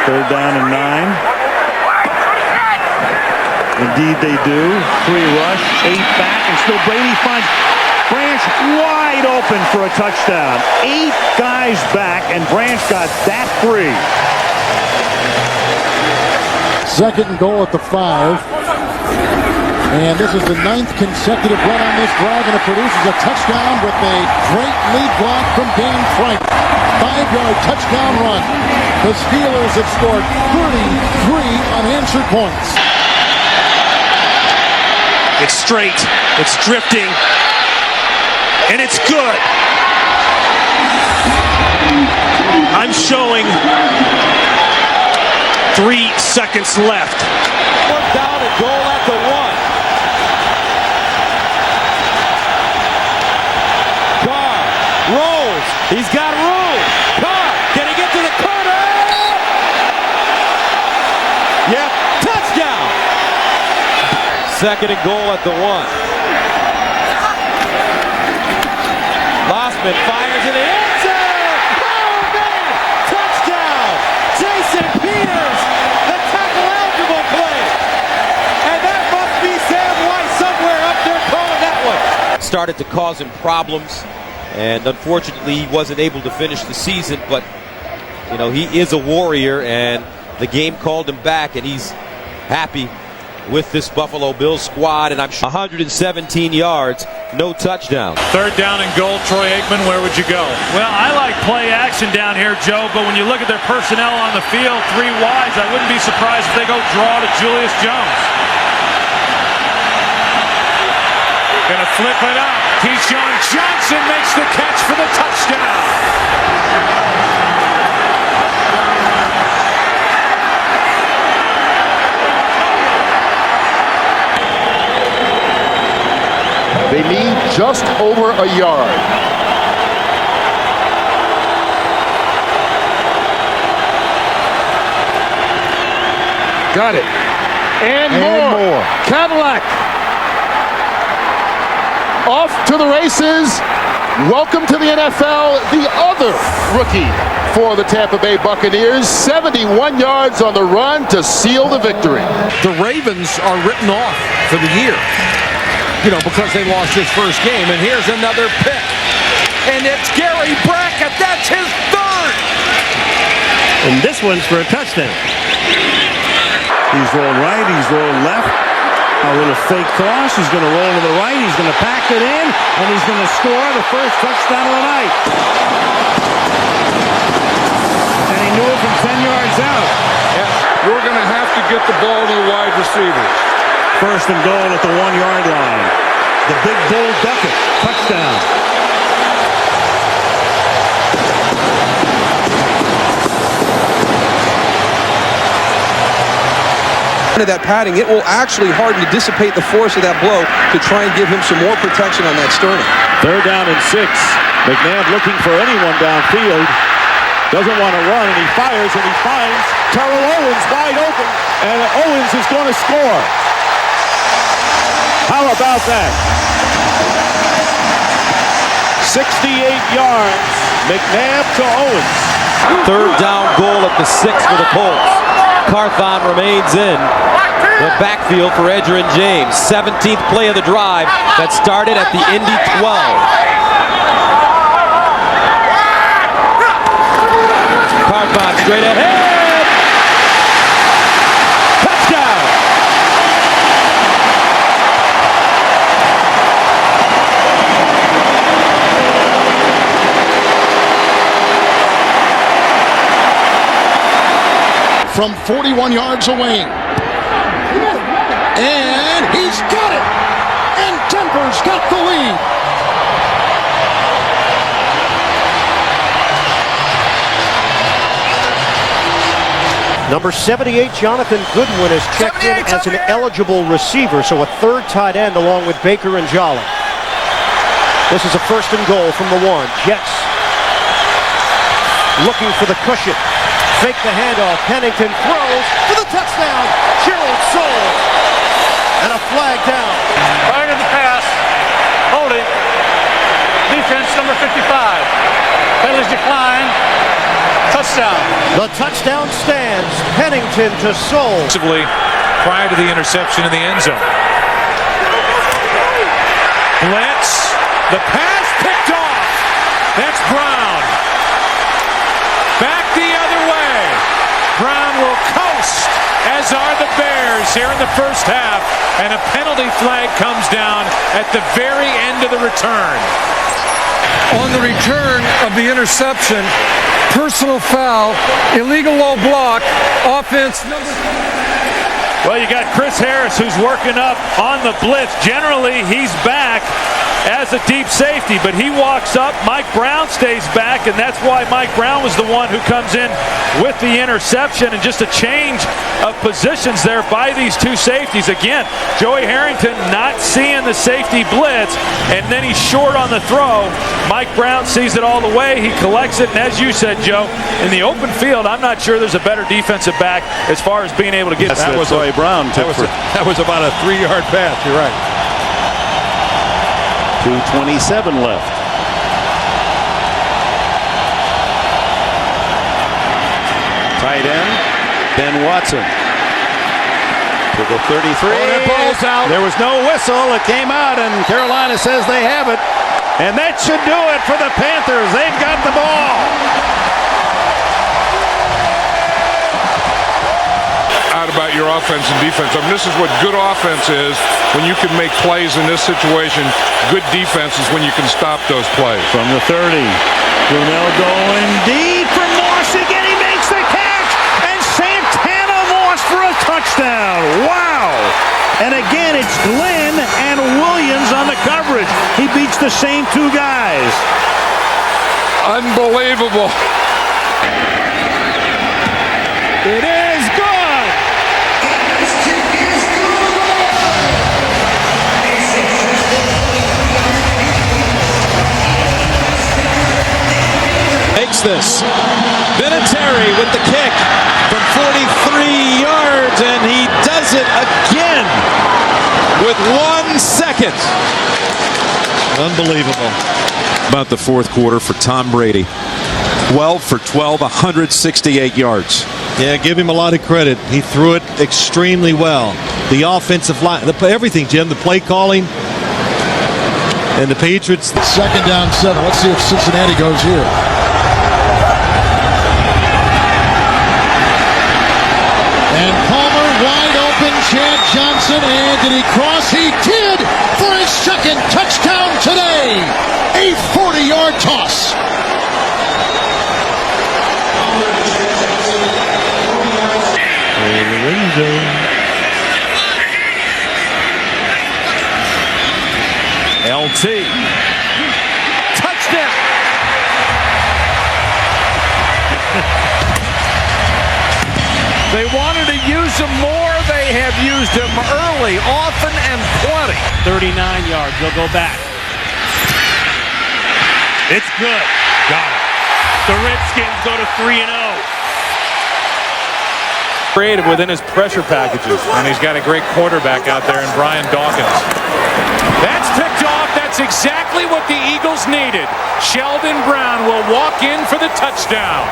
Third down and 9. Indeed they do. 3 rush, 8 back, and still Brady finds Branch wide open for a touchdown. 8 guys back, and Branch got that free. Second and goal at the 5. And this is the 9th consecutive run on this drive, and it produces a touchdown with a great lead block from Dan Frank. 5-yard touchdown run. The Steelers have scored 33 unanswered points. It's straight, it's drifting, and it's good. I'm showing 3 seconds left. 1 down and goal at the 1. Carr rolls. He's got room. Carr, can he get to the corner? Yep, touchdown. Second and goal at the 1. Lossman fires in the end zone. Oh, man! Touchdown! Jason Peters, the tackle-eligible play. And that must be Sam White somewhere up there calling that one. Started to cause him problems, and unfortunately he wasn't able to finish the season, but, you know, he is a warrior, and the game called him back, and he's happy with this Buffalo Bills squad, and I'm sure 117 yards, no touchdown. Third down and goal, Troy Aikman, where would you go? Well, I like play action down here, Joe, but when you look at their personnel on the field, 3 wides, I wouldn't be surprised if they go draw to Julius Jones. Gonna flip it up. Keyshawn Johnson makes the catch for the touchdown. They need just over a yard. Got it. And more. Cadillac. Off to the races. Welcome to the NFL, the other rookie for the Tampa Bay Buccaneers. 71 yards on the run to seal the victory. The Ravens are written off for the year, you know, because they lost his first game. And here's another pick. And it's Gary Brackett. That's his 3rd. And this one's for a touchdown. He's rolled right, he's rolled left. A little fake toss. He's going to roll to the right. He's going to pack it in, and he's going to score the first touchdown of the night. And he knew it from 10 yards out. Yes. We're going to have to get the ball to the wide receivers. First and goal at the 1-yard line. The big bull Duckett. Touchdown. Of that padding, it will actually harden to dissipate the force of that blow to try and give him some more protection on that sternum. Third down and 6. McNabb looking for anyone downfield. Doesn't want to run, and he fires, and he finds Terrell Owens wide open, and Owens is going to score. How about that? 68 yards. McNabb to Owens. Third down goal at the 6 for the Colts. Carthon remains in the backfield for Edgerrin James. 17th play of the drive that started at the Indy 12. Carthon straight ahead. Touchdown. From 41 yards away. And he's got it! And Denver's got the lead. Number 78, Jonathan Goodwin, is checked in as an eligible receiver, so a 3rd tight end along with Baker and Jolly. This is a 1st and goal from the 1. Jets looking for the cushion. Fake the handoff. Pennington throws for the touchdown. Gerald Soule. And a flag down. Prior to the pass. Holding. Defense number 55. Penalties decline. Touchdown. touchdown. The touchdown stands. Pennington to Soul. Prior to the interception in the end zone. Blitz. The pass picked off. That's Brown. Back the other way. Brown will coast, as are the Bears here in the first half. And a penalty flag comes down at the very end of the return. On the return of the interception, personal foul, illegal low block, offense number. Well, you got Chris Harris who's working up on the blitz. Generally, he's back as a deep safety, but he walks up. Mike Brown stays back, and that's why Mike Brown was the one who comes in with the interception, and just a change of positions there by these two safeties. Again, Joey Harrington not seeing the safety blitz, and then he's short on the throw. Mike Brown sees it all the way. He collects it, and as you said, Joe, in the open field, I'm not sure there's a better defensive back as far as being able to get that was Joey Brown. That was about a 3-yard pass. You're right. 2:27 left. Tight end, Ben Watson. To the 33. The ball's out. There was no whistle. It came out, and Carolina says they have it. And that should do it for the Panthers. They've got the ball. About your offense and defense. I mean, this is what good offense is, when you can make plays in this situation. Good defense is when you can stop those plays. From the 30, Brunell going deep for Moss again. He makes the catch, and Santana Moss for a touchdown. Wow! And again, it's Glenn and Williams on the coverage. He beats the same two guys. Unbelievable. It is good. Makes this. Vinatieri with the kick from 43 yards, and he does it again with 1 second. Unbelievable. About the fourth quarter for Tom Brady. 12 for 12, 168 yards. Yeah, give him a lot of credit. He threw it extremely well. The offensive line, everything, Jim, the play calling, and the Patriots. 2nd down 7. Let's see if Cincinnati goes here. And Palmer wide open, Chad Johnson, and did he cross? He did for his 2nd touchdown today. A 40-yard toss. LT. Touchdown. They wanted to use him more. They have used him early, often, and plenty. 39 yards. They'll go back. It's good. Got it. The Redskins go to 3-0. Creative within his pressure packages. And he's got a great quarterback out there in Brian Dawkins. That's picked off. That's exactly what the Eagles needed. Sheldon Brown will walk in for the touchdown.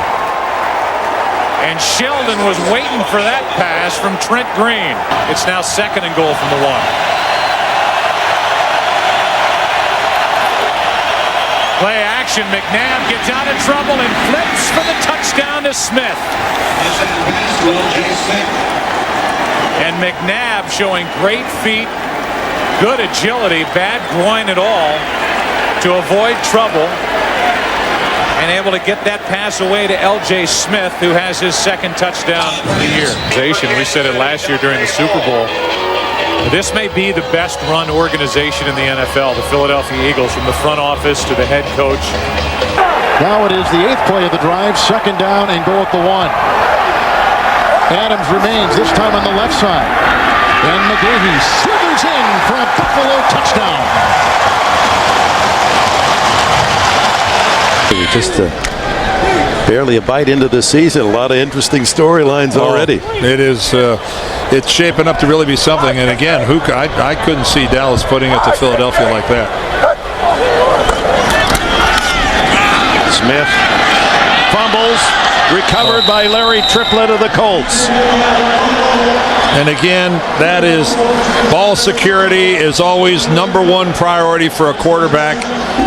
And Sheldon was waiting for that pass from Trent Green. It's now 2nd and goal from the 1. Play action. McNabb gets out of trouble and flips for the touchdown to Smith. And McNabb showing great feet, good agility, bad groin at all to avoid trouble, and able to get that pass away to L.J. Smith, who has his 2nd touchdown of the year. We said it last year during the Super Bowl. This may be the best run organization in the NFL, the Philadelphia Eagles, from the front office to the head coach. Now it is the 8th play of the drive, 2nd down and goal at the 1. Adams remains, this time on the left side. And McGahee slithers in for a Buffalo touchdown. Just barely a bite into the season. A lot of interesting storylines already. It is. It's shaping up to really be something. And again, I couldn't see Dallas putting it to Philadelphia like that. Smith fumbles. Recovered by Larry Triplett of the Colts. And again, that is ball security is always #1 priority for a quarterback.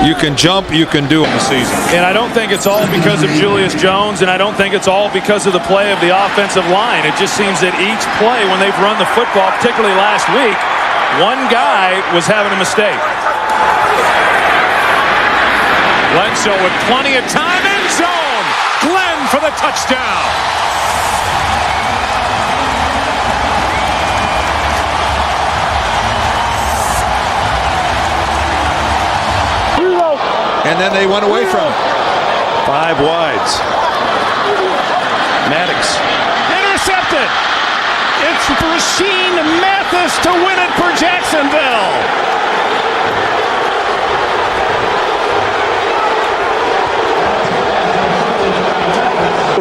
You can jump, you can do it in the season. And I don't think it's all because of Julius Jones, and I don't think it's all because of the play of the offensive line. It just seems that each play when they've run the football, particularly last week, one guy was having a mistake. Bledsoe with plenty of time, end zone. Glenn for the touchdown. And then they went away from him. 5 wides. Maddox. Intercepted. It's Rasheed Mathis to win it for Jacksonville.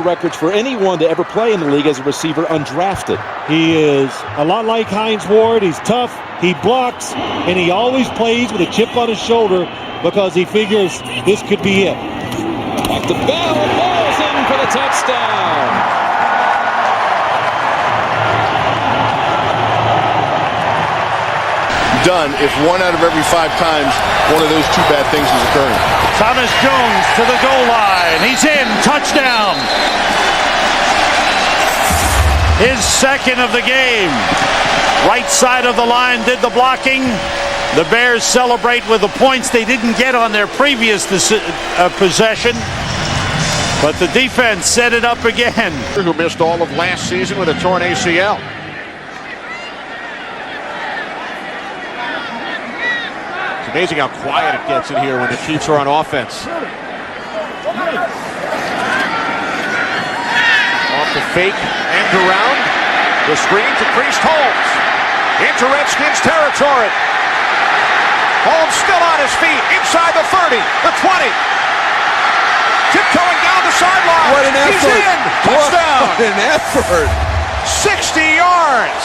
Records for anyone to ever play in the league as a receiver undrafted. He is a lot like Hines Ward. He's tough, he blocks, and he always plays with a chip on his shoulder because he figures this could be it. Back to Bell. Ball's in for the touchdown. Done if 1 out of every 5 times one of those 2 bad things is occurring. Thomas Jones to the goal line. He's in. Touchdown. His second of the game. Right side of the line did the blocking. The Bears celebrate with the points they didn't get on their previous possession. But the defense set it up again. Who missed all of last season with a torn ACL. Amazing how quiet it gets in here when the Chiefs are on offense. Off the fake, end around. The screen to Priest Holmes. Into Redskins territory. Holmes still on his feet. Inside the 30, the 20. Tiptoeing down the sideline. What an effort. He's in. Touchdown. What an effort. 60 yards.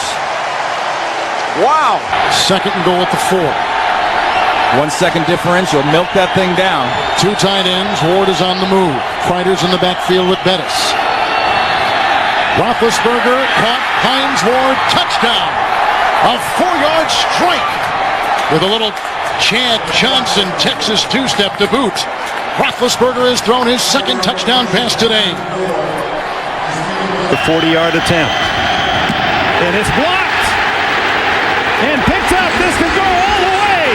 Wow. Second and goal at the 4. 1 second differential. Milk that thing down. 2 tight ends. Ward is on the move. Kreider's in the backfield with Bettis. Roethlisberger caught Hines Ward. Touchdown. A 4-yard strike with a little Chad Johnson Texas 2-step to boot. Roethlisberger has thrown his second touchdown pass today. The 40-yard attempt. And it's blocked. And picked up. This could go all the way.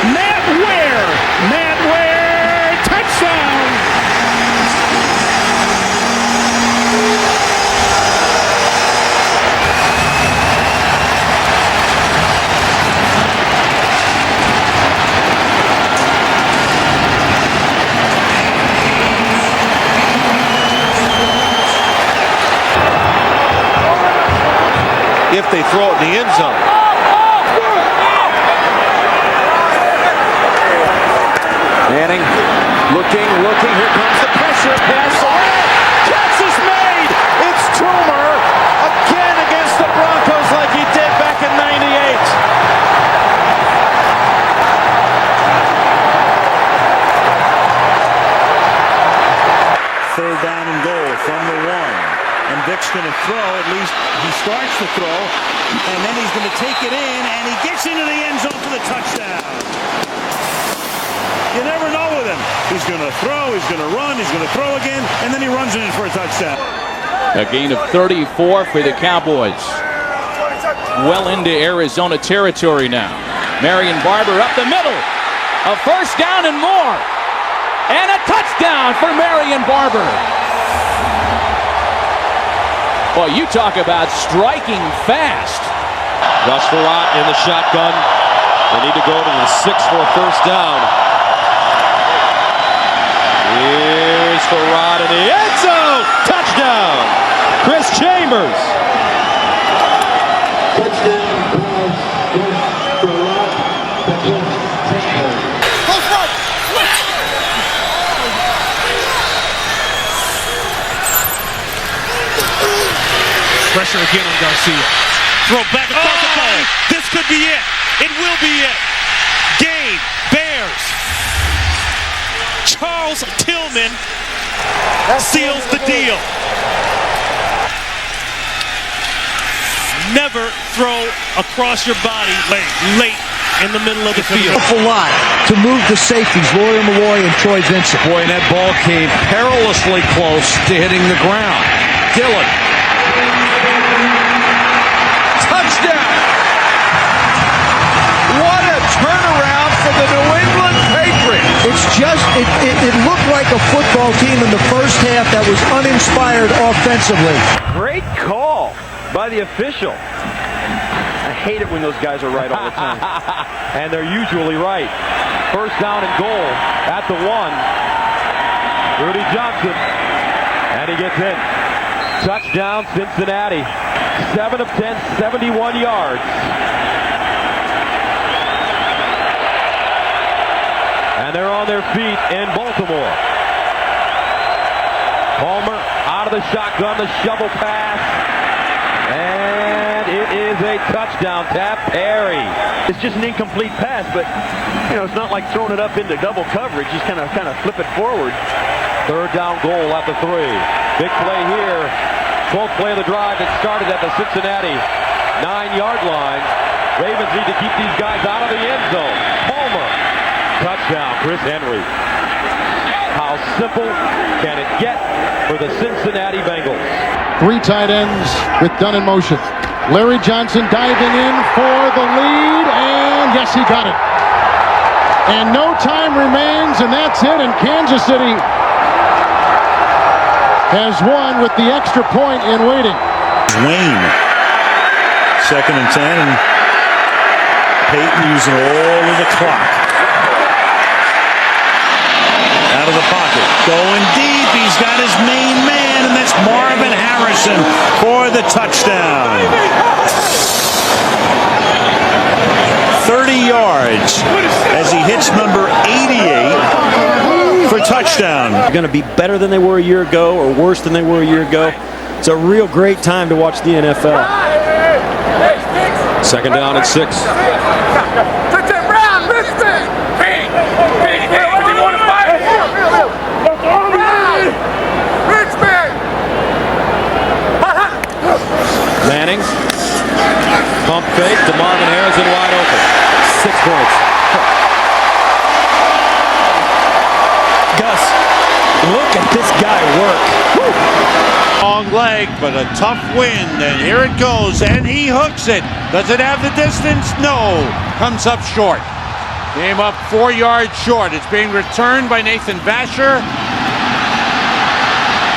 Matt Ware. Touchdown. If they throw it in the end zone. Manning looking. Here comes the pressure. Pass away. Catch is made. It's Toomer again against the Broncos like he did back in '98. Third down and goal from the 1. And Vic's going to throw. At least he starts to throw. And then he's going to take it in. And he gets into the end zone for the touchdown. You never know with him. He's going to throw. He's going to run. He's going to throw again. And then he runs it in for a touchdown. A gain of 34 for the Cowboys. Well into Arizona territory now. Marion Barber up the middle. A first down and more. And a touchdown for Marion Barber. Boy, you talk about striking fast. Rush Farad in the shotgun. They need to go to the 6 for a first down. Here's Farad in the end zone. Touchdown. Chris Chambers. Pressure again on Garcia. Throw back across the body. This could be it. It will be it. Game. Bears. Charles Tillman seals the deal. Never throw across your body late in the middle of the field. A lot to move the safeties, Roy Malloy and Troy Vincent. Boy, and that ball came perilously close to hitting the ground. Dillon. Touchdown! What a turnaround for the New England Patriots. It's just, it looked like a football team in the first half that was uninspired offensively. Great call by the official. I hate it when those guys are right all the time. And they're usually right. First down and goal at the 1. Rudy Johnson. And he gets in. Touchdown Cincinnati. 7 of 10, 71 yards. And they're on their feet in Baltimore. Palmer out of the shotgun, the shovel pass. And it is a touchdown tap. Perry. It's just an incomplete pass, but it's not like throwing it up into double coverage. Just kind of flip it forward. Third down goal at the 3. Big play here. 12th play of the drive that started at the Cincinnati 9-yard line. Ravens need to keep these guys out of the end zone. Palmer. Touchdown, Chris Henry. How simple can it get for the Cincinnati Bengals? 3 tight ends with Dunn in motion. Larry Johnson diving in for the lead, and yes, he got it. And no time remains, and that's it, and Kansas City has won with the extra point in waiting. Wayne, 2nd and 10, and Peyton using all of the clock. Out of the pocket, going deep, he's got his main man, and that's Marvin Harrison for the touchdown. 30 yards as he hits number 88 for touchdown. They're going to be better than they were a year ago or worse than they were a year ago. It's a real great time to watch the NFL. 2nd down and 6. Manning. Pump fake to Marvin Harrison wide open. 6 points. Gus, look at this guy work. Long leg, but a tough wind, and here it goes, and he hooks it. Does it have the distance? No. Comes up short. Came up 4 yards short. It's being returned by Nathan Vasher,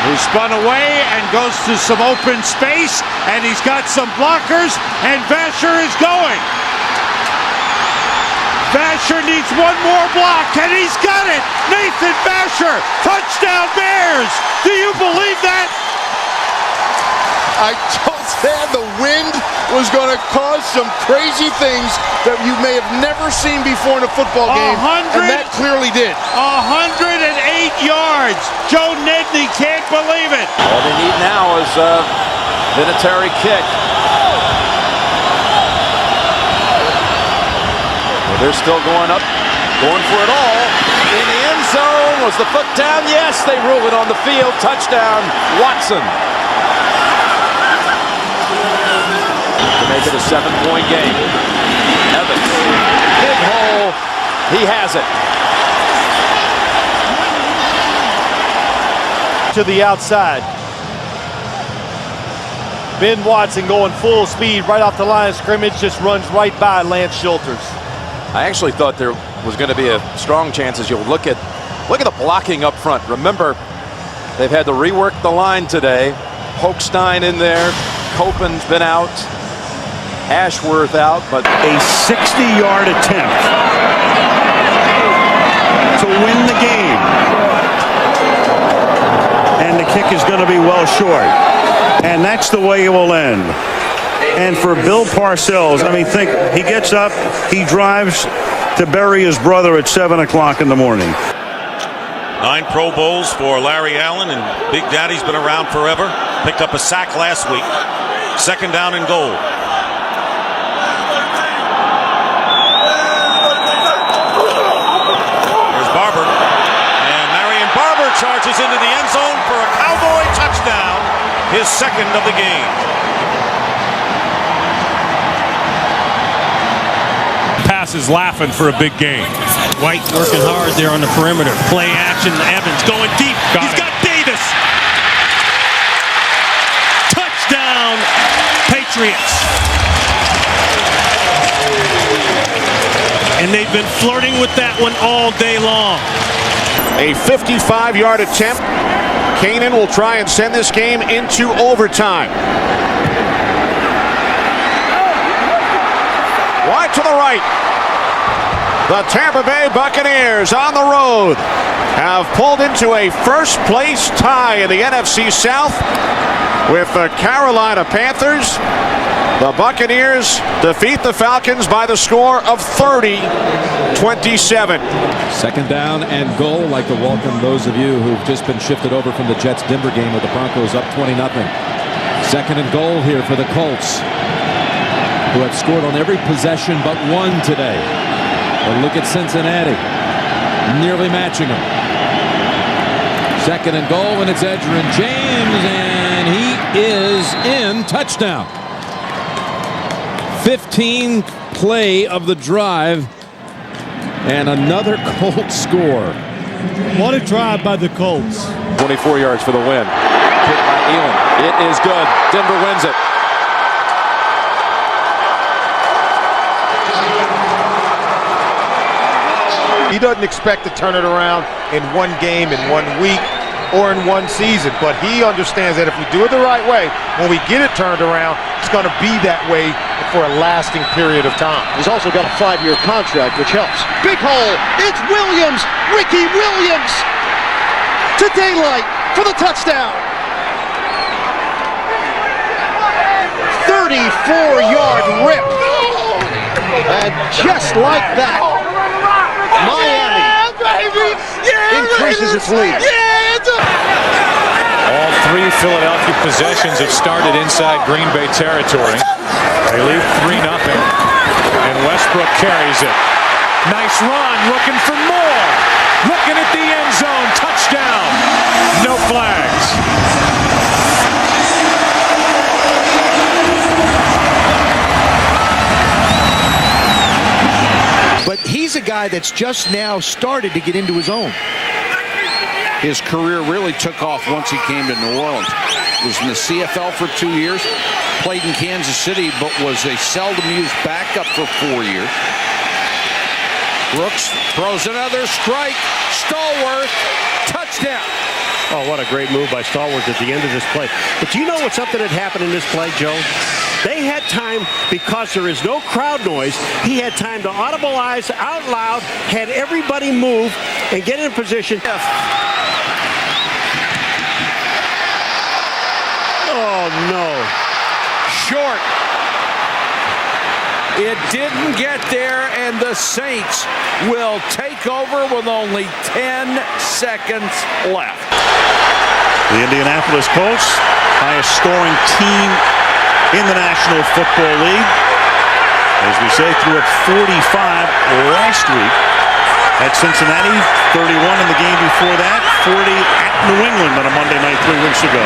who spun away and goes to some open space, and he's got some blockers, and Vasher is going. Vasher needs one more block, and he's got it. Nathan Vasher, touchdown Bears. Do you believe that? I told Stan the wind was going to cause some crazy things that you may have never seen before in a football game, and that clearly did. 108 yards. Joe Nedney can't believe it. All they need now is a Vinatieri kick. Well, they're still going up, going for it all. In the end zone, was the foot down? Yes, they rule it on the field. Touchdown, Watson. To make it a 7-point game. Evans, big hole, he has it. To the outside. Ben Watson going full speed right off the line of scrimmage, just runs right by Lance Schulters. I actually thought there was going to be a strong chance as you'll look at the blocking up front. Remember, they've had to rework the line today. Hochstein in there, Copen's been out, Ashworth out, but a 60-yard attempt to win the game. And the kick is going to be well short. And that's the way it will end. And for Bill Parcells, I mean, think, he gets up, he drives to bury his brother at 7 o'clock in the morning. 9 Pro Bowls for Larry Allen, and Big Daddy's been around forever. Picked up a sack last week. 2nd down and goal. There's Barber. And Marion Barber charges into the end zone for a his second of the game. Passes laughing for a big game. White working hard there on the perimeter. Play action. Evans going deep. He's got Davis. Touchdown, Patriots. And they've been flirting with that one all day long. A 55-yard attempt. Kanan will try and send this game into overtime. Wide to the right. The Tampa Bay Buccaneers on the road have pulled into a first-place tie in the NFC South with the Carolina Panthers. The Buccaneers defeat the Falcons by the score of 30-27. Second down and goal. Like to welcome those of you who've just been shifted over from the Jets-Denver game with the Broncos up 20-0. Second and goal here for the Colts, who have scored on every possession but one today. But look at Cincinnati, nearly matching them. Second and goal, and it's Edgerrin James, and he is in. Touchdown. 15th play of the drive, and another Colts score. What a drive by the Colts. 24 yards for the win. Hit by Elam. It is good. Denver wins it. He doesn't expect to turn it around in one game, in 1 week, or in one season. But he understands that if we do it the right way, when we get it turned around, it's going to be that way for a lasting period of time. He's also got a 5-year contract, which helps. Big hole. It's Williams. Ricky Williams to daylight for the touchdown. 34-yard rip. And just like that, Miami increases its lead. All three Philadelphia possessions have started inside Green Bay territory. They lead 3-0, and Westbrook carries it. Nice run, looking for more. Looking at the end zone, touchdown. No flags. But he's a guy that's just now started to get into his own. His career really took off once he came to New Orleans. Was in the CFL for 2 years, played in Kansas City, but was a seldom used backup for 4 years. Brooks throws another strike. Stallworth, touchdown. Oh, what a great move by Stallworth at the end of this play. But do you know what something had happened in this play, Joe? They had time, because there is no crowd noise, he had time to audibilize out loud, had everybody move and get in position. Oh, no. Short. It didn't get there, and the Saints will take over with only 10 seconds left. The Indianapolis Colts, highest scoring team in the National Football League. As we say, threw up 45 last week at Cincinnati, 31 in the game before that, 40 at New England on a Monday night 3 weeks ago.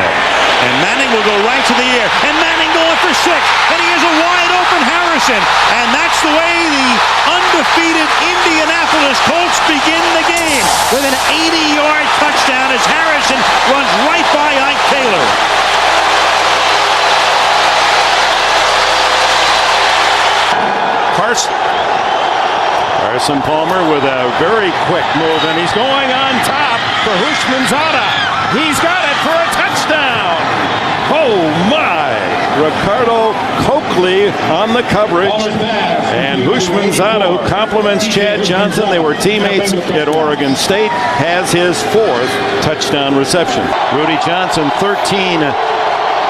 And Manning will go right to the air, and Manning going for 6, and he has a wide open Harrison, and that's the way the undefeated Indianapolis Colts begin the game with an 80-yard touchdown as Harrison runs right by Ike Taylor. Carson Palmer with a very quick move, and he's going on top for Houshmandzadeh. He's got it for a touchdown. Oh my! Ricardo Coakley on the coverage, and Houshmandzadeh, who compliments Chad Johnson, they were teammates at Oregon State, has his 4th touchdown reception. Rudy Johnson, 13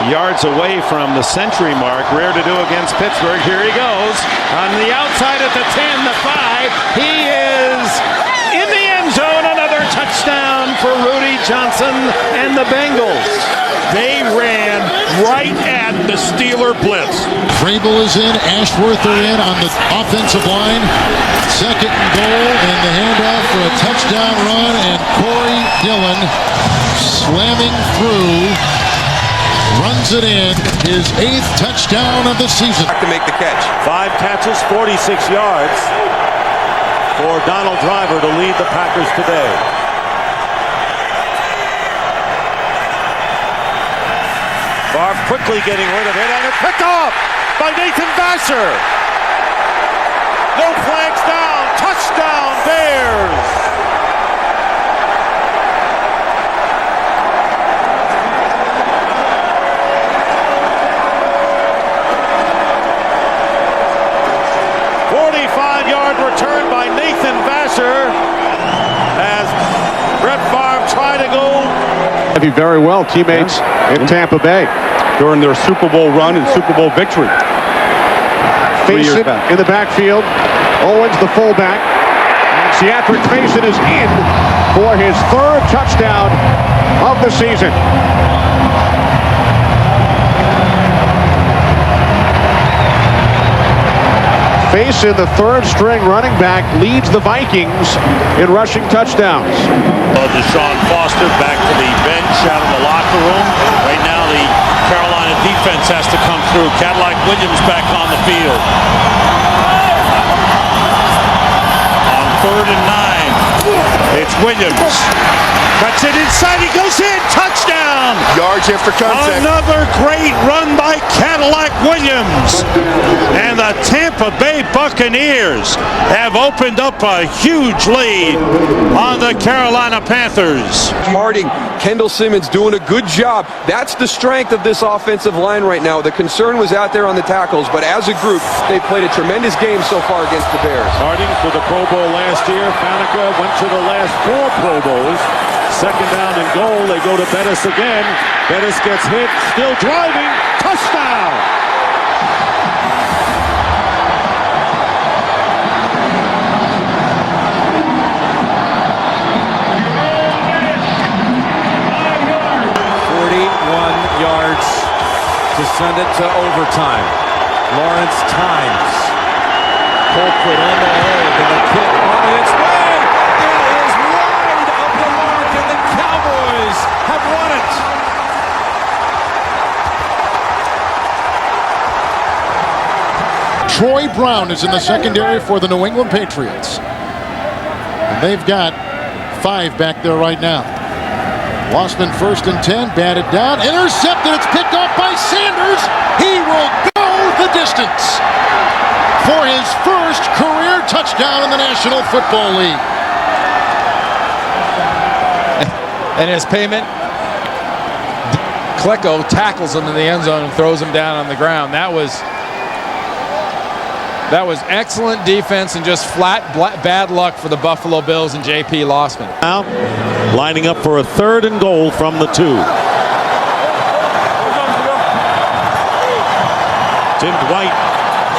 yards away from the century mark. Rare to do against Pittsburgh. Here he goes on the outside at the 10, the 5. He is in the end zone. Another touchdown for Rudy Johnson and the Bengals. They ran right at the Steeler blitz. Vrabel is in. Ashworth are in on the offensive line. Second and goal, and the handoff for a touchdown run, and Corey Dillon slamming through runs it in, his 8th touchdown of the season. To make the catch. 5 catches, 46 yards for Donald Driver to lead the Packers today. Favre quickly getting rid of it, and it's picked off by Nathan Vasher. No flags down. Touchdown, Bears. Return by Nathan Vasher as Brett Favre tried to go. Very well, teammates in Tampa Bay during their Super Bowl run and Super Bowl victory. Faison in the backfield. Owens, the fullback. And Seatric Faison is in for his 3rd touchdown of the season. Faison, the 3rd-string running back, leads the Vikings in rushing touchdowns. Deshaun Foster back to the bench out of the locker room. Right now the Carolina defense has to come through. Cadillac Williams back on the field. On 3rd and 9, it's Williams. Cuts it inside, he goes in, touchdown! Yards after contact. Another great run by Cadillac Williams. And the Tampa Bay Buccaneers have opened up a huge lead on the Carolina Panthers. Harding, Kendall Simmons doing a good job. That's the strength of this offensive line right now. The concern was out there on the tackles, but as a group, they played a tremendous game so far against the Bears. Harding for the Pro Bowl last year. Faneca went to the last 4 Pro Bowls. 2nd down and goal. They go to Bettis again. Bettis gets hit. Still driving. Touchdown. Yards to send it to overtime. Lawrence times. Colquitt on the hold, and the kick on its way. It is wide of the mark, and the Cowboys have won it. Troy Brown is in the secondary for the New England Patriots. And they've got 5 back there right now. Lossman 1st and 10, batted down, intercepted, it's picked off by Sanders. He will go the distance for his 1st career touchdown in the National Football League. And his payment, Klecko tackles him in the end zone and throws him down on the ground. That was excellent defense and just flat bad luck for the Buffalo Bills and J.P. Lossman. Now, lining up for a 3rd and goal from the 2. Tim Dwight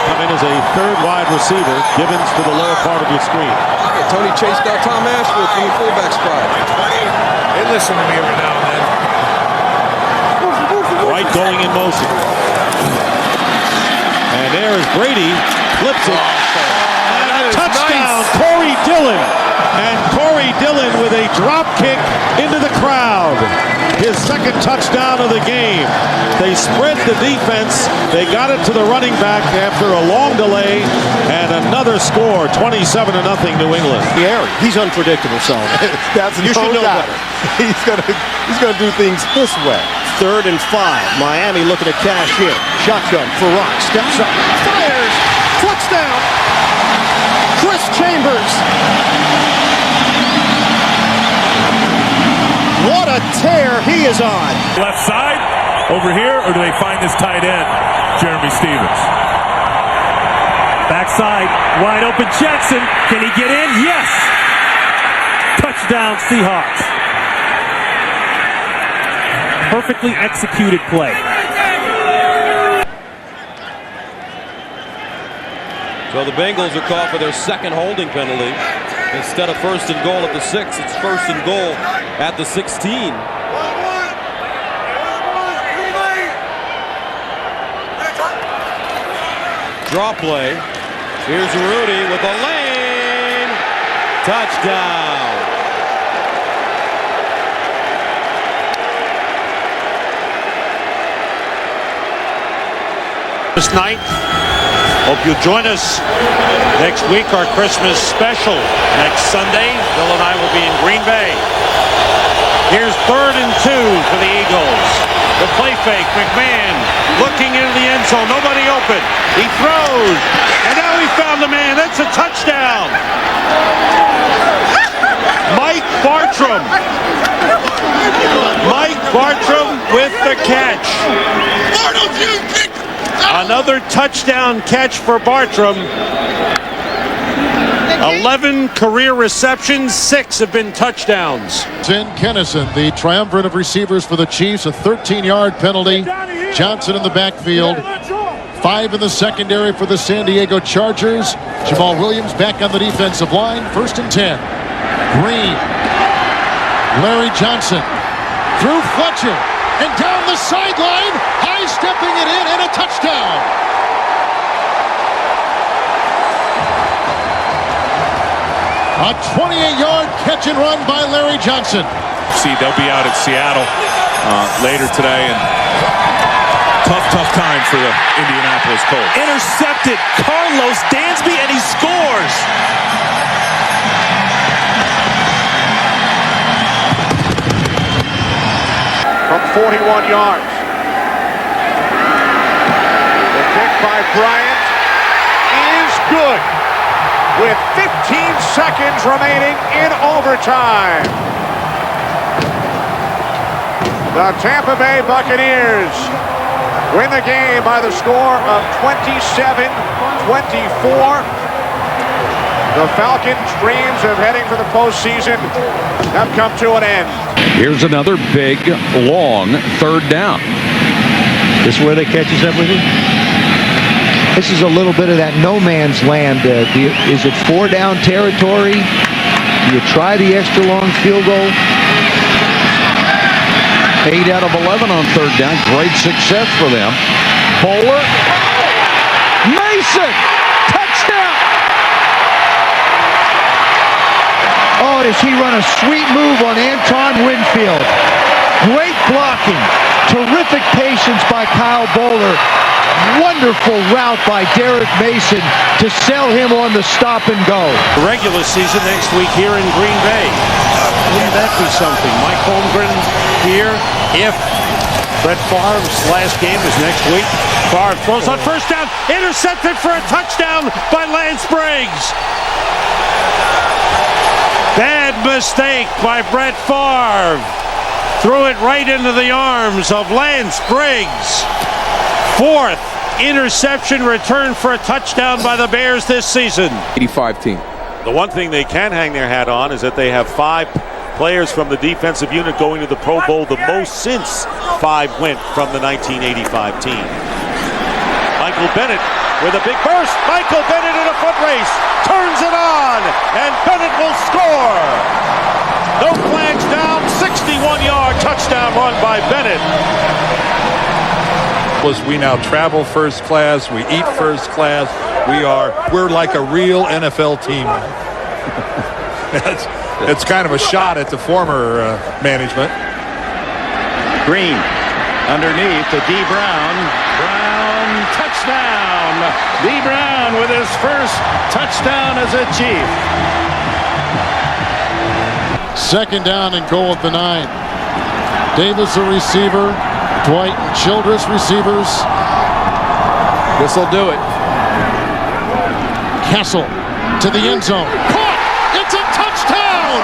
come in as a 3rd wide receiver. Gibbons to the lower part of your screen. Tony chased out Tom Ashworth from the fullback spot. They listen to me every now and then. Dwight going in motion. And there is Brady. Flips it. And a touchdown, nice. Corey Dillon. And Corey Dillon with a drop kick into the crowd. His 2nd touchdown of the game. They spread the defense. They got it to the running back after a long delay. And another score, 27-0 New England. He's unpredictable, so That's you should know better. He's gonna do things this way. 3rd and 5. Miami looking to cash in. Shotgun for Rock. Steps up. Fires. Touchdown. Chris Chambers. What a tear he is on. Left side, over here, or do they find this tight end, Jeremy Stevens? Backside, wide open Jackson. Can he get in? Yes! Touchdown Seahawks. Perfectly executed play. So the Bengals are called for their 2nd holding penalty. Instead of 1st and goal at the 6, it's 1st and goal at the 16. Draw play. Here's Rudy with a lane. Touchdown. Christmas night. Hope you'll join us next week, our Christmas special. Next Sunday, Bill and I will be in Green Bay. Here's 3rd and 2 for the Eagles. The play fake, McMahon looking into the end zone. Nobody open. He throws, and now he found the man. That's a touchdown. Mike Bartram. Mike Bartram with the catch. Another touchdown catch for Bartram. 11 career receptions, 6 have been touchdowns. Tim Kennison, the triumvirate of receivers for the Chiefs, a 13-yard penalty. Johnson in the backfield. 5 in the secondary for the San Diego Chargers. Jamal Williams back on the defensive line. 1st and 10. Green. Larry Johnson. Through Fletcher. And down the sideline. High-stepping it in and a touchdown. A 28-yard catch and run by Larry Johnson. See, they'll be out at Seattle later today, and tough time for the Indianapolis Colts. Intercepted Carlos Dansby, and he scores. From 41 yards. The kick by Bryant is good, with 15 seconds remaining in overtime. The Tampa Bay Buccaneers win the game by the score of 27-24. The Falcons' dreams of heading for the postseason have come to an end. Here's another big, long 3rd down. This is where they catches up with you? This is a little bit of that no man's land. Is it 4-down territory? Do you try the extra long field goal? 8 out of 11 on 3rd down. Great success for them. Bowler. Mason! Touchdown! Oh, does he run a sweet move on Anton Winfield. Great blocking. Terrific patience by Kyle Bowler. Wonderful route by Derek Mason to sell him on the stop and go. Regular season next week here in Green Bay. Wouldn't that be something? Mike Holmgren here. If Brett Favre's last game is next week. Favre throws on 1st down. Intercepted for a touchdown by Lance Briggs. Bad mistake by Brett Favre. Threw it right into the arms of Lance Briggs. 4th interception return for a touchdown by the Bears this season. 85 team. The one thing they can hang their hat on is that they have 5 players from the defensive unit going to the Pro Bowl, the most since 5 went from the 1985 team. Michael Bennett with a big burst. Michael Bennett in a foot race. Turns it on, and Bennett will score. No flags down. 61-yard touchdown run by Bennett. We now travel first class, we eat first class, we're like a real NFL team. It's kind of a shot at the former management. Green underneath to D. Brown. Brown, touchdown. D. Brown with his first touchdown as a Chief. 2nd down and goal at the 9. Davis a receiver. Dwight and Childress receivers. This'll do it. Kessel to the end zone. Caught! It's a touchdown!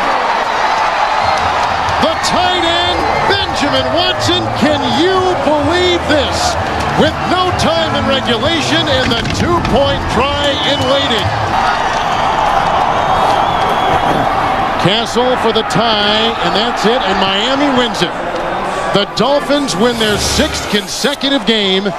The tight end, Benjamin Watson. Can you believe this? With no time in regulation and the 2-point try in waiting. Castle for the tie, and that's it, and Miami wins it. The Dolphins win their 6th consecutive game.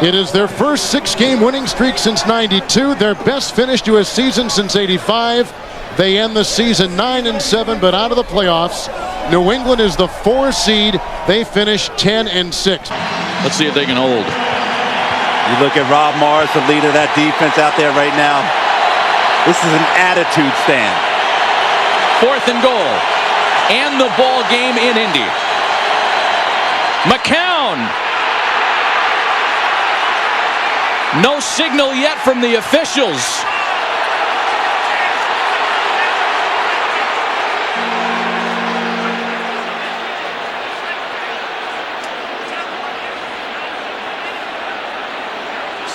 It is their first 6-game winning streak since '92, their best finish to a season since '85. They end the season 9-7, but out of the playoffs. New England is the 4 seed. They finish 10-6. Let's see if they can hold. You look at Rob Morris, the leader of that defense out there right now. This is an attitude stand. 4th and goal. And the ball game in Indy. McCown. No signal yet from the officials.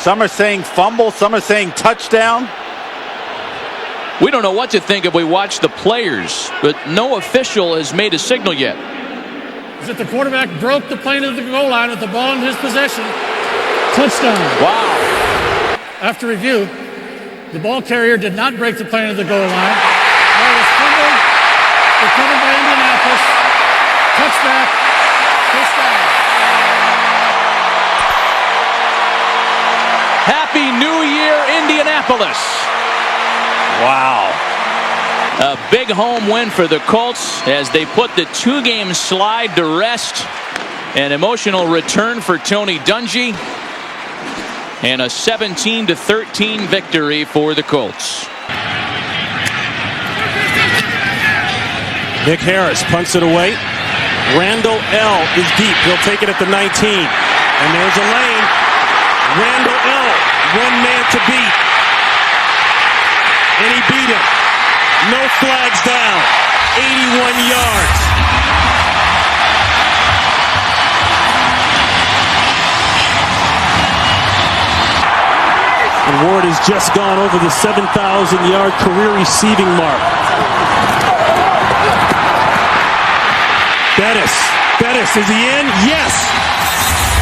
Some are saying fumble, some are saying touchdown. We don't know what to think if we watch the players, but no official has made a signal yet. Is that the quarterback broke the plane of the goal line with the ball in his possession. Touchdown. Wow. After review, the ball carrier did not break the plane of the goal line. Ball was fumbled, recovered by Indianapolis. Touchback. First down. Happy New Year, Indianapolis. Wow. A big home win for the Colts as they put the two-game slide to rest. An emotional return for Tony Dungy. And a 17-13 victory for the Colts. Nick Harris punts it away. Randall L. is deep. He'll take it at the 19. And there's a lane. Randall L. one man to beat. And he beat him. No flags down. 81 yards. And Ward has just gone over the 7,000-yard career receiving mark. Bettis, is he in? Yes!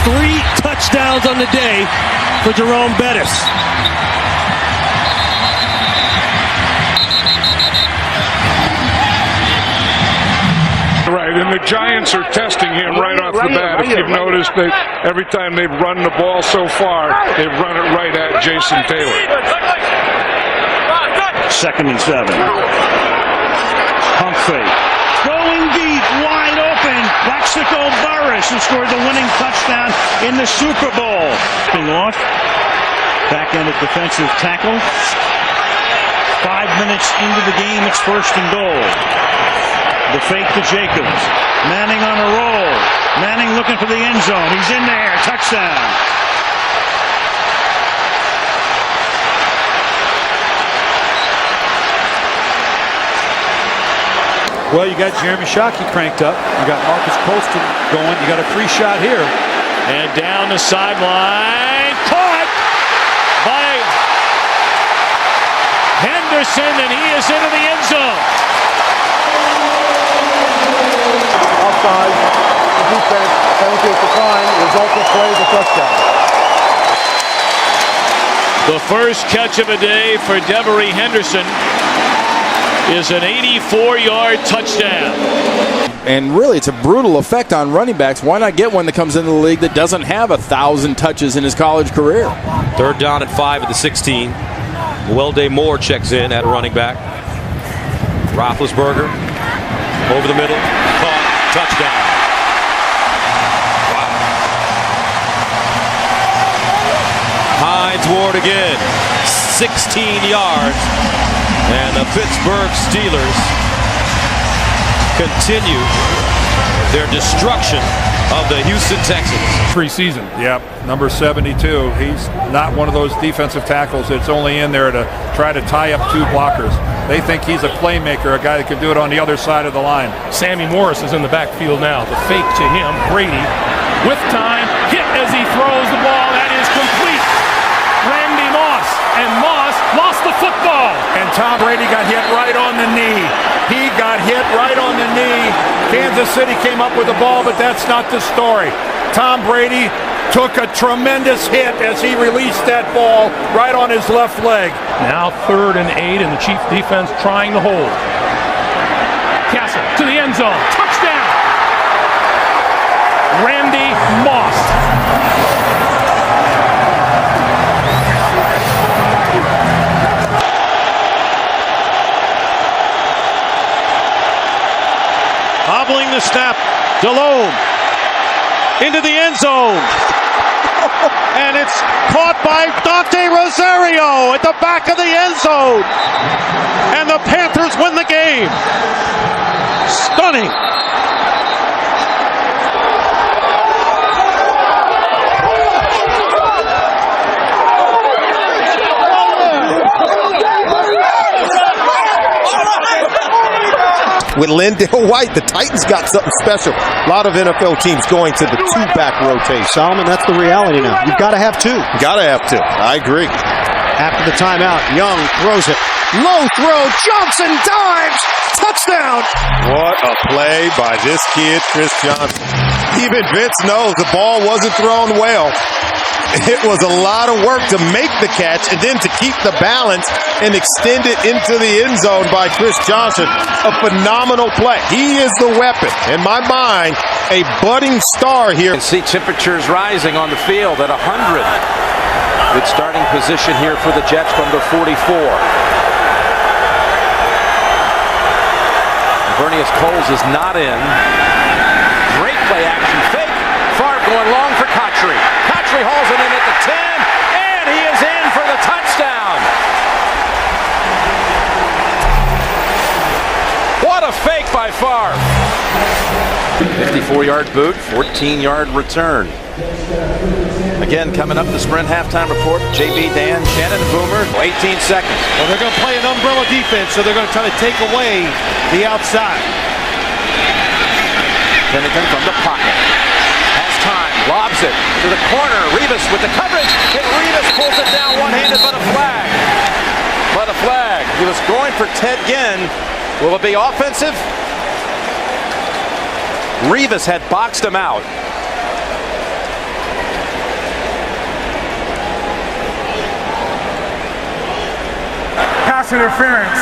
3 touchdowns on the day for Jerome Bettis. Right, and the Giants are testing him right off the bat. If you've noticed that every time they've run the ball so far, they've run it right at Jason Taylor. 2nd and 7. Humphrey going deep, wide open. Plaxico Burress, who scored the winning touchdown in the Super Bowl. Off. Back-ended defensive tackle. 5 minutes into the game, it's 1st and goal. The fake to Jacobs. Manning on a roll. Manning looking for the end zone. He's in there. Touchdown. Well, you got Jeremy Shockey cranked up. You got Marcus Colston going. You got a free shot here. And down the sideline. Caught by Henderson, and he is into the end zone. Offside, the defense, penalty at the time, resulting play is a touchdown. The first catch of the day for Devery Henderson is an 84-yard touchdown. And really, it's a brutal effect on running backs. Why not get one that comes into the league that doesn't have 1,000 touches in his college career? 3rd down and 5 at the 16. Welday Moore checks in at running back. Roethlisberger over the middle. Caught. Touchdown. Wow. Hines Ward again. 16 yards. And the Pittsburgh Steelers continue their destruction of the Houston Texans. Preseason, yep, number 72. He's not one of those defensive tackles that's only in there to try to tie up 2 blockers. They think he's a playmaker, a guy that can do it on the other side of the line. Sammy Morris is in the backfield now. The fake to him. Brady with time. Hit as he throws the ball. That is complete. Randy Moss. And Moss lost the football. And Tom Brady got hit right on the knee. He got hit right on the knee. Kansas City came up with the ball, but that's not the story. Tom Brady took a tremendous hit as he released that ball right on his left leg. Now 3rd and 8, and the Chiefs defense trying to hold. Castle to the end zone. Touchdown! Randy Moss. Hobbling the snap. Delhomme into the end zone. And it's caught by Dante Rosario at the back of the end zone. And the Panthers win the game. Stunning. with LenDale White. The Titans got something special. A lot of NFL teams going to the two-back rotation. Solomon, that's the reality now. You've got to have two. Got to have two. I agree. After the timeout, Young throws it. Low throw, Johnson dives, touchdown! What a play by this kid, Chris Johnson. Even Vince knows the ball wasn't thrown well. It was a lot of work to make the catch and then to keep the balance and extend it into the end zone by Chris Johnson. A phenomenal play. He is the weapon. In my mind, a budding star here. You can see temperatures rising on the field at 100. Good starting position here for the Jets from the 44. Vernius Coles is not in. Great play action fake. Favre going long for Cotchery. Cotchery hauls it in at the 10, and he is in for the touchdown. What a fake by Favre. 54-yard boot, 14-yard return. Again, coming up, the Sprint halftime report. JB, Dan, Shannon, and Boomer. 18 seconds. Well, they're going to play an umbrella defense, so they're going to try to take away the outside. Pennington from the pocket. Has time. Lobs it to the corner. Revis with the coverage. And Revis pulls it down one-handed, but a flag. But a flag. He was going for Ted Ginn. Will it be offensive? Revis had boxed him out. Pass interference.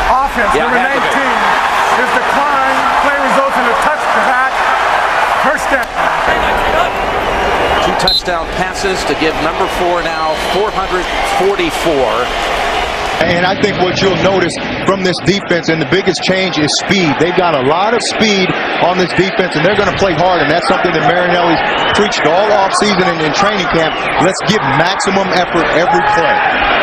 Offense, number 19 is declined. Play results in a touchback. First down. 2 touchdown passes to give number 4 now 444. And I think what you'll notice from this defense, and the biggest change is speed. They've got a lot of speed on this defense, and they're going to play hard, and that's something that Marinelli's preached all offseason and in training camp. Let's give maximum effort every play.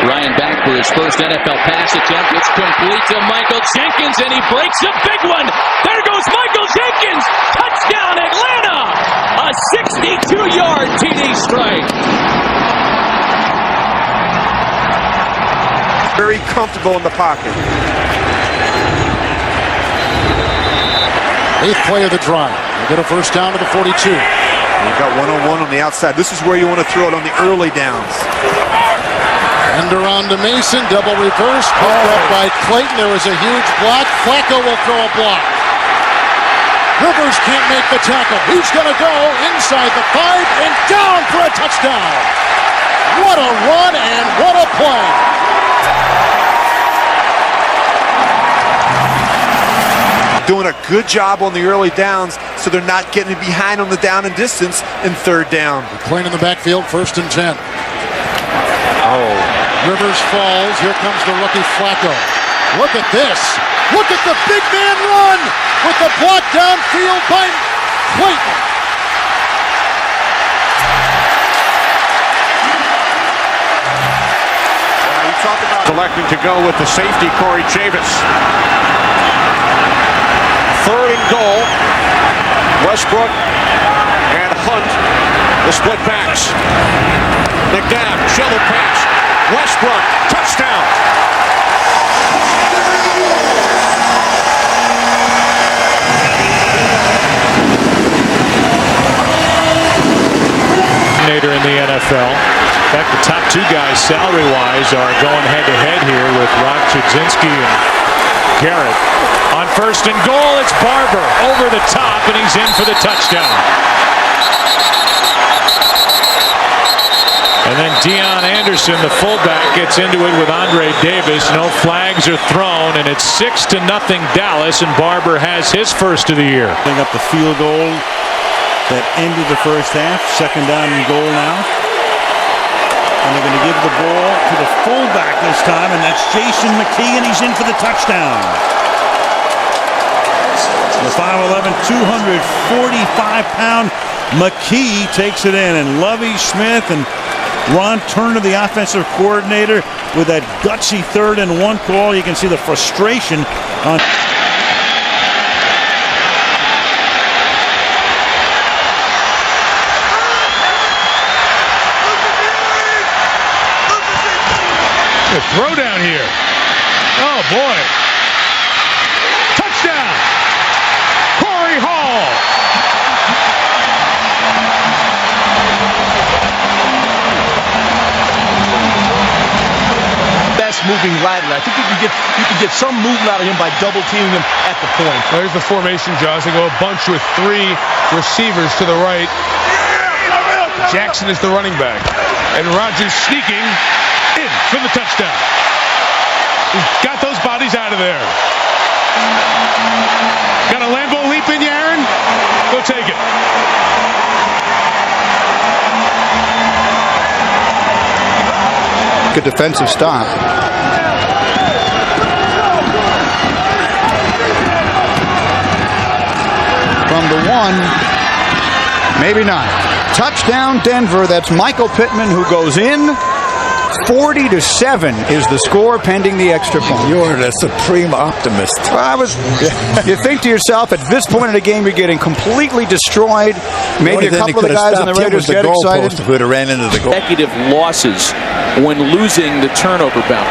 Ryan back for his first NFL pass attempt. It's complete to Michael Jenkins, and he breaks a big one. There goes Michael Jenkins. Touchdown, Atlanta. A 62-yard TD strike. Very comfortable in the pocket. 8th play of the drive. They get a first down to the 42. You've got one-on-one on the outside. This is where you want to throw it on the early downs. End around to Mason, double reverse, picked up by Clayton. There was a huge block. Flacco will throw a block. Rivers can't make the tackle. He's going to go inside the 5 and down for a touchdown. What a run and what a play. Doing a good job on the early downs, so they're not getting behind on the down and distance in 3rd down. McLean in the backfield, 1st and 10. Rivers falls. Here comes the rookie Flacco. Look at this. Look at the big man run with the block downfield by Clayton. You talk about electing to go with the safety, Corey Chavis. 3rd and goal. Westbrook and Hunt, the split backs. McNabb, shovel pass. Westbrook, touchdown. In the NFL. In fact, the top 2 guys salary-wise are going head-to-head here with Rock Chudzinski and Garrett. On 1st and goal, it's Barber over the top, and he's in for the touchdown. And then Deion Anderson, the fullback, gets into it with Andre Davis. No flags are thrown, and it's 6-0 Dallas, and Barber has his first of the year. Bring up the field goal that ended the first half. 2nd down and goal now. And they're going to give the ball to the fullback this time, and that's Jason McKee, and he's in for the touchdown. The 5'11", 245-pound McKee takes it in, and Lovie Smith and Ron Turner, the offensive coordinator, with that gutsy 3rd and 1 call. You can see the frustration on. A throw down here. Oh boy. Touchdown. moving laterally. I think you can get some movement out of him by double teaming him at the point. There's the formation, Josh. They go a bunch with 3 receivers to the right. Jackson is the running back. And Rodgers sneaking in for the touchdown. He's got those bodies out of there. Got a Lambeau leap in you, Aaron? Go take it. Good defensive stop. From the 1, maybe not. Touchdown Denver. That's Michael Pittman who goes in. 40-7 is the score pending the extra point. You're the supreme optimist. Well, you think to yourself, at this point in the game, you're getting completely destroyed. Maybe a couple of the guys on the Raiders get excited. If we'd have ran into the goal. Consecutive losses when losing the turnover battle.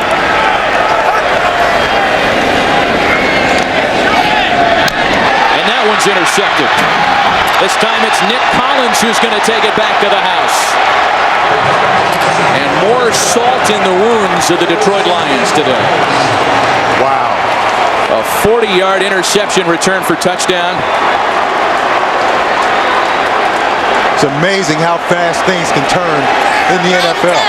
And that one's intercepted. This time it's Nick Collins who's going to take it back to the house. And more salt in the wounds of the Detroit Lions today. Wow. A 40-yard interception return for touchdown. It's amazing how fast things can turn in the NFL.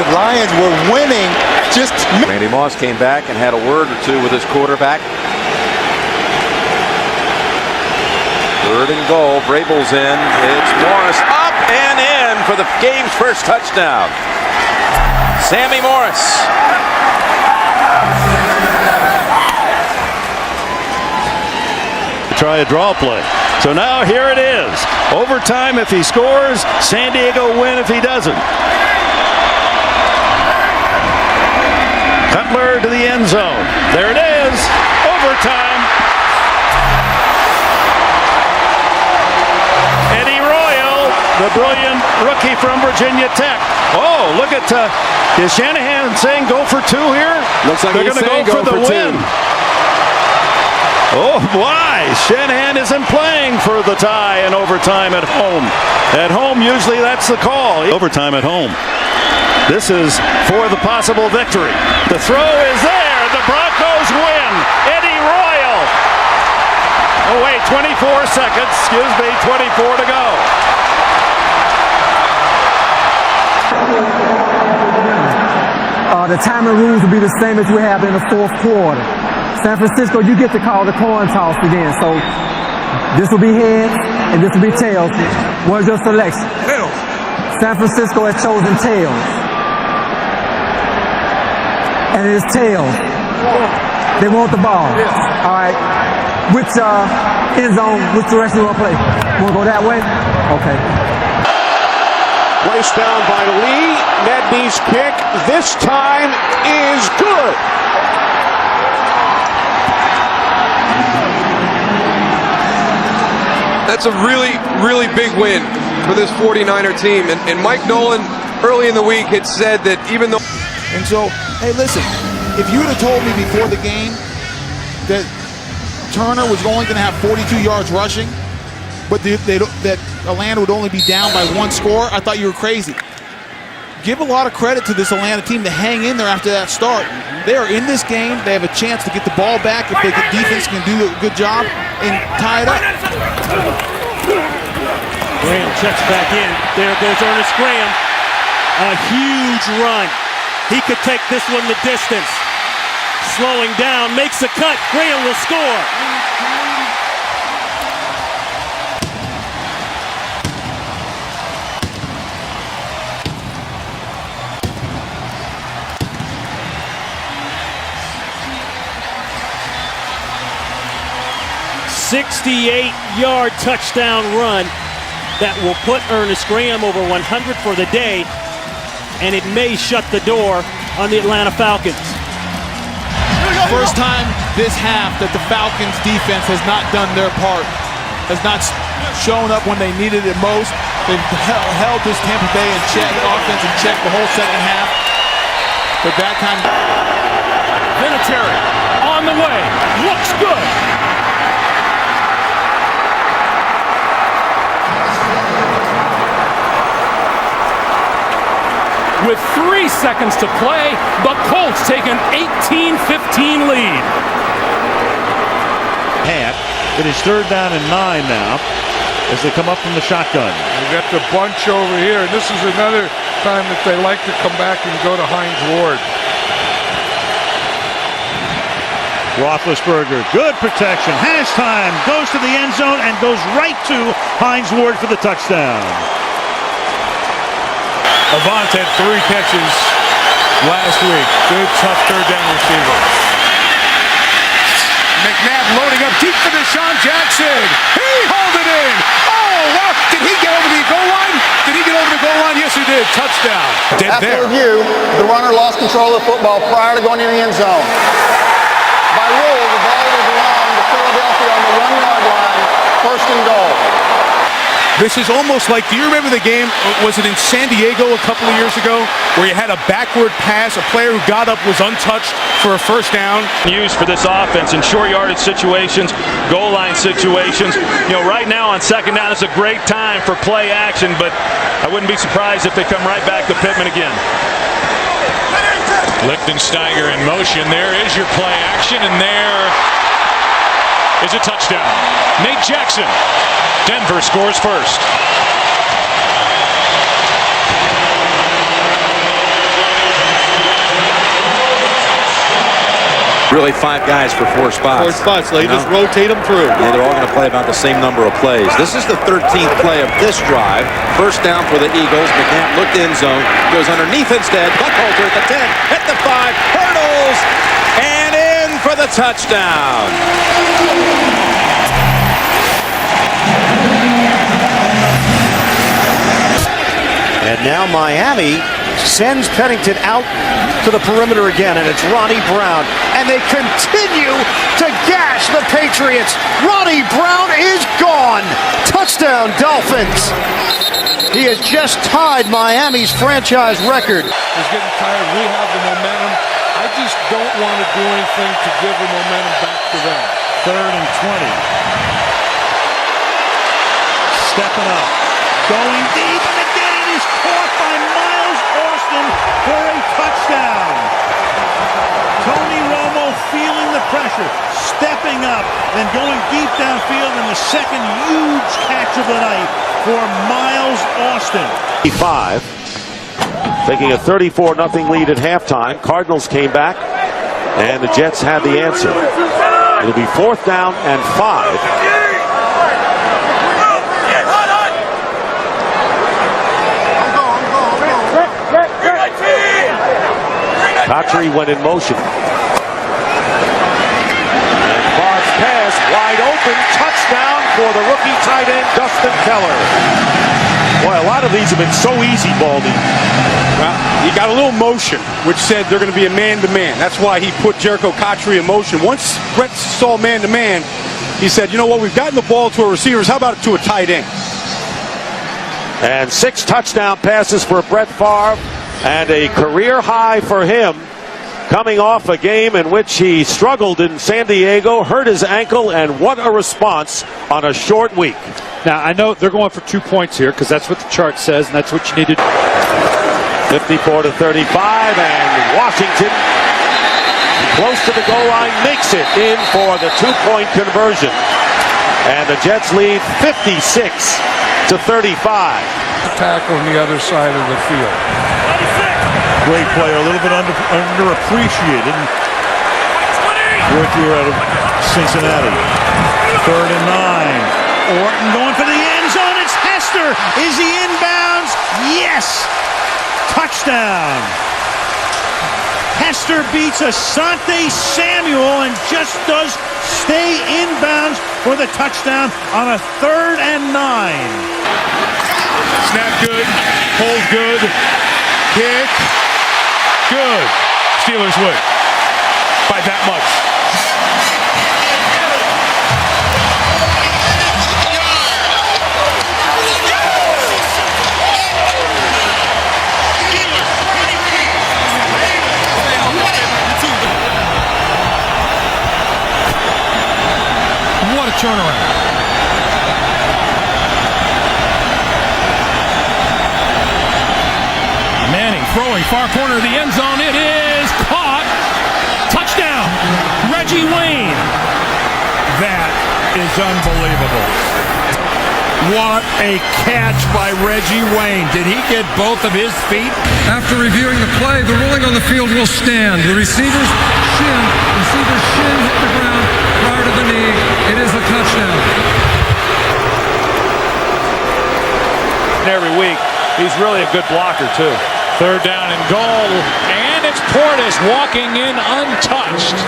The Lions were winning just... Randy Moss came back and had a word or two with his quarterback. 3rd and goal. Vrabel's in. It's Morris up and in for the game's first touchdown. Sammy Morris. Try a draw play. So now here it is. Overtime if he scores. San Diego win if he doesn't. Cutler to the end zone. There it is. Overtime. Eddie Royal, the brilliant rookie from Virginia Tech. Oh, look at is Shanahan saying go for 2 here? Looks like they're going to go for the win. Oh, why? Shanahan isn't playing for the tie in overtime at home. At home, usually that's the call. Overtime at home. This is for the possible victory. The throw is there. The Broncos win. Eddie Royal. Oh, wait, 24 seconds. Excuse me, 24 to go. The timing rules will be the same as we have in the 4th quarter. San Francisco, you get to call the coin toss again. So this will be heads and this will be tails. What's your selection? Tails. San Francisco has chosen tails. And it is tails. They want the ball. Yes. All right. Which end zone, which direction you want to play? Want to go that way? Okay. Placed down by Lee. Nedney's kick this time is good. That's a really, really big win for this 49er team. And Mike Nolan, early in the week, had said that even though... And so, hey, listen, if you would have told me before the game that Turner was only going to have 42 yards rushing, but that Atlanta would only be down by 1 score, I thought you were crazy. Give a lot of credit to this Atlanta team to hang in there after that start. They are in this game. They have a chance to get the ball back if the defense can do a good job and tie it up. Graham checks back in. There goes Ernest Graham. A huge run. He could take this one the distance. Slowing down, makes a cut. Graham will score. 68-yard touchdown run that will put Ernest Graham over 100 for the day, and it may shut the door on the Atlanta Falcons. First time this half that the Falcons defense has not done their part, has not shown up when they needed it most. They've held this Tampa Bay in check, offense in check the whole second half. But that time, Vinatieri on the way, looks good. with 3 seconds to play. The Colts take an 18-15 lead. It is 3rd down and 9 now as they come up from the shotgun. We got the bunch over here, and this is another time that they like to come back and go to Hines Ward. Roethlisberger, good protection, has time, goes to the end zone and goes right to Hines Ward for the touchdown. Avant had 3 catches last week. Good, tough 3rd down receiver. McNabb loading up deep for Deshaun Jackson. He hauled it in. Oh, wow. Did he get over the goal line? Did he get over the goal line? Yes, he did. Touchdown. After review, the runner lost control of the football prior to going in the end zone. By rule, the ball was along to Philadelphia on the 1-yard line, 1st and goal. This is almost like, do you remember the game, was it in San Diego a couple of years ago, where you had a backward pass, a player who got up was untouched for a 1st down? Used for this offense in short yardage situations, goal line situations. You know, right now on 2nd down, it's a great time for play action, but I wouldn't be surprised if they come right back to Pittman again. Lichtensteiger in motion. There is your play action, and there is a touchdown. Nate Jackson. Denver scores first. Really 5 guys for 4 spots. 4 spots, so you just rotate them through. Yeah, they're all going to play about the same number of plays. This is the 13th play of this drive. 1st down for the Eagles. McNabb looked end zone, goes underneath instead. Buckholzer at the 10, at the 5, hurdles, and in for the touchdown. And now Miami sends Pennington out to the perimeter again, and it's Ronnie Brown. And they continue to gash the Patriots. Ronnie Brown is gone. Touchdown, Dolphins. He has just tied Miami's franchise record. He's getting tired. We have the momentum. I just don't want to do anything to give the momentum back to them. 3rd and 20. Stepping up. Going deep, and again it is caught by Miles Austin for a touchdown. Tony Romo feeling the pressure, stepping up, and going deep downfield, and the second huge catch of the night for Miles Austin. 5, taking a 34-0 lead at halftime. Cardinals came back, and the Jets had the answer. It'll be 4th down and 5. Patry went in motion. And Bard's pass wide open. Touchdown for the rookie tight end, Dustin Keller. Boy, a lot of these have been so easy, Baldy. Well, he got a little motion, which said they're going to be a man-to-man. That's why he put Jericho Patry in motion. Once Brett saw man-to-man, he said, you know what, we've gotten the ball to our receivers. How about to a tight end? And 6 touchdown passes for Brett Favre. And a career high for him, coming off a game in which he struggled in San Diego, hurt his ankle, and what a response on a short week. Now, I know they're going for 2 points here because that's what the chart says, and that's what you need to do. 54-35, and Washington, close to the goal line, makes it in for the 2-point conversion. And the Jets lead 56-35. Tackle on the other side of the field. Great player, a little bit underappreciated. Worked here out of Cincinnati. 3rd and 9. Orton going for the end zone. It's Hester. Is he inbounds? Yes. Touchdown. Hester beats Asante Samuel and just does stay inbounds for the touchdown on a 3rd and 9. Snap good, hold good, kick, good. Steelers win by that much. What a turnaround. throwing, far corner of the end zone. It is caught. Touchdown, Reggie Wayne. That is unbelievable. What a catch by Reggie Wayne. Did he get both of his feet? After reviewing the play, the ruling on the field will stand. The receiver's shin hit the ground prior to the knee. It is a touchdown. Every week, he's really a good blocker, too. Third down and goal, and it's Portis walking in untouched.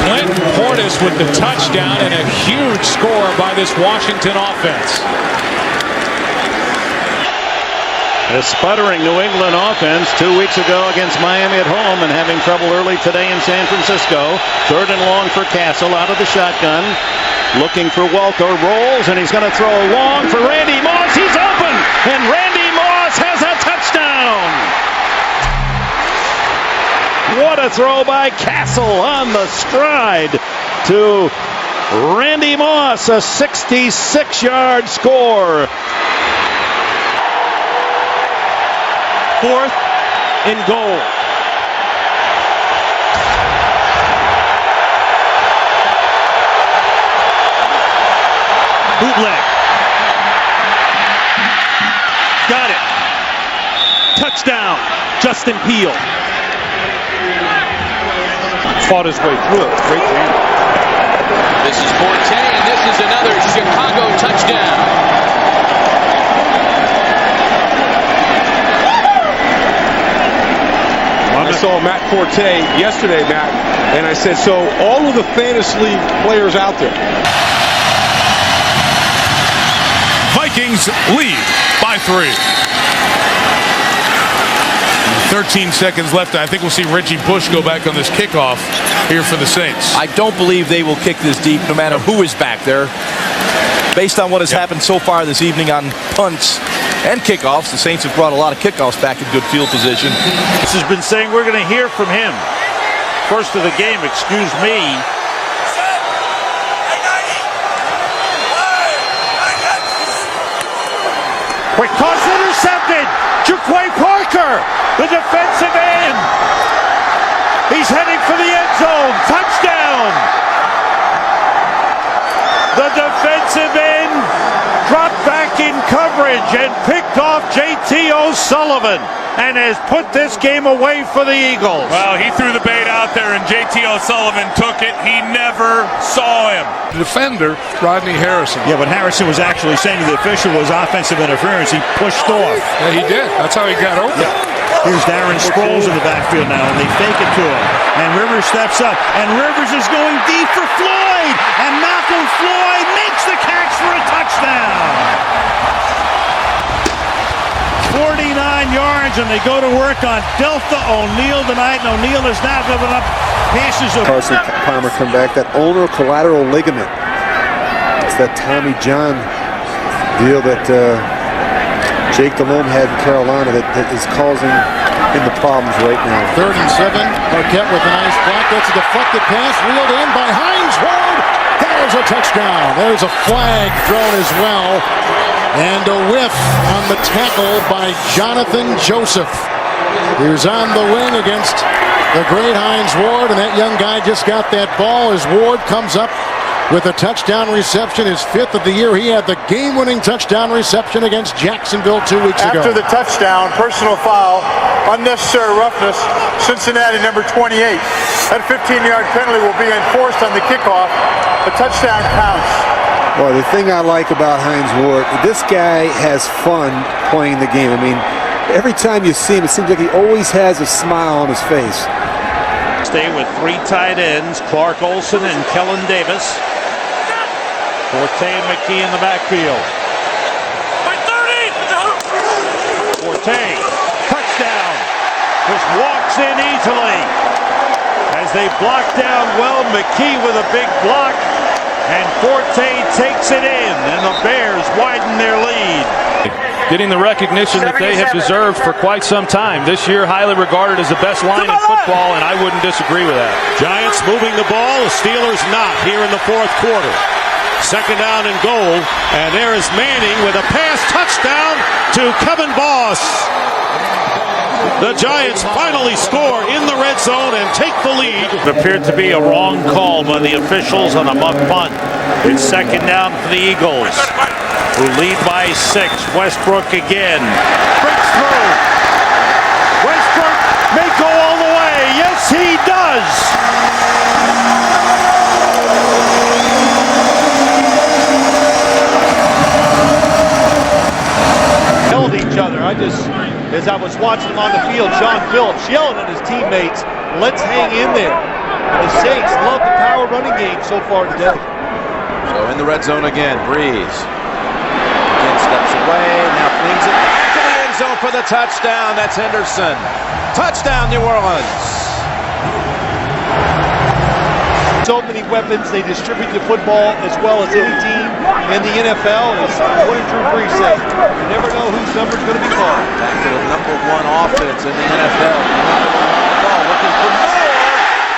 Clint Portis with the touchdown and a huge score by this Washington offense. A sputtering New England offense 2 weeks ago against Miami at home and having trouble early today in San Francisco. Third and long for Castle out of the shotgun. Looking for Welker, rolls, and he's going to throw long for Randy Moss. He's open, and Randy Moss has a touchdown. What a throw by Castle on the stride to Randy Moss, a 66-yard score. Fourth and goal. Bootleg. Got it. Touchdown, Justin Peele. Fought his way through it. Great game. This is Forte, and this is another Chicago touchdown. I saw Matt Forte yesterday, Matt, and I said, so all of the fantasy league players out there. Vikings lead by 3. 13 seconds left. I think we'll see Reggie Bush go back on this kickoff here for the Saints. I don't believe they will kick this deep no matter who is back there. Based on what has happened so far this evening on punts and kickoffs, the Saints have brought a lot of kickoffs back in good field position. This has been saying we're going to hear from him. First of the game, excuse me. Quick toss intercepted. Jaquay Parker, the defensive end. He's heading for the end zone. Touchdown. The defensive end dropped back in coverage and picked off J.T. O'Sullivan and has put this game away for the Eagles. Well, he threw the bait out there, and J.T. O'Sullivan took it. He never saw him. Defender, Rodney Harrison. Yeah, but Harrison was actually saying to the official was offensive interference. He pushed off. Yeah, he did. That's how he got open. Yeah. Here's Darren Sproles in the backfield now, and they fake it to him. And Rivers steps up, and Rivers is going deep for Floyd, and Malcolm Floyd makes the catch for a touchdown. 49 yards, and they go to work on Delta O'Neal tonight, and O'Neal has now given up passes of... Carson Palmer come back, that ulnar collateral ligament. It's that Tommy John deal that Jake Delhomme had in Carolina that is causing him the problems right now. 3rd and 7. Marquette with a nice block. That's a deflected pass, reeled in by Hines Ward. There's a touchdown. There's a flag thrown as well. And a whiff on the tackle by Jonathan Joseph. He was on the wing against the great Hines Ward, and that young guy just got that ball as Ward comes up with a touchdown reception, his 5th of the year. He had the game-winning touchdown reception against Jacksonville 2 weeks ago. After the touchdown, personal foul, unnecessary roughness, Cincinnati number 28. That 15-yard penalty will be enforced on the kickoff. The touchdown counts. Well, the thing I like about Hines Ward, this guy has fun playing the game. I mean, every time you see him, it seems like he always has a smile on his face. Stay with 3 tight ends, Clark Olson and Kellen Davis. Forte and McKee in the backfield. Forte, touchdown. Just walks in easily. As they block down well, McKee with a big block. And Forte takes it in, and the Bears widen their lead. Getting the recognition that they have deserved for quite some time. This year, highly regarded as the best line in football, and I wouldn't disagree with that. Giants moving the ball, the Steelers not here in the 4th quarter. 2nd down and goal, and there is Manning with a pass touchdown to Kevin Boss. The Giants finally score in the red zone and take the lead. It appeared to be a wrong call by the officials on a muff punt. It's second down for the Eagles, who lead by 6. Westbrook again. Breaks through. Westbrook may go all the way. Yes, he does. Held each other. As I was watching on the field, John Phillips yelling at his teammates, let's hang in there. The Saints love the power running game so far today. So in the red zone again, Breeze. Again steps away, now flings it back to the end zone for the touchdown. That's Henderson. Touchdown, New Orleans. So many weapons, they distribute the football as well as any team in the NFL. As what did Drew Brees say? You never know whose number's going to be called. Back to the #1 offense in the NFL. Ball looking for more.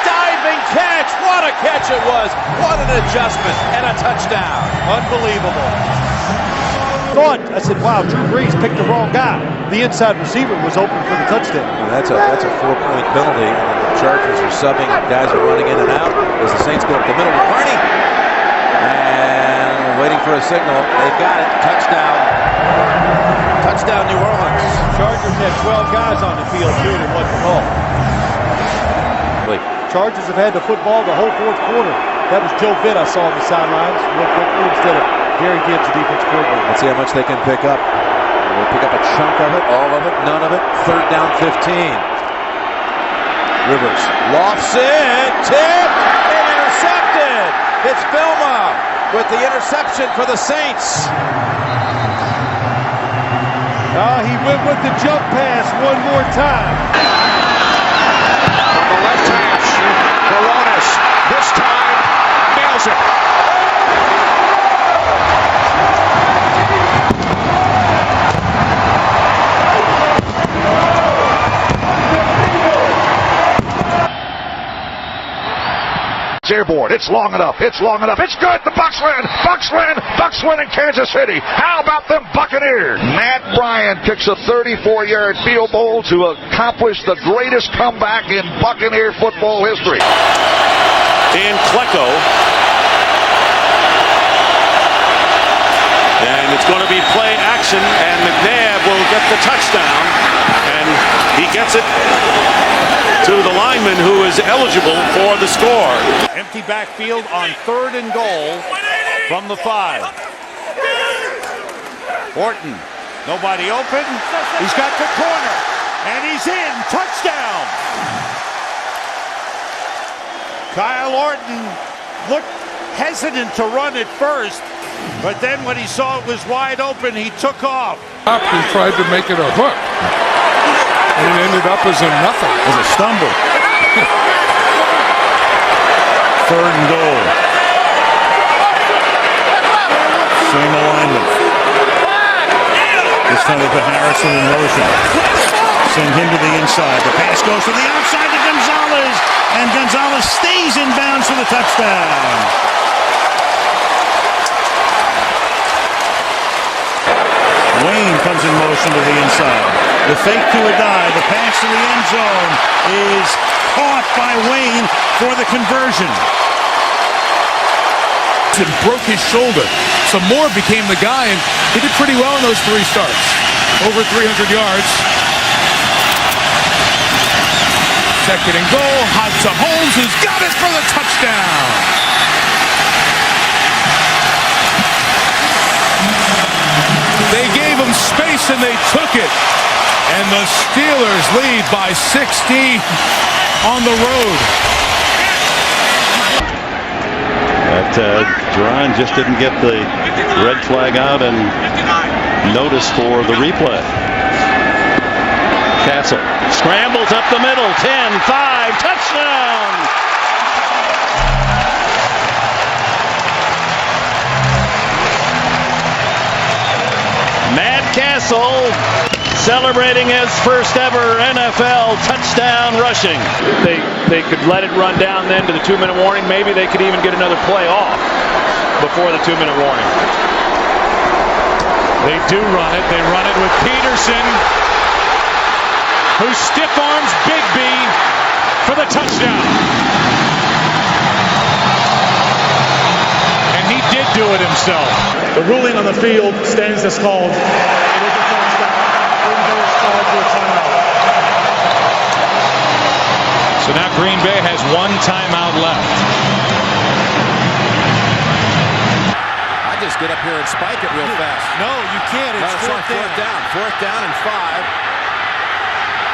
Diving catch. What a catch it was. What an adjustment and a touchdown. Unbelievable. I said, wow, Drew Brees picked the wrong guy. The inside receiver was open for the touchdown. Well, that's a 4-point penalty. The Chargers are subbing. Guys are running in and out as the Saints go up the middle with Barney. And waiting for a signal. They've got it. Touchdown. Touchdown, New Orleans. Chargers had 12 guys on the field, too, and wasn't called. Chargers have had the football the whole fourth quarter. That was Joe Vitt I saw on the sidelines real quickly instead of Gary Gibbs, the defense coordinator. Let's see how much they can pick up. They'll pick up a chunk of it, all of it, none of it. Third down, 15. Rivers lofts it, tip, and intercepted. It's Filma with the interception for the Saints. He went with the jump pass one more time. From the left hash, Baronis this time nails it. Airborne. It's long enough. It's long enough. It's good. The Bucs win. Bucs win. Bucs win in Kansas City. How about them Buccaneers? Matt Ryan kicks a 34-yard field goal to accomplish the greatest comeback in Buccaneer football history. And Klecko. And it's going to be play action, and McNabb will get the touchdown. And he gets it to the lineman who is eligible for the score. Empty backfield on 3rd and goal from the 5. Horton, nobody open. He's got the corner, and he's in. Touchdown. Kyle Orton looked hesitant to run at first, but then when he saw it was wide open, he took off. Up and tried to make it a hook. And it ended up as a nothing. As a stumble. 3rd and goal. Same alignment. This time they put Harrison in motion. Send him to the inside. The pass goes to the outside to Gonzalez. And Gonzalez stays in bounds for the touchdown. Wayne comes in motion to the inside. The fake to a dive. The pass to the end zone is caught by Wayne for the conversion. And broke his shoulder. So Moore became the guy, and he did pretty well in those 3 starts. Over 300 yards. 2nd and goal. Hot to Holmes, who's got it for the touchdown. They gave him space and they took it. And the Steelers lead by 60 on the road. But Duran just didn't get the red flag out and notice for the replay. Castle scrambles up the middle. 10-5. Touchdown. Matt Castle celebrating his first ever NFL touchdown rushing. They could let it run down then to the 2-minute warning. Maybe they could even get another play off before the 2-minute warning. They do run it. They run it with Peterson. who stiff arms Bigby for the touchdown. And he did do it himself. The ruling on the field stands as called. It is a touchdown. Green Bay is called for a timeout. So now Green Bay has one timeout left. I just get up here and spike it real fast. No, you can't. It's fourth down. Fourth down and 5.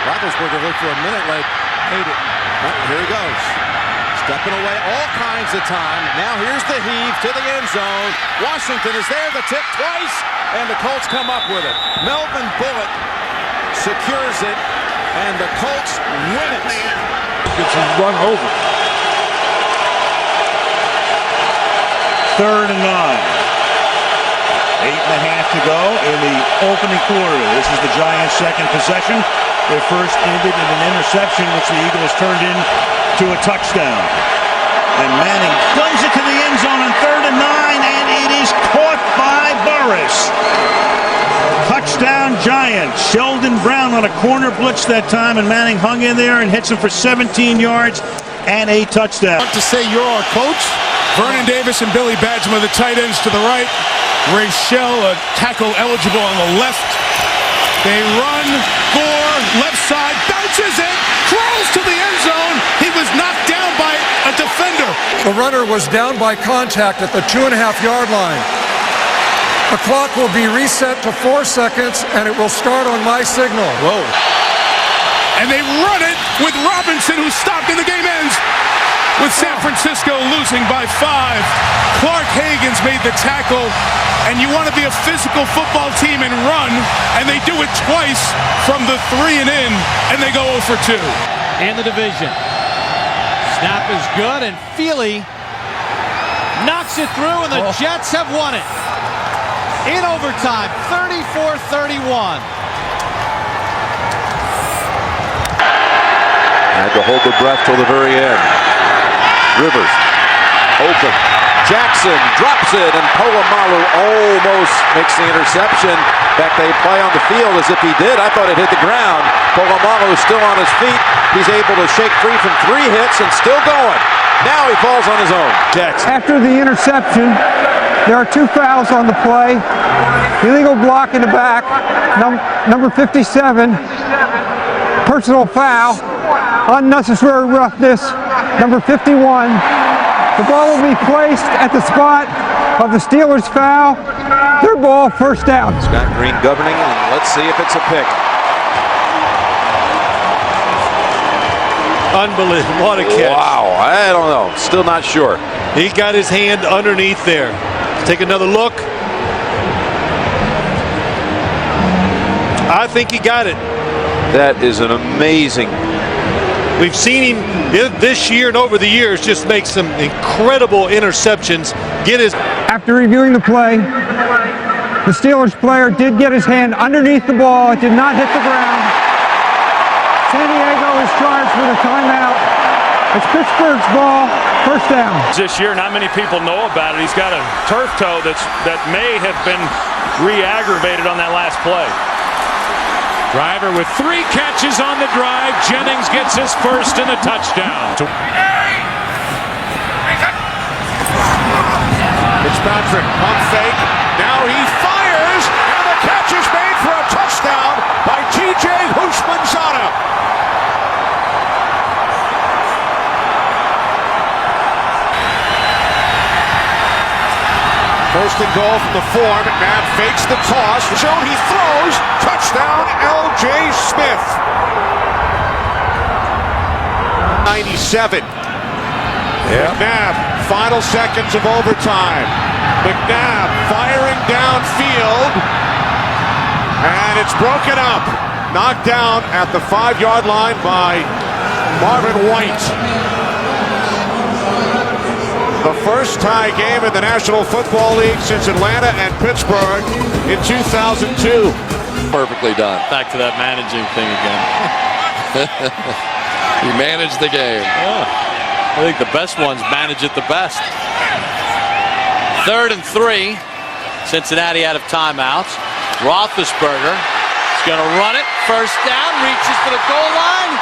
Roethlisberger looked for a minute like, hate it. Oh, here he goes. Stepping away all kinds of time. Now here's the heave to the end zone. Washington is there, the tip twice, and the Colts come up with it. Melvin Bullock secures it, and the Colts win it. Gets run over. 3rd and 9. 8.5 to go in the opening quarter. This is the Giants' second possession. Their first ended in an interception, which the Eagles turned into a touchdown. And Manning flings it to the end zone on 3rd and 9, and it is caught by Burris. Touchdown Giants. Sheldon Brown on a corner blitz that time, and Manning hung in there and hits him for 17 yards and a touchdown. To say you're our coach, Vernon Davis and Billy Badgman, the tight ends to the right. Ray Shell, a tackle eligible on the left. They run, Gore, left side, bounces it, crawls to the end zone. He was knocked down by a defender. The runner was down by contact at the 2.5-yard line. The clock will be reset to 4 seconds, and it will start on my signal. Whoa. And they run it with Robinson, who stopped, and the game ends with San Francisco losing by 5. Clark Hagan's made the tackle, and you want to be a physical football team and run, and they do it twice from the 3 and in, and they go 0 for 2. In the division. Snap is good, and Feely knocks it through, and the Jets have won it. In overtime, 34-31. Had to hold the breath till the very end. Rivers, open. Jackson drops it, and Polamalu almost makes the interception. In fact, they play on the field as if he did. I thought it hit the ground. Polamalu is still on his feet. He's able to shake free from 3 hits and still going. Now he falls on his own. Jackson. After the interception, there are 2 fouls on the play. Illegal block in the back, number 57. Personal foul. Unnecessary roughness, number 51. The ball will be placed at the spot of the Steelers' foul. Their ball, first down. Scott Green governing, and let's see if it's a pick. Unbelievable. What a catch. Wow, I don't know. Still not sure. He got his hand underneath there. Take another look. I think he got it. That is an amazing. We've seen him this year and over the years just make some incredible interceptions. After reviewing the play, the Steelers player did get his hand underneath the ball. It did not hit the ground. San Diego is charged with a timeout. It's Pittsburgh's ball, first down. This year, not many people know about it. He's got a turf toe that may have been re-aggravated on that last play. Driver with 3 catches on the drive. Jennings gets his first and a touchdown. Fitzpatrick, pump fake. Now he fires, and the catch is made for a touchdown by T.J. Houshmandzadeh. First and goal from the 4. McNabb fakes the toss. Zone, he throws. Touchdown, L.J. Smith. 97. McNabb, final seconds of overtime. McNabb firing downfield. And it's broken up. Knocked down at the 5-yard line by Marvin White. The first tie game in the National Football League since Atlanta and Pittsburgh in 2002. Perfectly done. Back to that managing thing again. He managed the game. Yeah. I think the best ones manage it the best. 3rd and 3. Cincinnati out of timeouts. Roethlisberger is going to run it. first down, reaches for the goal line.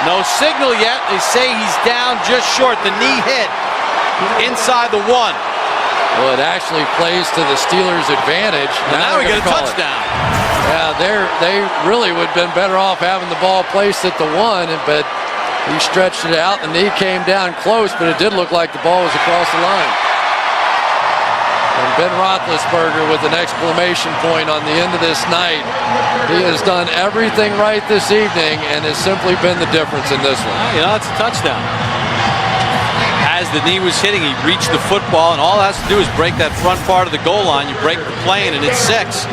No signal yet. They say he's down just short. The knee hit inside the 1. Well, it actually plays to the Steelers' advantage. Now we get a touchdown. Yeah, they really would have been better off having the ball placed at the 1, but he stretched it out. The knee came down close, but it did look like the ball was across the line. And Ben Roethlisberger with an exclamation point on the end of this night. He has done everything right this evening and has simply been the difference in this one. You know, it's a touchdown. As the knee was hitting, he reached the football, and all it has to do is break that front part of the goal line. You break the plane, and it's 6.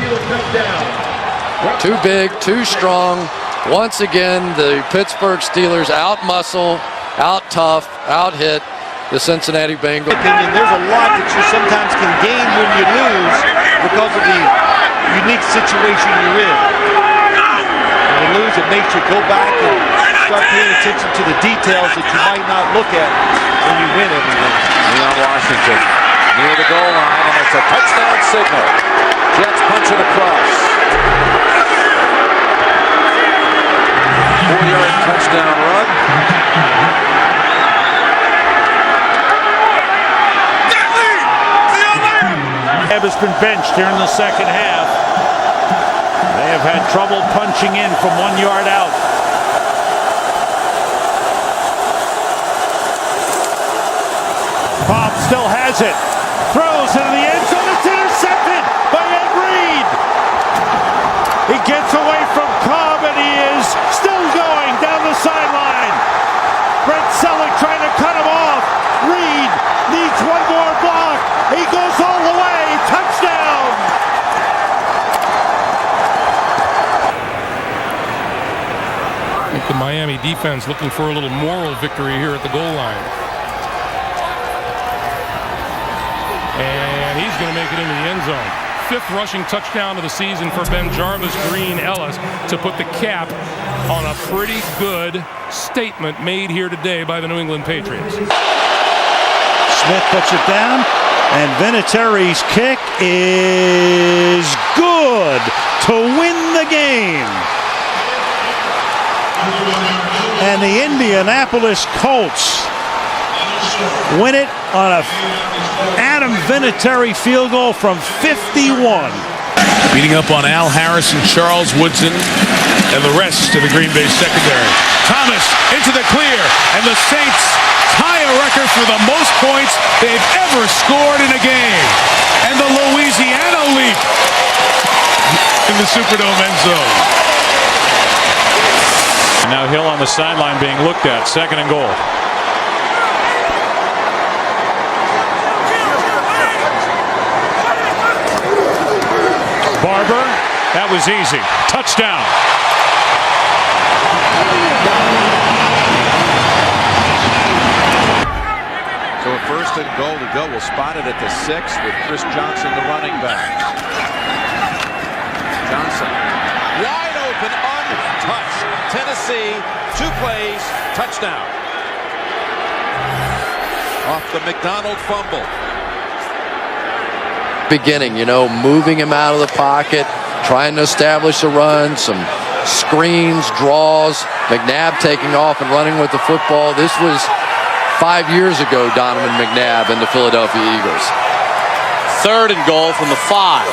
Too big, too strong. Once again, the Pittsburgh Steelers out-muscle, out-tough, out-hit the Cincinnati Bengals. There's a lot that you sometimes can gain when you lose because of the unique situation you're in. When you lose, it makes you go back and start paying attention to the details that you might not look at when you win everything. Leon Washington near the goal line, and it's a touchdown signal. Jets punch it across. 4-yard touchdown run. Has been benched here in the second half. They have had trouble punching in from 1 yard out. Cobb still has it. Throws into the end zone. It's intercepted by Ed Reed. He gets away from Cobb, and he is still going down the sideline. Brent Selleck trying to cut him off. Reed needs one more block. He goes all the way. Touchdown! I think the Miami defense looking for a little moral victory here at the goal line. And he's going to make it into the end zone. 5th rushing touchdown of the season for Ben Jarvis Green Ellis to put the cap on a pretty good statement made here today by the New England Patriots. Smith puts it down, and Vinatieri's kick is good to win the game. And the Indianapolis Colts win it on a Adam Vinatieri field goal from 51. Beating up on Al Harrison, Charles Woodson, and the rest of the Green Bay secondary. Thomas into the clear, and the Saints tie a record for the most points they've ever scored in a game. And the Louisiana leap in the Superdome end zone. And now Hill on the sideline being looked at. 2nd and goal. Barber, that was easy. Touchdown. So a 1st and goal to go. We'll spot it at the 6 with Chris Johnson, the running back. Johnson, wide open, untouched. Tennessee, 2 plays, touchdown. Off the McDonald fumble. Beginning, moving him out of the pocket, trying to establish a run, some screens, draws, McNabb taking off and running with the football. This was 5 years ago, Donovan McNabb and the Philadelphia Eagles. 3rd and goal from the 5.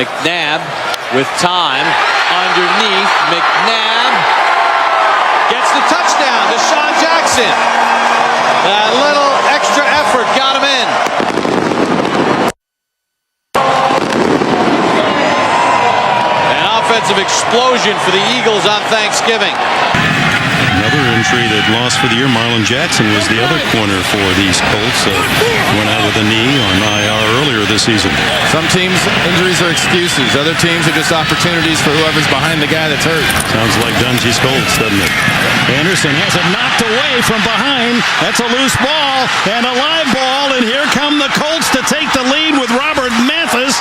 McNabb with time underneath. McNabb gets the touchdown. Deshaun Jackson. That little extra effort got him in. An offensive explosion for the Eagles on Thanksgiving. Another injury that lost for the year. Marlon Jackson was the other corner for these Colts. Went out with a knee on IR earlier this season. Some teams, injuries are excuses. Other teams are just opportunities for whoever's behind the guy that's hurt. Sounds like Dungy's Colts, doesn't it? Anderson has it knocked away from behind. That's a loose ball and a live ball. And here come the Colts to take the lead with Robert Mathis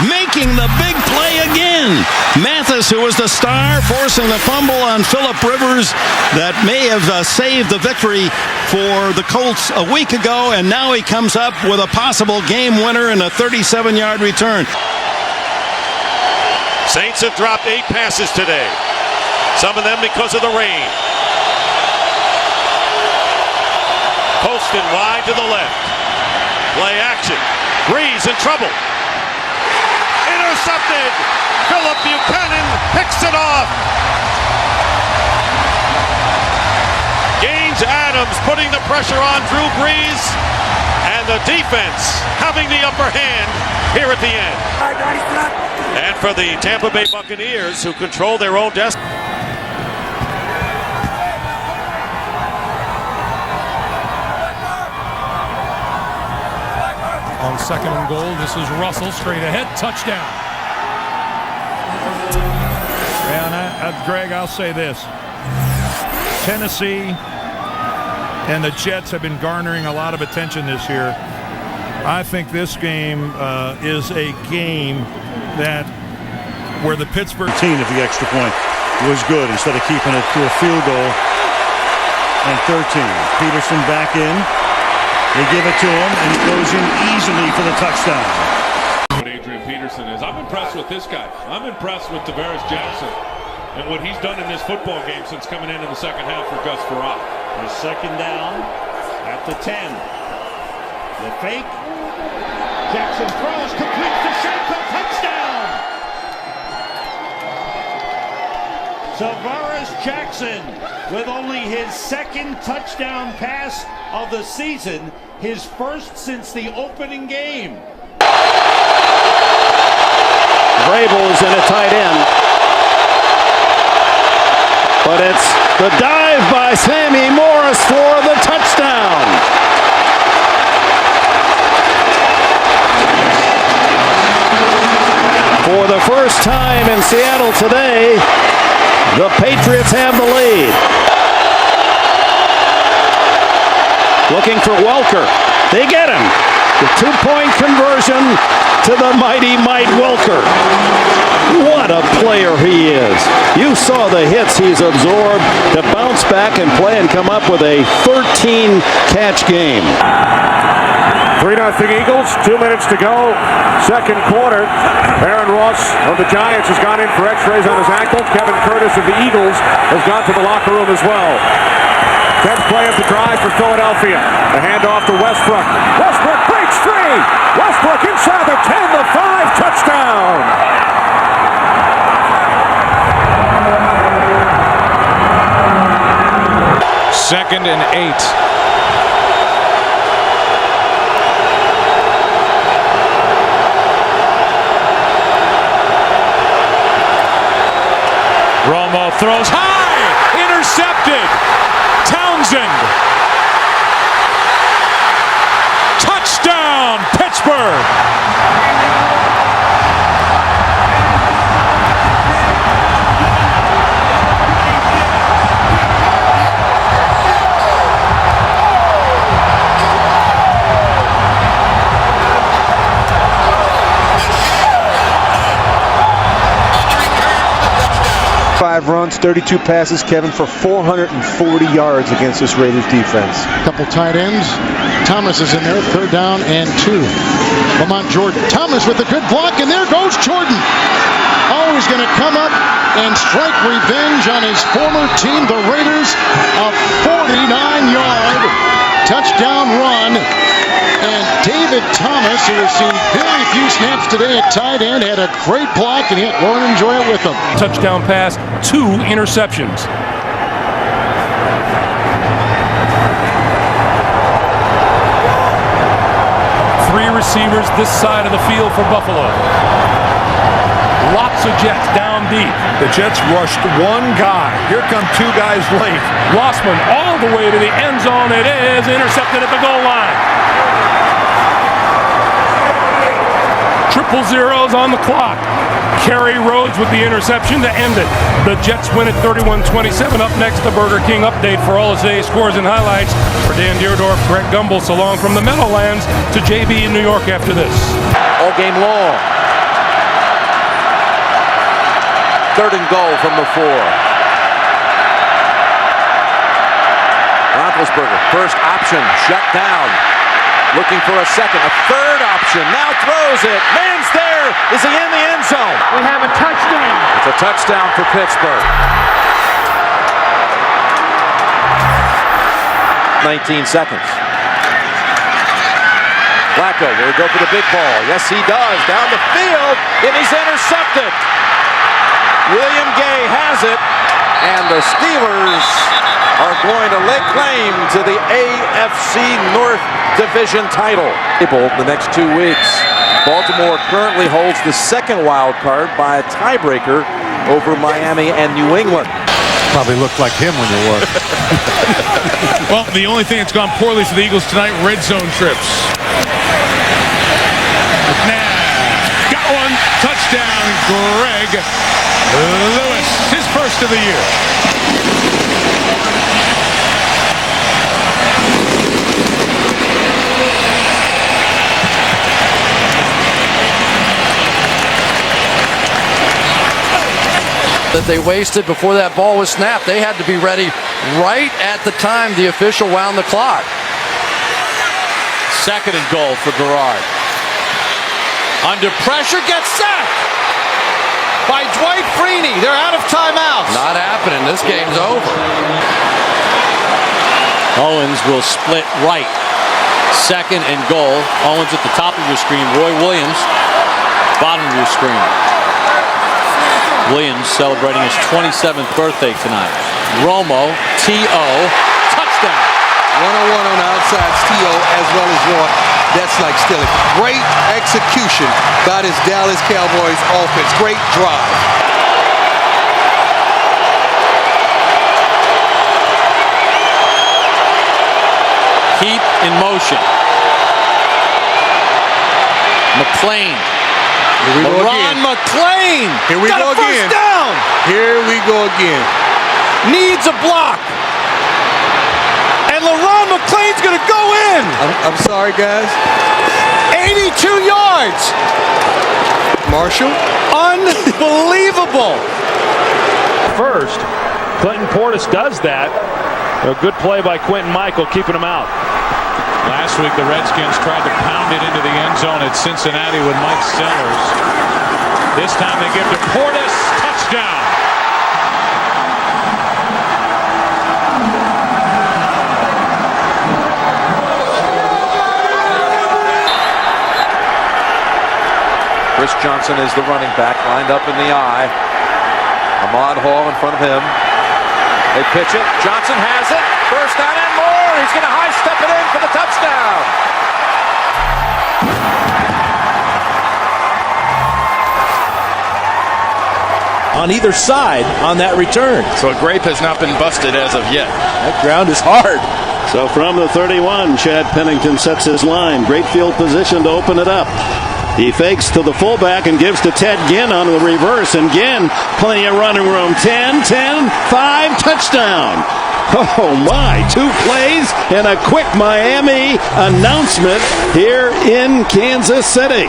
making the big play again. Mathis, who was the star, forcing the fumble on Phillip Rivers that may have saved the victory for the Colts a week ago, and now he comes up with a possible game winner and a 37-yard return. Saints have dropped 8 passes today. Some of them because of the rain. Poston wide to the left. Play action. Breeze in trouble. Intercepted. Philip Buchanan picks it off. Gaines Adams putting the pressure on Drew Brees. And the defense having the upper hand here at the end. And for the Tampa Bay Buccaneers, who control their own destiny. On 2nd and goal, this is Russell straight ahead, touchdown. And Greg, I'll say this. Tennessee and the Jets have been garnering a lot of attention this year. I think this game is a game that where the Pittsburgh team of the extra point was good instead of keeping it to a field goal. And 13. Peterson back in. They give it to him, and he goes in easily for the touchdown. What Adrian Peterson is. I'm impressed with this guy. I'm impressed with Tavares Jackson and what he's done in this football game since coming in the second half for Gus Farrar. The 2nd down at the 10. The fake. Jackson throws, completes to Shanko, touchdown! Tavares Jackson with only his 2nd touchdown pass of the season, his 1st since the opening game. Vrabel's in a tight end. But it's the dive by Sammy Morris for the touchdown. For the first time in Seattle today, the Patriots have the lead. Looking for Welker. They get him. The 2-point conversion to the mighty Mike Welker. What a player he is. You saw the hits he's absorbed to bounce back and play and come up with a 13-catch game. 3-0 Eagles, 2 minutes to go. 2nd quarter. Aaron Ross of the Giants has gone in for x-rays on his ankle. Kevin Curtis of the Eagles has gone to the locker room as well. 10th play of the drive for Philadelphia. The handoff to Westbrook. Westbrook breaks free. Westbrook inside the 10, the 5, touchdown. 2nd and 8. Romo throws high, intercepted. Townsend. Touchdown, Pittsburgh. Five runs, 32 passes, Kevin, for 440 yards against this Raiders defense. Couple tight ends. Thomas is in there, 3rd down and 2. Lamont Jordan. Thomas with a good block, and there goes Jordan. Oh, he's going to come up and strike revenge on his former team, the Raiders. A 49-yard touchdown run. And David Thomas, who has seen very few snaps today at tight end, had a great block, and he had Lauren enjoy it with him. touchdown pass, 2 interceptions. Three receivers this side of the field for Buffalo. Lots of Jets down deep. The Jets rushed one guy. Here come 2 guys late. Rossman all the way to the end zone. It is intercepted at the goal line. Triple zeros on the clock. Kerry Rhodes with the interception to end it. The Jets win at 31-27. Up next, the Burger King update for all of today's scores and highlights. For Dan Deerdorf, Greg Gumbel, along from the Meadowlands to JB in New York after this. All game long. 3rd and goal from the 4. Roethlisberger, first option, shut down. Looking for a second, a 3rd option, now throws it. Man's there. Is he in the end zone? We have a touchdown. touchdown for Pittsburgh. 19 seconds. Flacco will go for the big ball. Yes, he does. Down the field, and he's intercepted. William Gay has it, and the Steelers are going to lay claim to the AFC North Division title. The next 2 weeks. Baltimore currently holds the second wild card by a tiebreaker over Miami and New England. Probably looked like him when you were. Well, the only thing that's gone poorly for the Eagles tonight, red zone trips. McNabb got one. Touchdown, Greg Lewis. His first of the year. That they wasted before that ball was snapped. They had to be ready right at the time the official wound the clock. 2nd and goal for Garrard. Under pressure, gets sacked by Dwight Freeney. They're out of timeouts. Not happening. This game's over. Owens will split right. 2nd and goal. Owens at the top of your screen. Roy Williams, bottom of your screen. Williams celebrating his 27th birthday tonight. Romo, T.O., touchdown. 101 on the outsides, T.O. as well as Roy. That's like stealing. Great execution by this Dallas Cowboys offense. Great drive. Keep in motion. McClain. Here we go again. McClain. Here we go again. First down. Here we go again. Needs a block. And LaRon McClain's going to go in. I'm sorry, guys. 82 yards. Marshall. Unbelievable. First, Clinton Portis does that. A good play by Quentin Michael, keeping him out. Last week, the Redskins tried to pound it into the end zone at Cincinnati with Mike Sellers. This time they give to Portis. Touchdown. Chris Johnson is the running back, lined up in the eye. Ahmad Hall in front of him. They pitch it. Johnson has it. First down and more. He's going to high step it in for the touchdown. On either side on that return. So a grape has not been busted as of yet. That ground is hard. So from the 31, Chad Pennington sets his line. Great field position to open it up. He fakes to the fullback and gives to Ted Ginn on the reverse. And Ginn, plenty of running room. 10, 5, touchdown. Oh my, 2 plays and a quick Miami announcement here in Kansas City.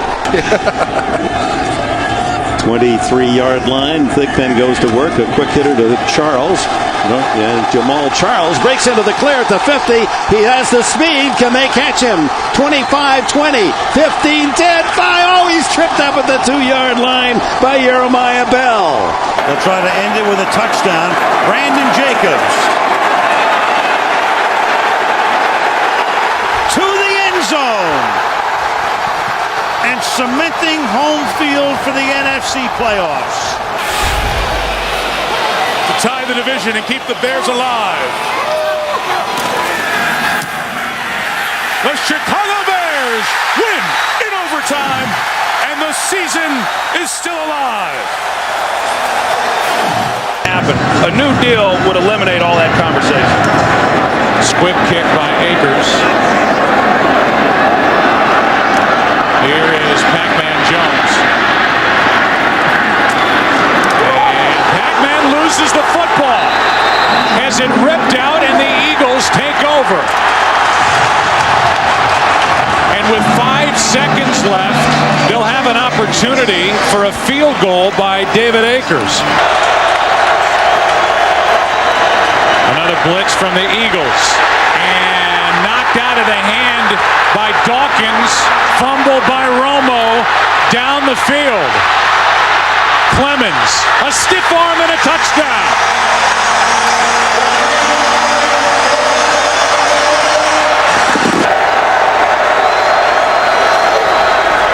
23-yard line. Thigpen goes to work. A quick hitter to Charles. And Jamal Charles breaks into the clear at the 50. He has the speed. Can they catch him? 25, 20, 15, 10, 5. Oh, he's tripped up at the 2-yard line by Jeremiah Bell. They'll try to end it with a touchdown. Brandon Jacobs to the end zone and cementing home field for the NFC playoffs. To tie the division and keep the Bears alive. The Chicago Bears win in overtime, and the season is still alive. A new deal would eliminate all that conversation. Squib kick by Akers. Here is Pac-Man Jones. And Pac-Man loses the football. Has it ripped out, and the Eagles take over. And with 5 seconds left, they'll have an opportunity for a field goal by David Akers. Another blitz from the Eagles. And knocked out of the hand by Dawkins. Fumble by Romo down the field. Clemens, a stiff arm and a touchdown.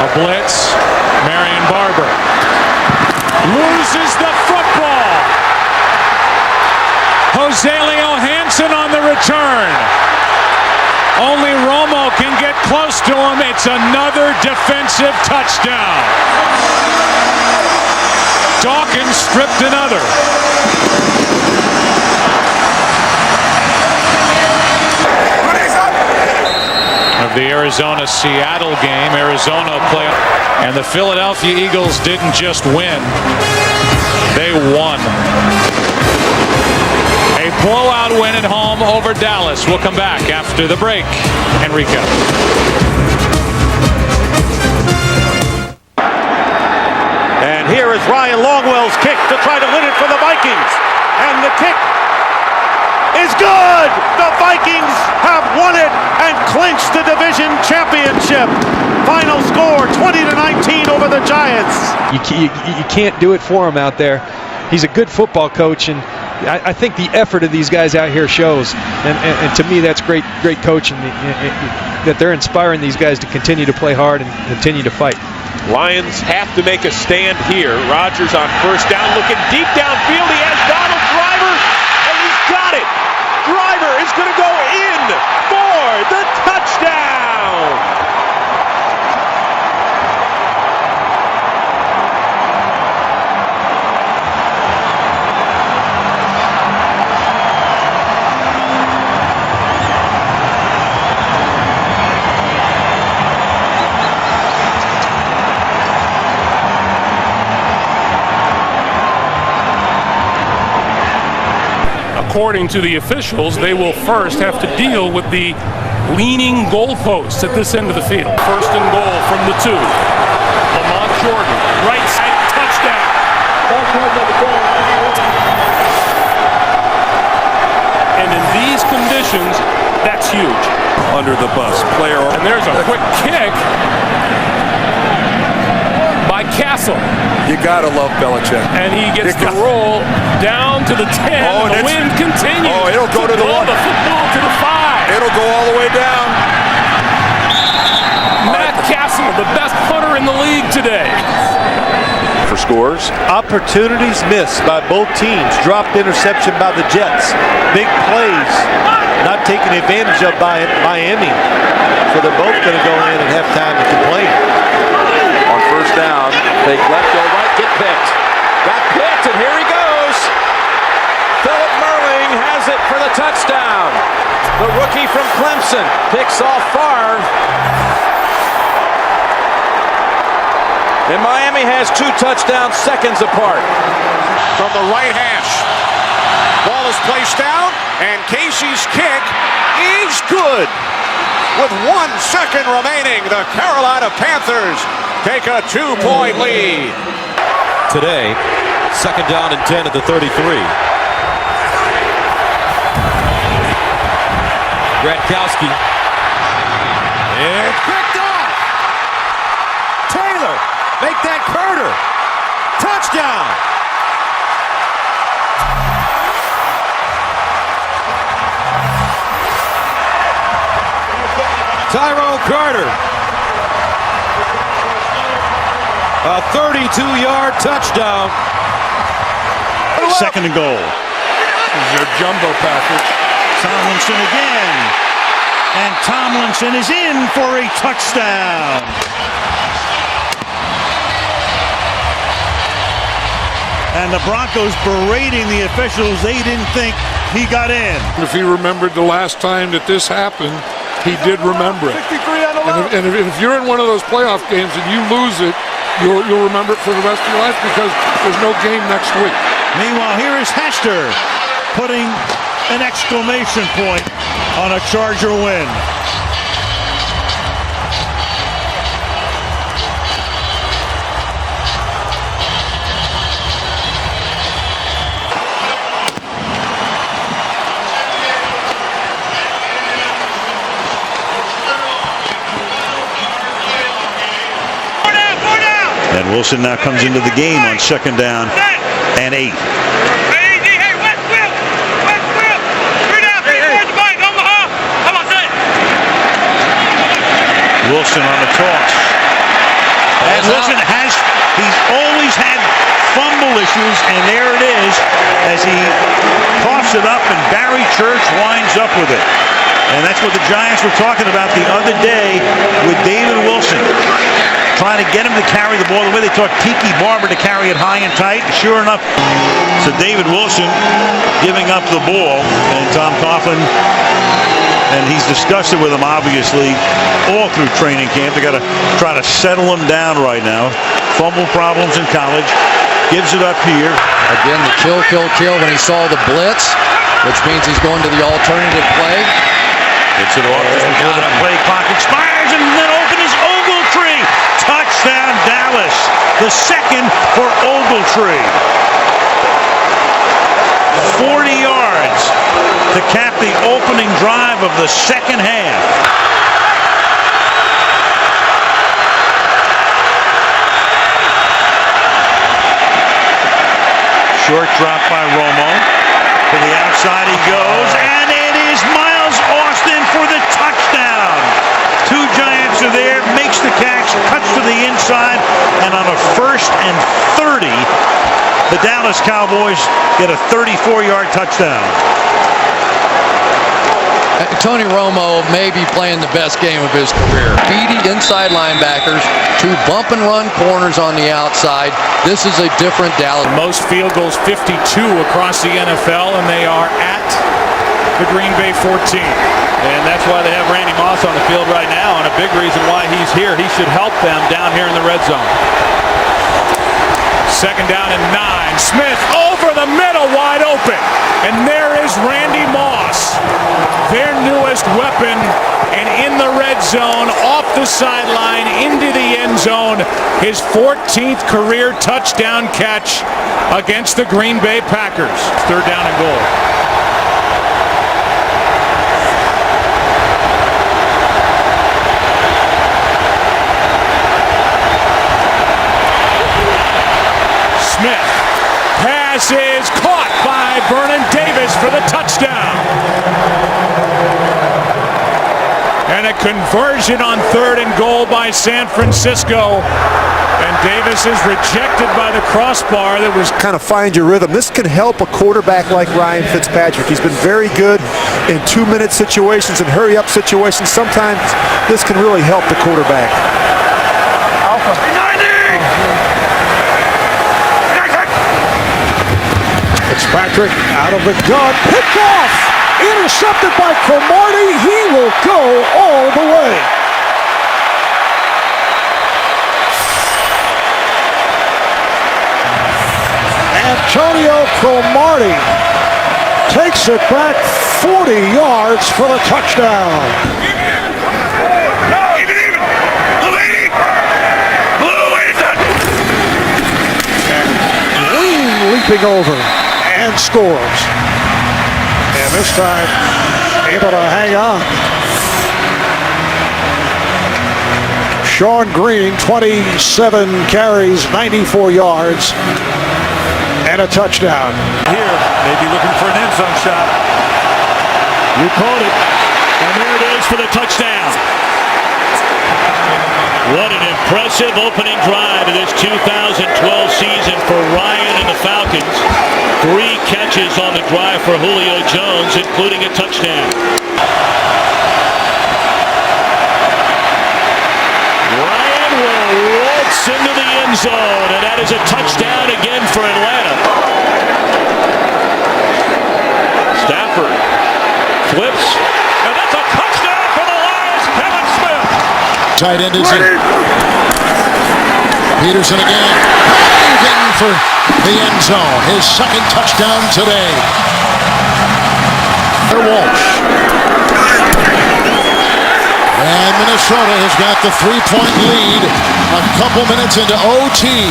A blitz. Marion Barber loses the football. Jose Leo Hansen on the return. Only Romo can get close to him. It's another defensive touchdown. Dawkins stripped another. Of the Arizona-Seattle game, Arizona play, and the Philadelphia Eagles didn't just win, they won. A blowout win at home over Dallas. We'll come back after the break. Enrico. And here is Ryan Longwell's kick to try to win it for the Vikings. And the kick is good! The Vikings have won it and clinched the division championship. Final score 20-19 over the Giants. You can't do it for him out there. He's a good football coach, and I think the effort of these guys out here shows. And to me, that's great coaching, that they're inspiring these guys to continue to play hard and continue to fight. Lions have to make a stand here. Rodgers on first down, looking deep downfield. He has Donald Driver, and he's got it. Driver is going to go in for the touchdown. According to the officials, they will first have to deal with the leaning goalposts at this end of the field. First and goal from the 2. Lamont Jordan, right side, touchdown. And in these conditions, that's huge. Under the bus, player. And there's a quick kick by Castle. You gotta love Belichick. And he gets the roll down to the 10. Oh, the wind continues. Oh, it'll go to the 1. The football to the 5. It'll go all the way down. Matt Castle, the best punter in the league today. For scores. Opportunities missed by both teams. Dropped interception by the Jets. Big plays not taken advantage of by Miami. So they're both going to go in and have time to complain. On first down, fake left, go right, get picked. Got picked, and here he goes. Philip Merling has it for the touchdown. The rookie from Clemson picks off Favre. And Miami has 2 touchdowns seconds apart. From the right hash. Ball is placed down, and Casey's kick is good. With 1 second remaining, the Carolina Panthers take a 2-point lead. Today, second down and 10 at the 33. Gradkowski. It's picked off. Taylor, make that Carter. Touchdown. Tyrone Carter. A 32-yard touchdown. Second and goal. This is your jumbo package. Tomlinson again. And Tomlinson is in for a touchdown. And the Broncos berating the officials. They didn't think he got in. If he remembered the last time that this happened, he did remember it. And if you're in one of those playoff games and you lose it, you'll remember it for the rest of your life because there's no game next week. Meanwhile, here is Hester putting an exclamation point on a Charger win. Wilson now comes into the game on 2nd down and 8. Wilson on the toss. And Wilson he's always had fumble issues, and there it is as he coughs it up, and Barry Church winds up with it. And that's what the Giants were talking about the other day with David Wilson, trying to get him to carry the ball the way they taught Tiki Barber to carry it high and tight. Sure enough, so David Wilson giving up the ball, and Tom Coughlin, and he's discussed it with him obviously all through training camp. They got to try to settle him down right now. Fumble problems in college. Gives it up here. Again, the kill when he saw the blitz, which means he's going to the alternative play. Gets it off just before the play clock expires, and then open is Ogletree. Touchdown Dallas. The second for Ogletree. 40 yards to cap the opening drive of the second half. Short drop by Romo. To the outside he goes, and it is Miles Austin for the touchdown. 2 Giants are there, makes the catch, cuts to the inside, and on a 1st and 30, the Dallas Cowboys get a 34-yard touchdown. Tony Romo may be playing the best game of his career. Speedy inside linebackers, 2 bump and run corners on the outside. This is a different Dallas. Most field goals, 52 across the NFL, and they are at the Green Bay 14. And that's why they have Randy Moss on the field right now, and a big reason why he's here. He should help them down here in the red zone. 2nd down and 9. Smith over the middle, wide open. And there is Randy Moss, their newest weapon, and in the red zone, off the sideline, into the end zone, his 14th career touchdown catch against the Green Bay Packers. 3rd down and goal. Smith. Pass is caught by Vernon Davis for the touchdown. And a conversion on 3rd and goal by San Francisco. And Davis is rejected by the crossbar. That was kind of find your rhythm. This can help a quarterback like Ryan Fitzpatrick. He's been very good in 2-minute situations and hurry-up situations. Sometimes this can really help the quarterback. Fitzpatrick out of the gun, picked off, intercepted by Cromartie. He will go all the way. Antonio Cromartie takes it back 40 yards for the touchdown. Leaping over and scores. And this time able to hang on. Sean Green, 27 carries, 94 yards, and a touchdown. Here, maybe looking for an end zone shot. You called it. And there it is for the touchdown. What an impressive opening drive of this 2012 season for Ryan and the Falcons. 3 catches on the drive for Julio Jones, including a touchdown. Ryan will waltz into the end zone, and that is a touchdown again for Atlanta. Stafford flips, and that's a touchdown for the Lions. Kevin Smith. Tight end is in. Peterson again. Diving for the end zone. His 2nd touchdown today. Walsh. And Minnesota has got the 3-point lead a couple minutes into OT.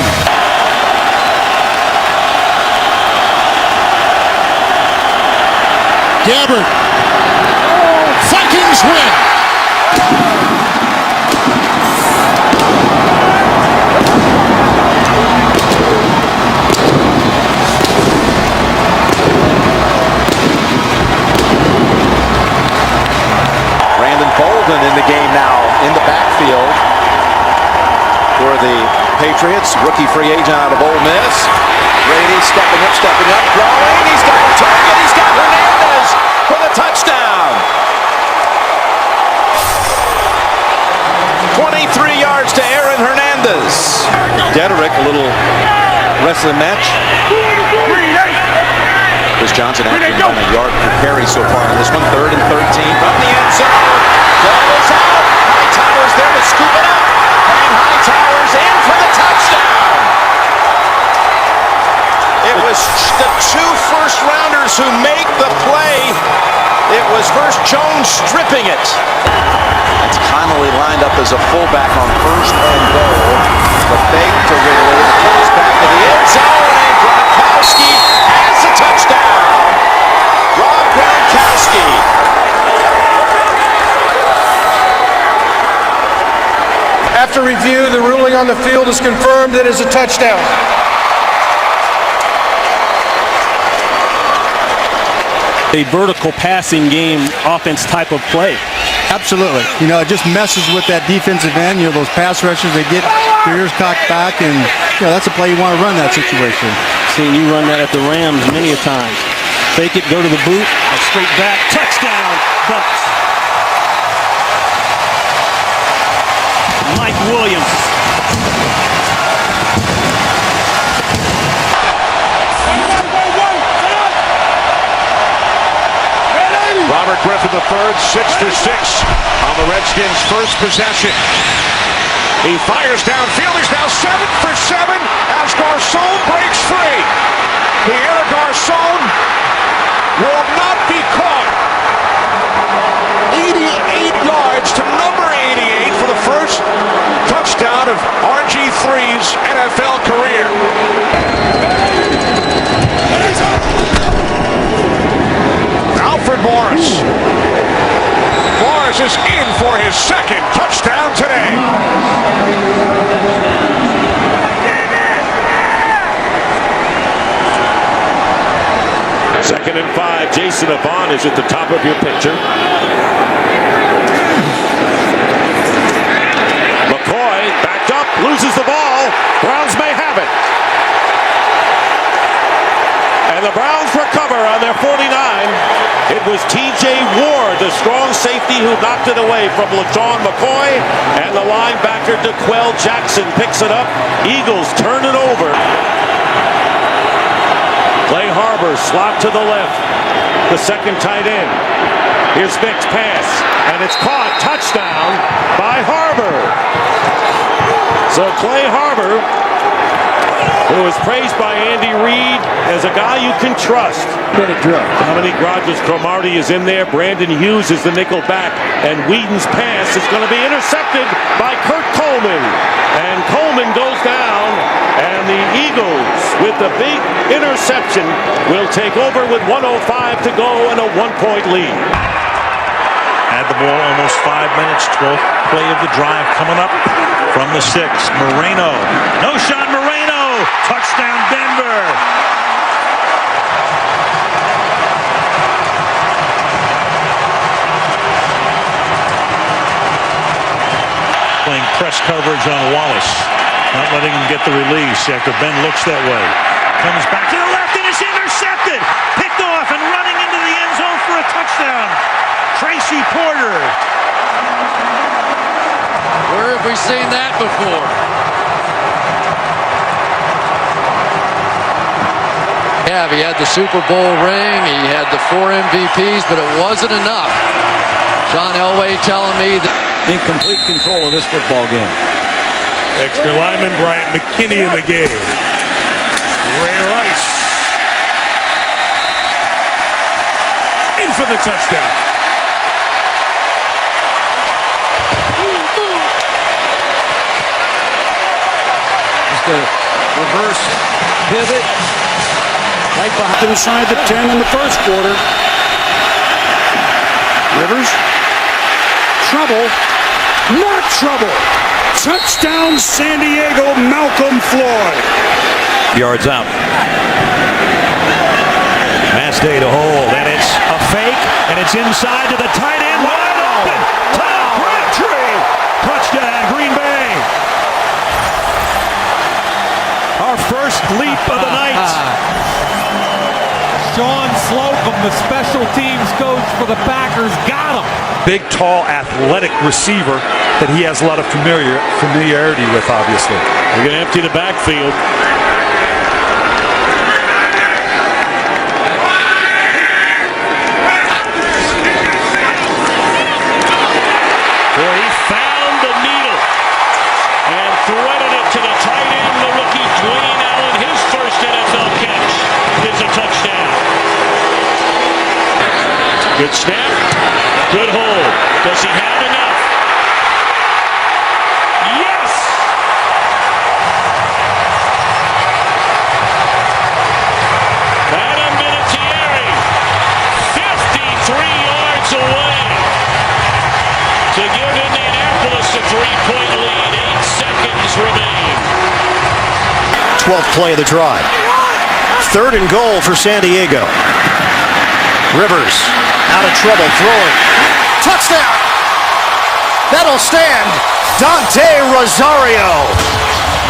Gabbard. Vikings win. Patriots. Rookie free agent out of Ole Miss. Brady stepping up, throwing. He's got a target. He's got Hernandez for the touchdown. 23 yards to Aaron Hernandez. Dederick, a little rest of the match. Chris Johnson actually on a yard per carry so far on this one. 3rd and 13 from the end zone. Goes out. Hightower's there to scoop it up. And Hightower's in for the touchdown. It was the 2 first-rounders who make the play. It was first Jones stripping it. That's Connolly lined up as a fullback on 1st and goal. The fake to Ridley. It comes back to the end zone, and Gronkowski has the touchdown. Rob Gronkowski. After review, the ruling on the field is confirmed. It is a touchdown. A vertical passing game offense type of play. Absolutely. You know, it just messes with that defensive end. You know, those pass rushers, they get their ears cocked back, and, you know, that's a play you want to run that situation. Seen you run that at the Rams many a time. Fake it, go to the boot, straight back, touchdown, Bucks. Mike Williams. Robert Griffin III, 6 for 6 on the Redskins' first possession. He fires downfield. He's now 7 for 7 as Garcon breaks free. Pierre Garcon will not be caught. 88 yards to number 88 for the first touchdown of RG3's NFL career. Alfred Morris. Morris is in for his second touchdown today. Second and 5. Jason Avant is at the top of your picture. McCoy backed up, loses the ball. Browns may have it. And the Browns recover on their 49. It was T.J. Ward, the strong safety, who knocked it away from LaShawn McCoy. And the linebacker, DeQuell Jackson, picks it up. Eagles turn it over. Clay Harbor slot to the left. The second tight end. Here's Vick's pass. And it's caught. Touchdown by Harbor. So Clay Harbor, who was praised by Andy Reid as a guy you can trust. Dominique Rodgers-Cromartie is in there. Brandon Hughes is the nickel back. And Whedon's pass is going to be intercepted by Kurt Coleman. And Coleman goes down. And the Eagles, with the big interception, will take over with 1:05 to go and a 1-point lead. Had the ball almost 5 minutes. 12th play of the drive coming up from the 6. Moreno. No shot, Moreno. Touchdown, Denver. Playing press coverage on Wallace. Not letting him get the release after Ben looks that way. Comes back to the left and is intercepted. Picked off and running into the end zone for a touchdown. Tracy Porter. Where have we seen that before? Yeah, he had the Super Bowl ring, he had the 4 MVPs, but it wasn't enough. John Elway telling me that in complete control of this football game. Extra lineman Bryant McKinney in the game. Ray Rice in for the touchdown. Just a reverse pivot right behind inside the 10 in the first quarter. Rivers. Trouble. Not trouble. Touchdown, San Diego, Malcolm Floyd. Yards out. Mass day to hold, and it's a fake, and it's inside to the tight end. Wide open. Tom Crabtree. Touchdown, Green Bay. leap of the night. Sean Slocum, the special teams coach for the Packers, got him. Big, tall, athletic receiver that he has a lot of familiarity with, obviously. They're going to empty the backfield. Boy, he found the needle and threaded it to the tight end, the rookie Dwayne Allen. His first NFL catch is a touchdown. Good snap, good hold. Does he have enough? Yes! Adam Vinatieri, 53 yards away to give Indianapolis a 3-point lead. 8 seconds remain. 12th play of the drive. 3rd and goal for San Diego. Rivers out of trouble, throwing. Touchdown! That'll stand. Dante Rosario.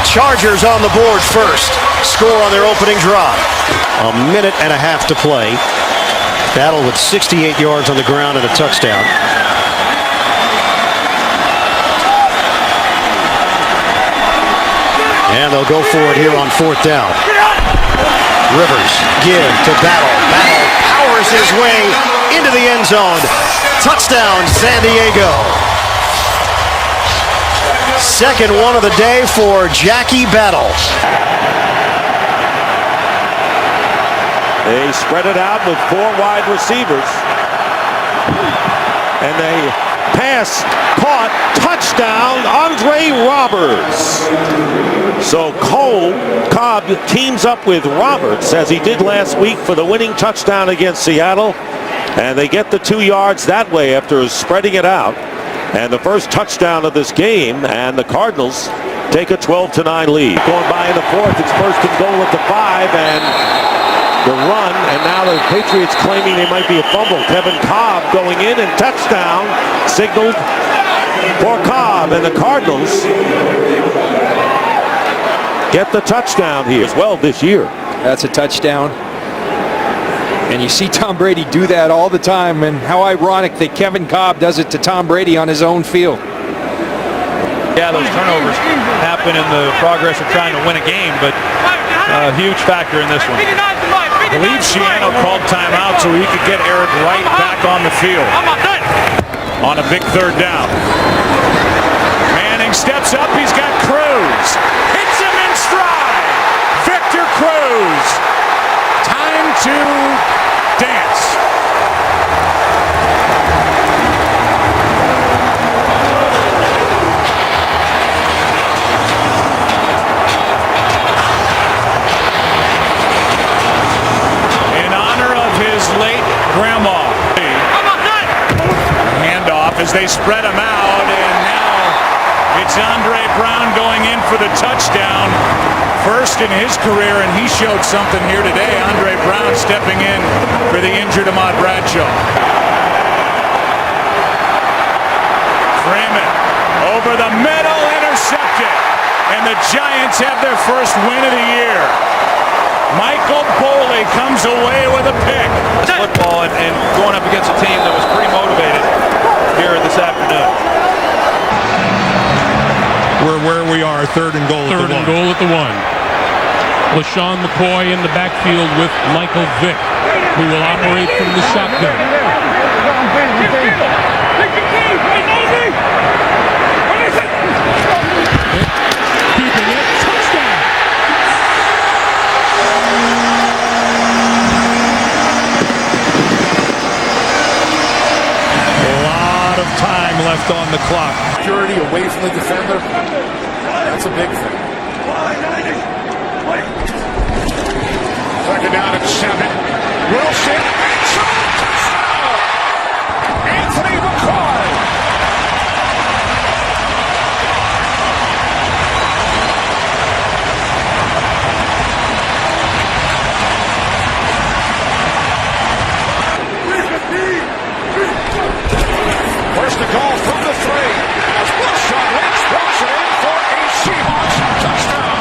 Chargers on the board first. Score on their opening drive. A minute and a half to play. Battle with 68 yards on the ground and a touchdown. And they'll go for it here on 4th down. Rivers give to Battle. Battle powers his way into the end zone. Touchdown, San Diego. Second one of the day for Jackie Battle. They spread it out with 4 wide receivers. And they pass, caught, touchdown, Andre Roberts. So Cobb teams up with Roberts, as he did last week, for the winning touchdown against Seattle. And they get the 2 yards that way after spreading it out. And the first touchdown of this game, and the Cardinals take a 12-9 lead. Going by in the 4th, it's 1st and goal at the 5, and the run, and now the Patriots claiming they might be a fumble. Kevin Cobb going in, and touchdown signaled for Cobb, and the Cardinals get the touchdown here as well this year. That's a touchdown. And you see Tom Brady do that all the time, and how ironic that Kevin Cobb does it to Tom Brady on his own field. Yeah, those turnovers happen in the progress of trying to win a game, but a huge factor in this one. I believe Shiano called timeout so he could get Eric Wright back on the field on a big 3rd down. Manning steps up. He's got Cruz. Hits him in stride. Victor Cruz. Time to dance. Late grandma. Handoff as they spread him out, and now it's Andre Brown going in for the touchdown. First in his career, and he showed something here today. Andre Brown stepping in for the injured Ahmad Bradshaw. Freeman over the middle, intercepted, and the Giants have their first win of the year. Michael Boley comes away with a pick. Football and going up against a team that was pretty motivated here this afternoon. We're where we are, 3rd and goal at the 1. 3rd and goal at the 1. LaShawn McCoy in the backfield with Michael Vick, who will operate from the shotgun. Keeping it, touchdown! Time left on the clock. Security away from the defender. That's a big thing. 2nd down and 7. Wilson. Touchdown! Anthony McCoy. First to goal from the 3. As Wilson walks it in for a Seahawks touchdown.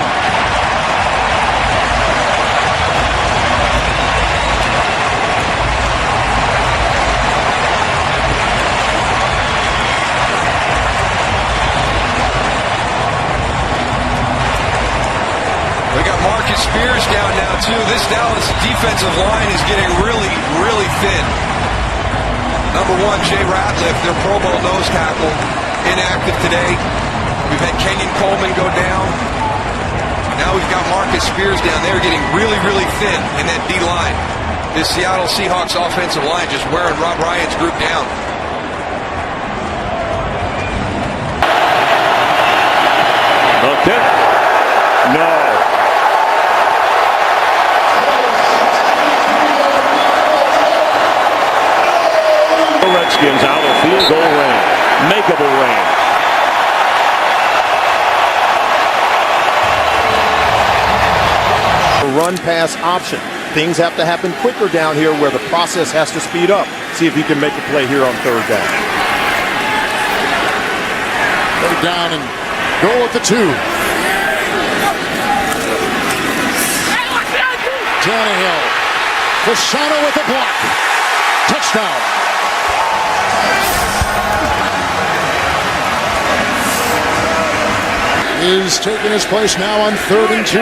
This Dallas defensive line is getting really, really thin. Number one, Jay Ratliff, their Pro Bowl nose tackle, inactive today. We've had Kenyon Coleman go down. Now we've got Marcus Spears down there getting really, really thin in that D-line. This Seattle Seahawks offensive line just wearing Rob Ryan's group down. Okay. No. The Redskins out of field goal range. Makeable range. Run pass option. Things have to happen quicker down here where the process has to speed up. See if he can make a play here on third down. Third down and goal at the 2. Tannehill. Fasano with the block. Touchdown. Is taking his place now on 3rd and 2.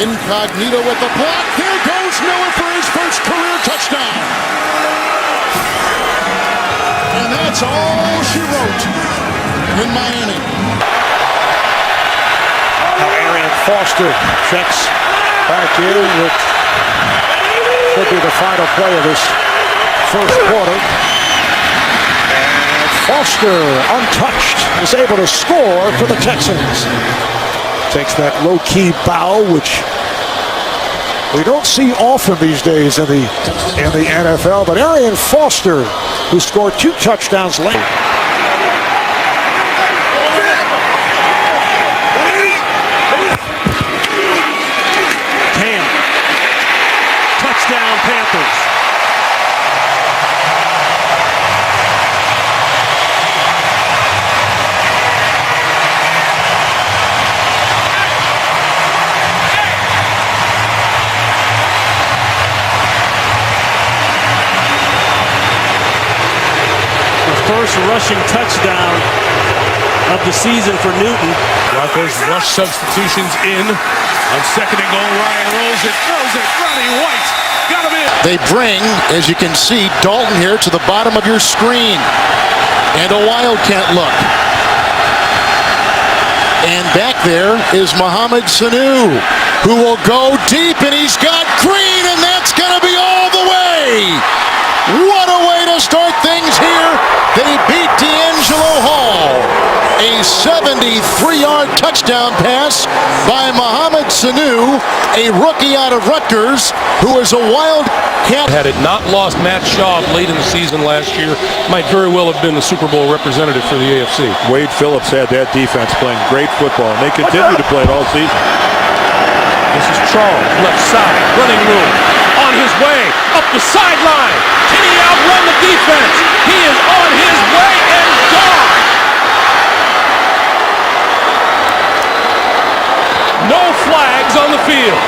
Incognito with the block. There goes Miller for his first career touchdown. And that's all she wrote in Miami. Now Arian Foster checks back in with should be the final play of this first quarter. And Foster, untouched, is able to score for the Texans. Takes that low-key bow, which we don't see often these days in the NFL. But Arian Foster, who scored 2 touchdowns late. Cam. Touchdown Panthers. First rushing touchdown of the season for Newton. Broncos rush substitutions in on 2nd and goal. Ryan rolls it, throws it. Ronnie White got him in. They bring, as you can see, Dalton here to the bottom of your screen. And a Wildcat look. And back there is Mohamed Sanu, who will go deep, and he's got Green, and that's going to be all the way. What a way to start things here. They beat D'Angelo Hall. A 73-yard touchdown pass by Mohamed Sanu, a rookie out of Rutgers, who is a Wildcat. Had it not lost Matt Schaub late in the season last year, might very well have been the Super Bowl representative for the AFC. Wade Phillips had that defense playing great football, and they continue to play it all season. This is Charles, left side, running room, on his way, up the sideline. Can he outrun the defense? He is on his way and gone. No flags on the field.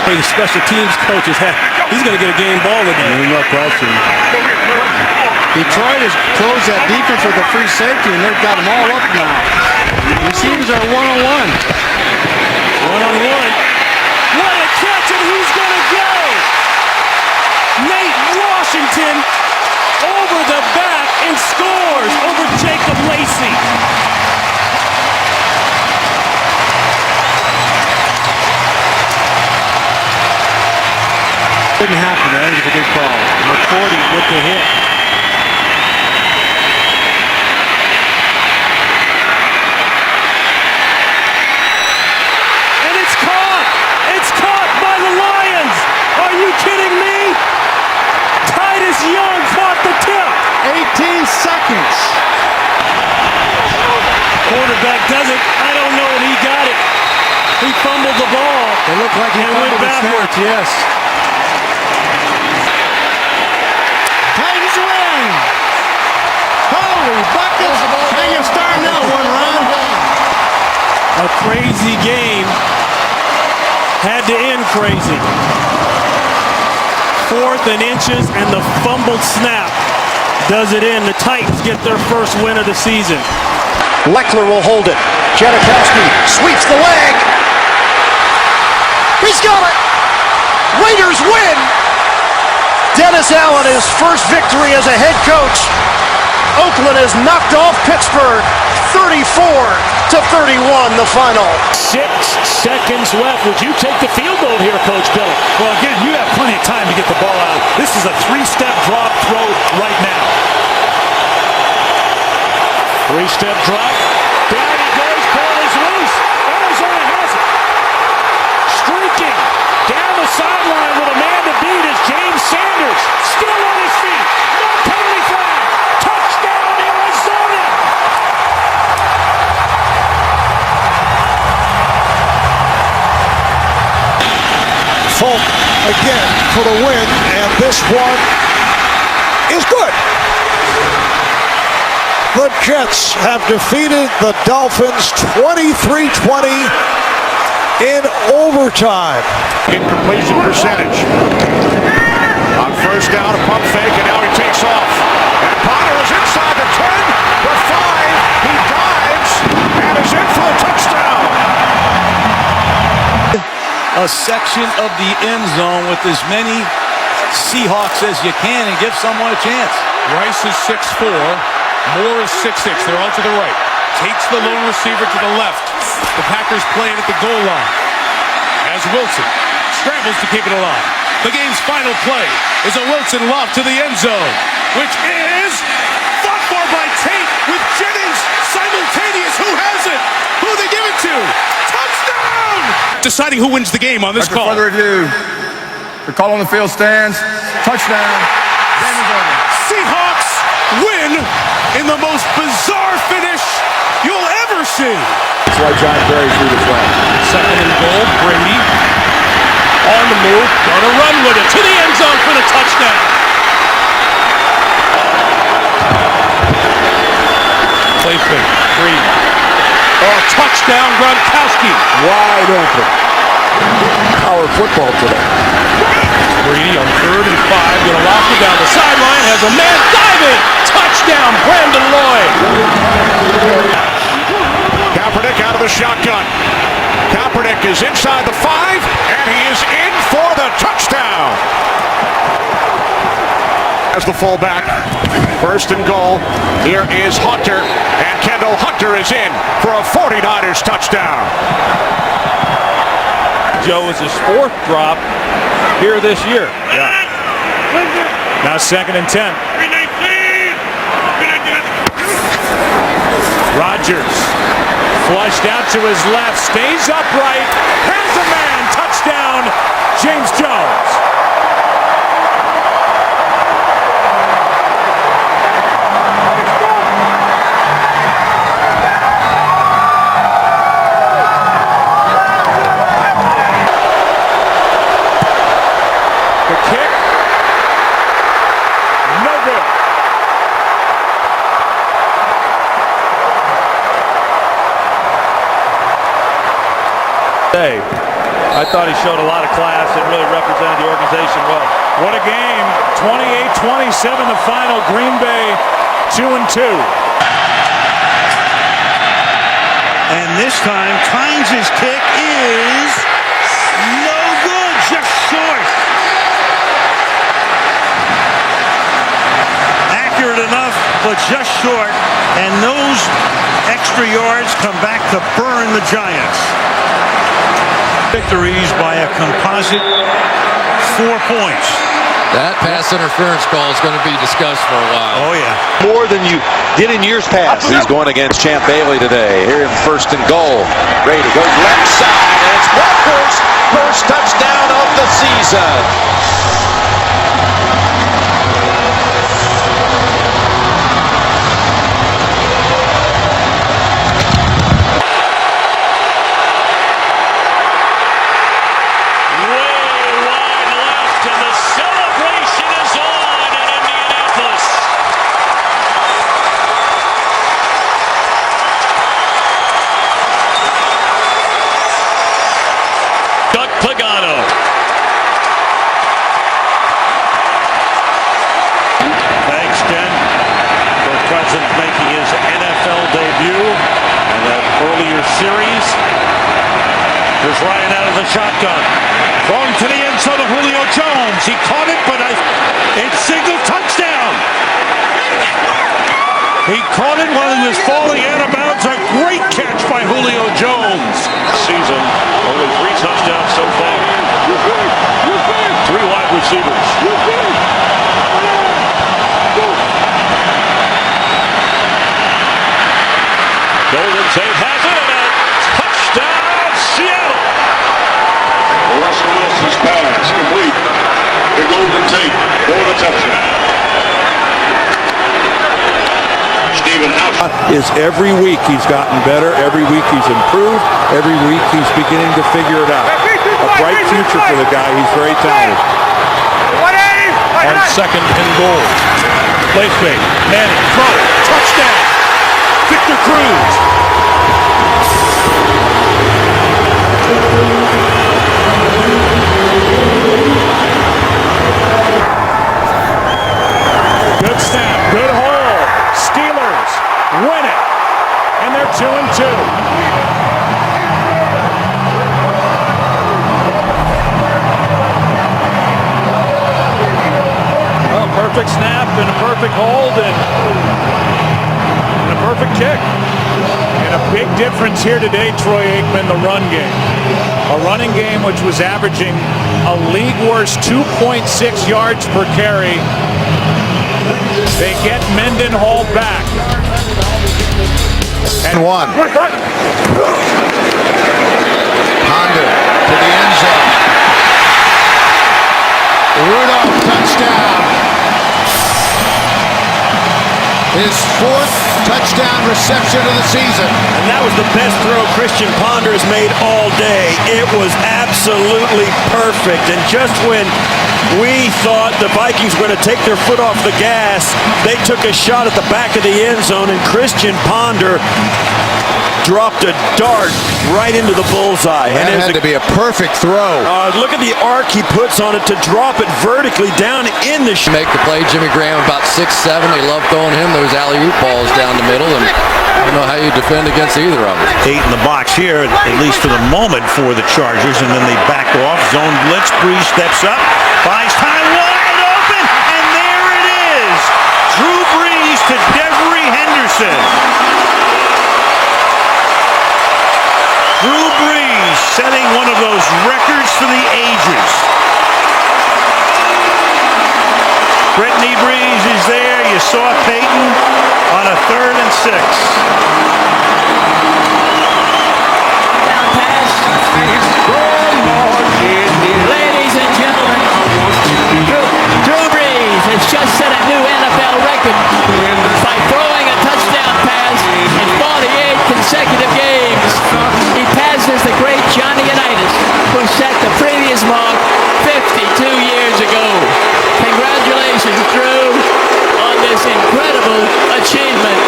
The special teams coaches he's going to get a game ball today. No question. Detroit has closed that defense with a free safety, and they've got them all up now. Receivers are one-on-one. One-on-one. What a catch, and he's going to go! Nate Washington over the back and scores over Jacob Lacey. Didn't happen. That was a good call. McCourty with the hit. And it's caught! It's caught by the Lions! Are you kidding me? Titus Young caught the tip! 18 seconds. Quarterback does it. I don't know if he got it. He fumbled the ball. It looked like he fumbled the snap, yes. Titans win! Holy buckets! How you starting that one, Ron? A crazy game. Had to end crazy. 4th and inches, and the fumbled snap does it in. The Titans get their first win of the season. Leckler will hold it. Janikowski sweeps the leg. He's got it. Raiders win. Dennis Allen, his first victory as a head coach. Oakland has knocked off Pittsburgh 34-31 the final. 6 seconds left. Would you take the field goal here, Coach Bill? Well, again, you have plenty of time to get the ball out. This is a 3-step drop throw right now. 3-step drop. Down he goes. Ball is loose. Arizona has it. Streaking down the sideline with a man to beat is James Sanders. Still on his feet. No penalty flag. Touchdown, Arizona. Folk again for the win, and this one is good. The Jets have defeated the Dolphins 23-20 in overtime. Incompletion percentage. On first down, a pump fake, and now he takes off. And Potter is inside the 10, the 5. He dives and is in for a touchdown. A section of the end zone with as many Seahawks as you can and give someone a chance. Rice is 6'4". Moore is 6'6". They're all to the right. Takes the lone receiver to the left. The Packers play it at the goal line. As Wilson scrambles to keep it alive. The game's final play is a Wilson lob to the end zone, which is fought for by Tate with Jennings simultaneous. Who has it? Who they give it to? Touchdown! Deciding who wins the game on this call. Further review. The call on the field stands. Touchdown. Game is over. Seahawks win in the most bizarre finish you'll ever see. That's why John Barry threw the flag. Second and goal, Brady on the move, gonna run with it to the end zone for the touchdown. Play fake, Brady. Oh, touchdown, Gronkowski. Wide open. Power football today. Brady on 3rd and 5, gonna lock it down the sideline, has a man diving. Touchdown, Brandon Lloyd. Kaepernick out of the shotgun. Kaepernick is inside the 5, and he is in for the touchdown. As the fullback, 1st and goal. Here is Hunter, and Kendall Hunter is in for a 49ers touchdown. Joe is his 4th drop here this year. Now 2nd and 10. Rodgers flushed out to his left, stays upright, has a man, touchdown, James Jones. The kick, no good. I thought he showed a lot of class and really represented the organization well. What a game. 28-27 the final. Green Bay 2-2. And this time, Tynes' kick is no good, just short. Accurate enough, but just short. And those extra yards come back to burn the Giants. Victories by a composite 4 points. That pass interference call is going to be discussed for a while. Oh, yeah. More than you did in years past. He's going against Champ Bailey today. Here in 1st and goal. Brady goes left side, and it's Walker's first touchdown of the season. Here's Ryan out of the shotgun. Throwing to the end zone of Julio Jones. He caught it, but it's signaled touchdown. He caught it while he was falling out of bounds. A great catch by Julio Jones. Season, only 3 touchdowns so far. 3 wide receivers. Golden Tate has it, and a touchdown, Seattle. Russell Wilson's pass complete to Golden Tate for the touchdown. Is every week he's gotten better, every week he's improved, every week he's beginning to figure it out. A bright future for the guy, he's very talented. On second and goal. Play fake. Manning, throw, touchdown. Victor Cruz. Good snap, good hold. Steelers win it, and they're 2-2. Well, perfect snap and a perfect hold and a perfect kick. And a big difference here today, Troy Aikman, the run game. A running game which was averaging a league worst 2.6 yards per carry. They get Mendenhall back. And 1. Honda to the end zone. Rudolph, touchdown. His 4th touchdown reception of the season. And that was the best throw Christian Ponder has made all day. It was absolutely perfect. And just when we thought the Vikings were going to take their foot off the gas, they took a shot at the back of the end zone, and Christian Ponder dropped a dart right into the bullseye. That had to be a perfect throw. Look at the arc he puts on it to drop it vertically down in the... Make the play. Jimmy Graham about 6'7". They love throwing him those alley-oop balls down the middle, and I don't know how you defend against either of them. 8 in the box here, at least for the moment, for the Chargers, and then they back off. Zone blitz. Breeze steps up, finds time, wide open, and there it is. Drew Brees to Devery Henderson. Drew Brees setting one of those records for the ages. Brittany Brees is there. You saw Peyton on a 3rd and 6. Ladies and gentlemen, Drew Brees has just set a new NFL record by throwing a touchdown pass in 48 consecutive games. He passes the great Johnny Unitas, who set the previous mark 52 years ago. Congratulations, Drew, on this incredible achievement.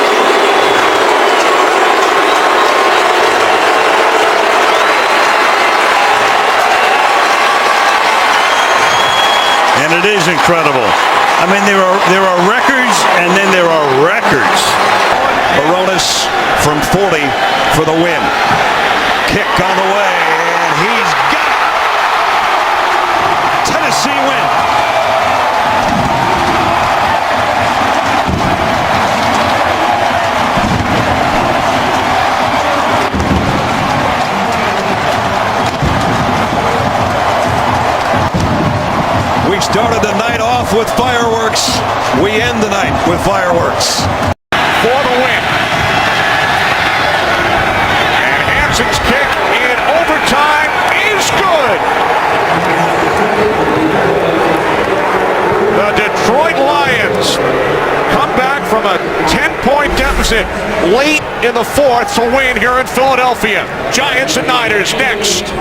And it is incredible. I mean, there are records, and then there are records. Baronis from 40 for the win. Kick on the way, and he's got it. Tennessee win. We started the night off with fireworks. We end the night with fireworks. For the win. And Hanson's kick in overtime is good. The Detroit Lions come back from a 10-point deficit late in the 4th to win here in Philadelphia. Giants and Niners next.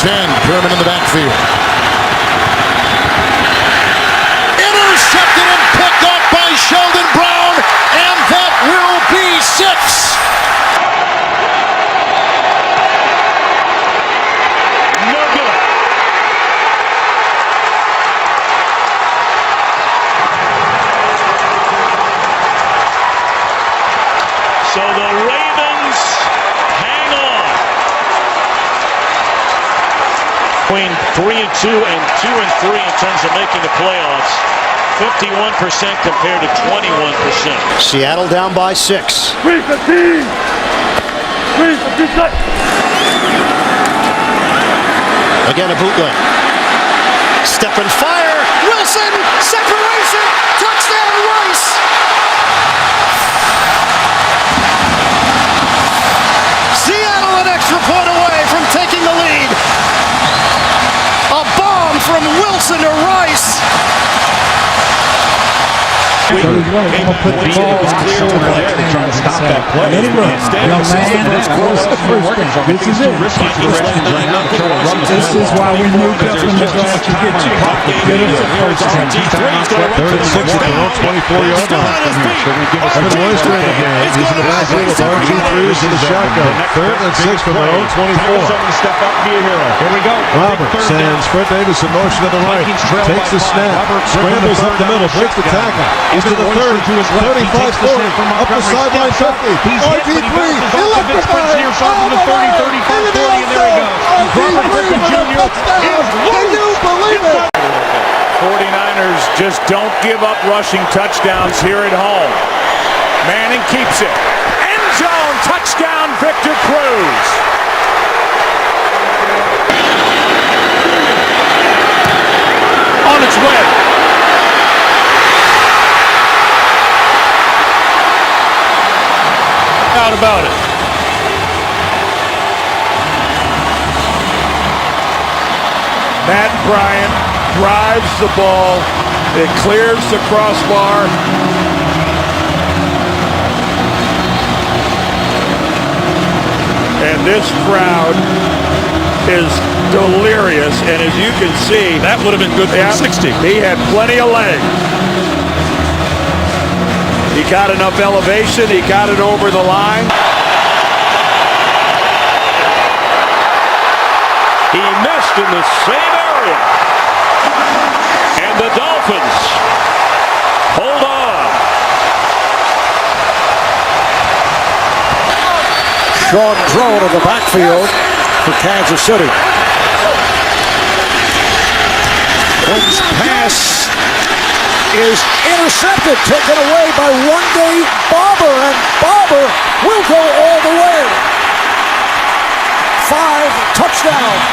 10, Kerman in the backfield. Intercepted and picked up by Sheldon Brown, and that will be 6. No good. 3-2 and 2-3 in terms of making the playoffs. 51% compared to 21%. Seattle down by 6. 3-15. 3-15. Again, a bootleg. Step and fire. Wilson, separation. Touchdown, Rice. Seattle an extra point away from taking the lead. A bomb from Wilson to Rice. It was clear to play to try to stop that play. Instead, the system is close. This is it. This is why we moved up in the draft to get you. Get us a first down. 3rd and 6 at their own 24-yard line. Evan Royster in the game. He's in the backfield with RG3s in the shotgun. 3rd and 6 from their own 24. Here we go. Robert sends Fred Davis in motion to the right. Takes the snap. Scrambles up the middle. Breaks the tackle. He's to the 30. 35-40. Up the sideline 50. RG3. Electrified. From the 30, 35, 40, and there he goes. Robert Griffin Jr. Can you believe it? 49ers just don't give up rushing touchdowns here at home. Manning keeps it. End zone touchdown, Victor Cruz. On its way. Out about it. Matt Bryant drives the ball. It clears the crossbar. And this crowd is delirious. And as you can see, That would have been good for 60. he had plenty of leg. He got enough elevation. He got it over the line. He missed in the same area. And the Dolphins hold on. Sean Drone in the backfield for Kansas City. Holmes' pass is intercepted, taken away by one-day Barber, and Barber will go all the way. 5 touchdowns.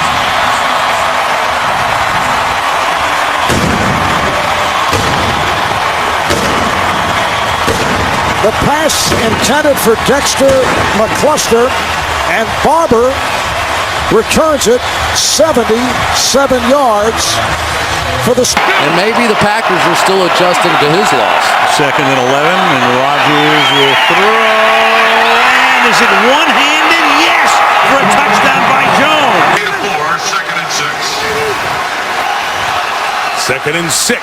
The pass intended for Dexter McCluster, and Barber returns it 77 yards for the... And maybe the Packers are still adjusting to his loss. 2nd and 11, and Rodgers will throw. And is it one-handed? Yes, for a touchdown by Jones. 2nd and 6. 2nd and 6.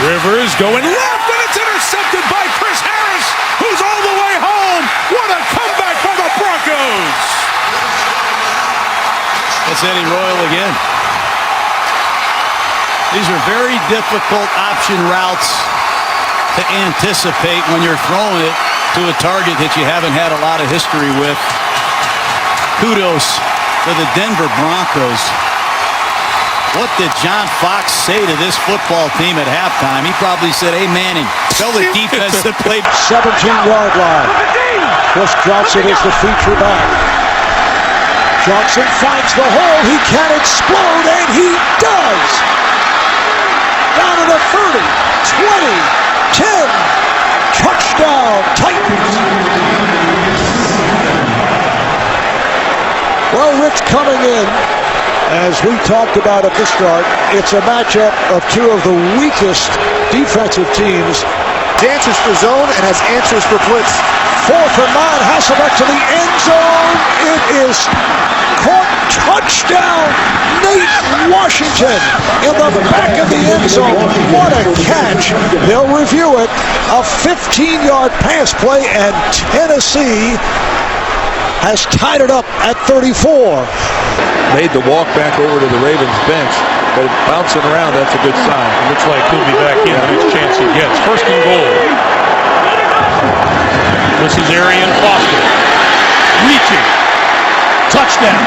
Rivers going left, and it's intercepted by Chris Harris, who's all the way home. What a comeback by the Broncos. That's Eddie Royal again. These are very difficult option routes to anticipate when you're throwing it to a target that you haven't had a lot of history with. Kudos to the Denver Broncos. What did John Fox say to this football team at halftime? He probably said, "Hey, Manning, tell the defense to play." 17-yard line. Chris Johnson is the feature back. Johnson finds the hole. He can explode, and he does. Down to the 30, 20, 10. Touchdown, Titans. Well, Rich, coming in, as we talked about at the start, it's a matchup of two of the weakest defensive teams. Answers for zone and has answers for blitz. 4th and 9, Hasselbeck to the end zone. It is caught. Touchdown, Nate Washington in the back of the end zone. What a catch. They'll review it. A 15-yard pass play, and Tennessee has tied it up at 34. Made the walk back over to the Ravens bench, but bouncing around, that's a good sign. It looks like he'll be back in the next chance he gets. 1st and goal. This is Arian Foster. Reaching. Touchdown.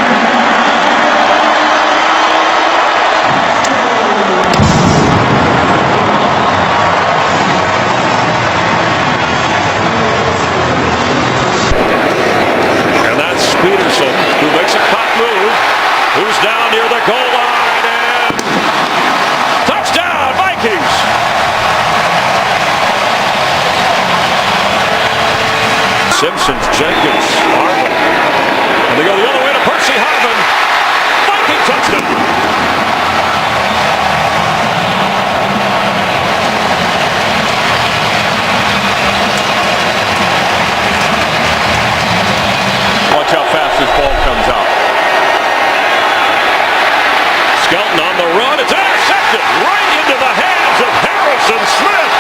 the goal line and touchdown, Vikings. Simpsons, Jenkins, Harvin. And they go the other way to Percy Harvin. Viking touchdown. Watch how fast this ball comes out. Skelton on the run. It's intercepted right into the hands of Harrison Smith.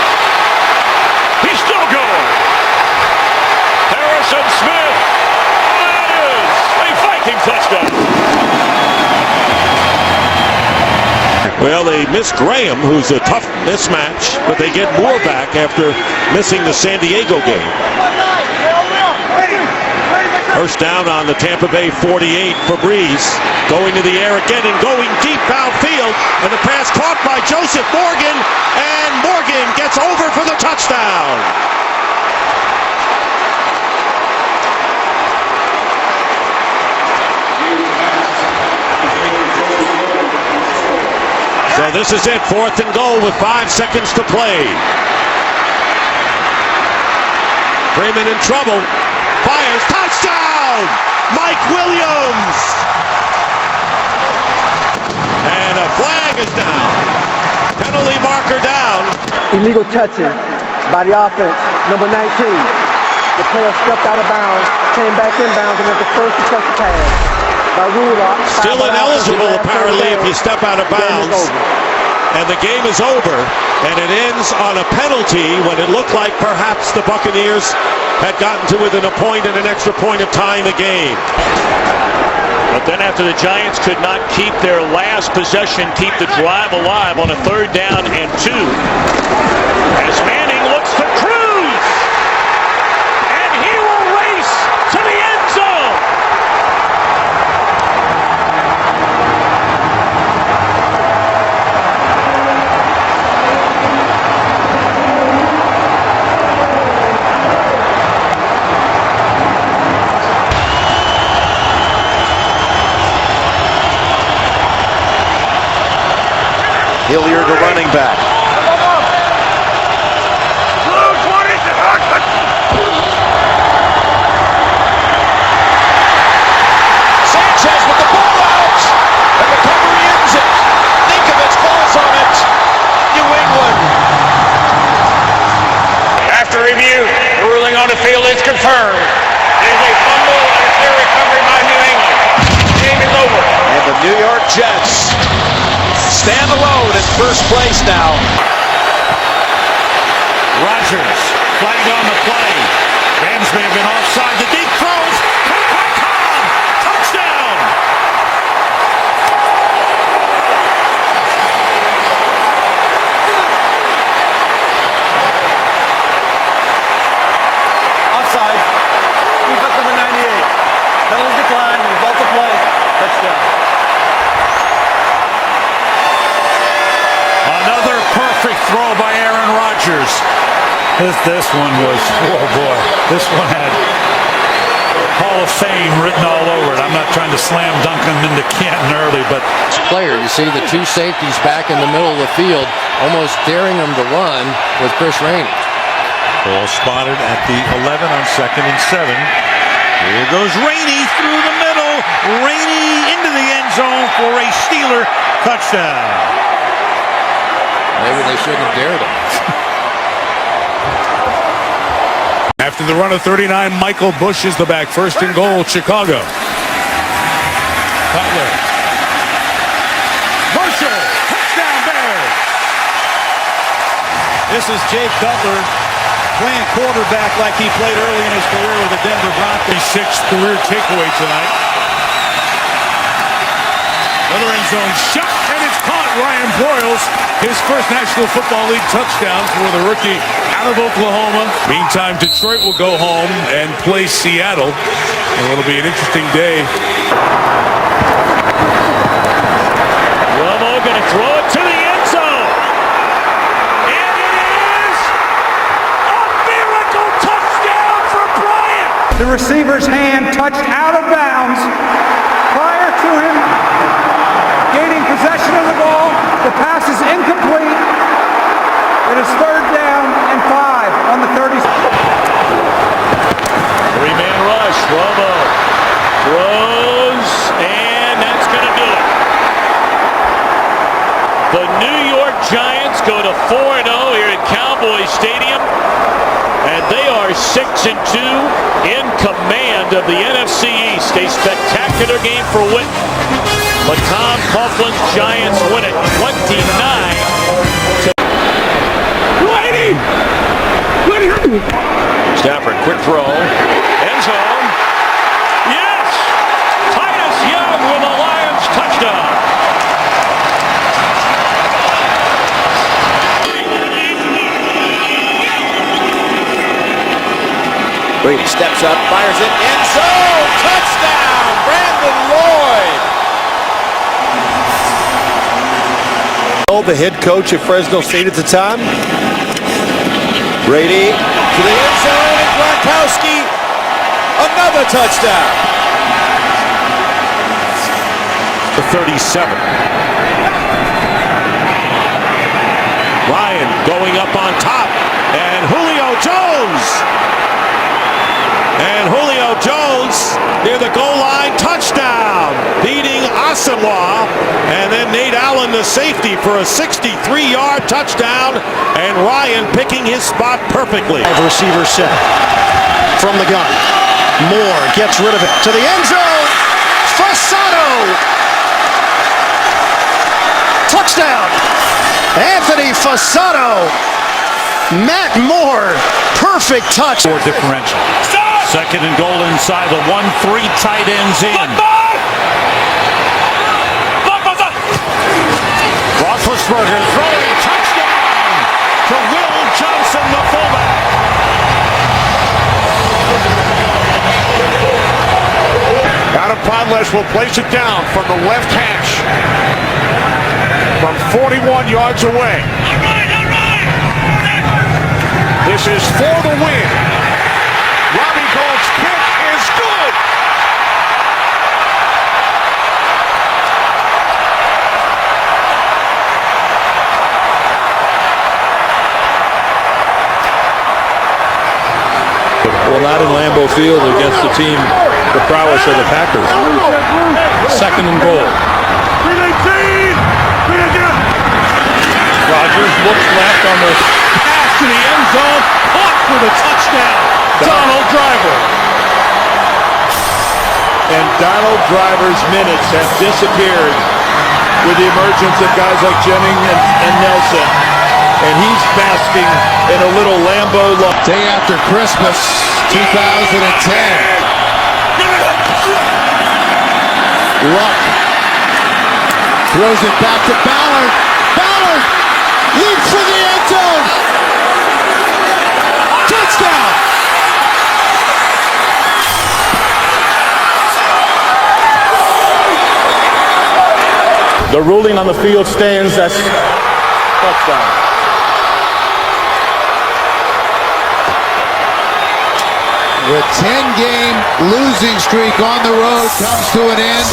He's still going. Harrison Smith. That is a Viking touchdown. Well, they miss Graham, who's a tough mismatch, but they get Moore back after missing the San Diego game. First down on the Tampa Bay 48 for Breeze. Going to the air again and going deep downfield. And the pass caught by Joseph Morgan. And Morgan gets over for the touchdown. So this is it. 4th and goal with 5 seconds to play. Freeman in trouble. Fires. Touchdown! Mike Williams! And a flag is down. Penalty marker down. Illegal touching by the offense, number 19. The player stepped out of bounds, came back in bounds, and was the first to touch the pass. By rule, still ineligible apparently if you step out of bounds. And the game is over, and it ends on a penalty when it looked like perhaps the Buccaneers had gotten to within a point and an extra point of tying the game. But then after the Giants could not keep their last possession, keep the drive alive on a 3rd down and 2, as Manning looks to cruise, and he will race to the end zone. Hilliard, the running back. Sanchez with the ball out. And recovery ends it. Ninkovich falls on it. New England. After review, the ruling on the field is confirmed. It is a fumble and a clear recovery by New England. The game is over. And the New York Jets stand alone in first place now. Rodgers flagged on the play. Rams may have been offside. The deep throws. Touchdown. Offside. Defense number 98. Penalty decline. Result of play. Touchdown. Another perfect throw by Aaron Rodgers. This one was, oh boy, this one had Hall of Fame written all over it. I'm not trying to slam dunk him into Canton early, but Player, you see the 2 safeties back in the middle of the field, almost daring him to run with Chris Rainey. Ball spotted at the 11 on 2nd and 7. Here goes Rainey through the middle. Rainey into the end zone for a Steeler touchdown. Maybe they shouldn't have dared him. After the run of 39, Michael Bush is the back. 1st and goal, Chicago. Cutler. Marshall. Touchdown Bears. This is Jay Cutler playing quarterback like he played early in his career with the Denver Broncos. 6th career takeaway tonight. Another end zone shot, and it's caught. Ryan Broyles, his first National Football League touchdown for the rookie out of Oklahoma. Meantime, Detroit will go home and play Seattle. And it'll be an interesting day. Romo going to throw it to the end zone. And it is a miracle touchdown for Bryant. The receiver's hand touched out of bounds prior to him The New York Giants go to 4-0 here at Cowboy Stadium, and they are 6-2 in command of the NFC East. A spectacular game for Witten. But Tom Coughlin's Giants win it 29. Stafford, quick throw. End zone. Yes! Titus Young with a Lions touchdown. Brady steps up, fires it, end zone, touchdown, Brandon Lloyd. The head coach at Fresno State at the time. Brady to the end zone, and Gronkowski, another touchdown. The 37. Ryan going up on top, and Julio Jones. And Julio Jones near the goal line, touchdown, beating Asamoah. And then Nate Allen, the safety, for a 63-yard touchdown. And Ryan picking his spot perfectly. Receiver set from the gun. Moore gets rid of it to the end zone. Fasano. Touchdown. Anthony Fasano. Matt Moore. Perfect touch. Or differential. Second and goal inside the 1-3 tight ends in. Roethlisberger throwing touchdown to Will Johnson, the fullback. Adam Podlesh will place it down from the left hash from 41 yards away. This is for the win. Robbie Gould's kick is good. Well, not in Lambeau Field against the team, the prowess of the Packers. Second and goal. Rodgers looks left on the pass to the end zone. Caught for the touchdown. Donald Driver. And Donald Driver's minutes have disappeared with the emergence of guys like Jennings and Nelson. And he's basking in a little Lambeau look. Day after Christmas, 2010. Luck throws it back to Ballard. Ballard leaps for the end zone. Touchdown. The ruling on the field stands. That's touchdown. The 10-game losing streak on the road comes to an end.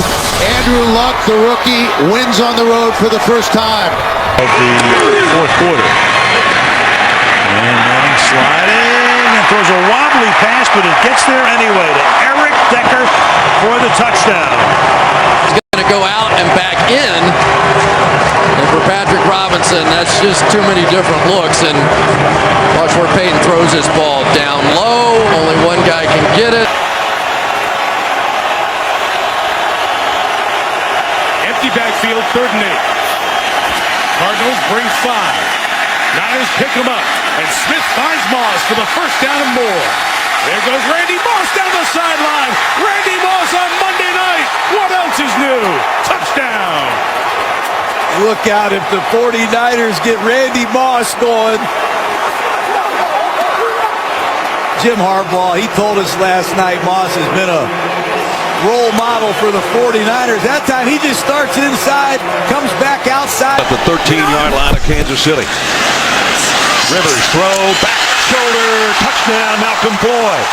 Andrew Luck, the rookie, wins on the road for the first time. Of the fourth quarter. And Manning sliding and throws a wobbly pass, but it gets there anyway to Eric Decker for the touchdown. He's going to go out and back in. And for Patrick Robinson, that's just too many different looks. And watch where Peyton throws his ball down low. Only one guy can get it. Empty backfield, 3rd and 8. Cardinals bring 5. Niners pick him up. And Smith finds Moss for the first down and more. There goes Randy Moss down the sideline. Randy Moss on Monday night. What else is new? Touchdown. Look out if the 49ers get Randy Moss going. Jim Harbaugh, he told us last night Moss has been a role model for the 49ers. That time he just starts inside, comes back outside. At the 13-yard line of Kansas City. Rivers throw, back shoulder, touchdown, Malcolm Floyd.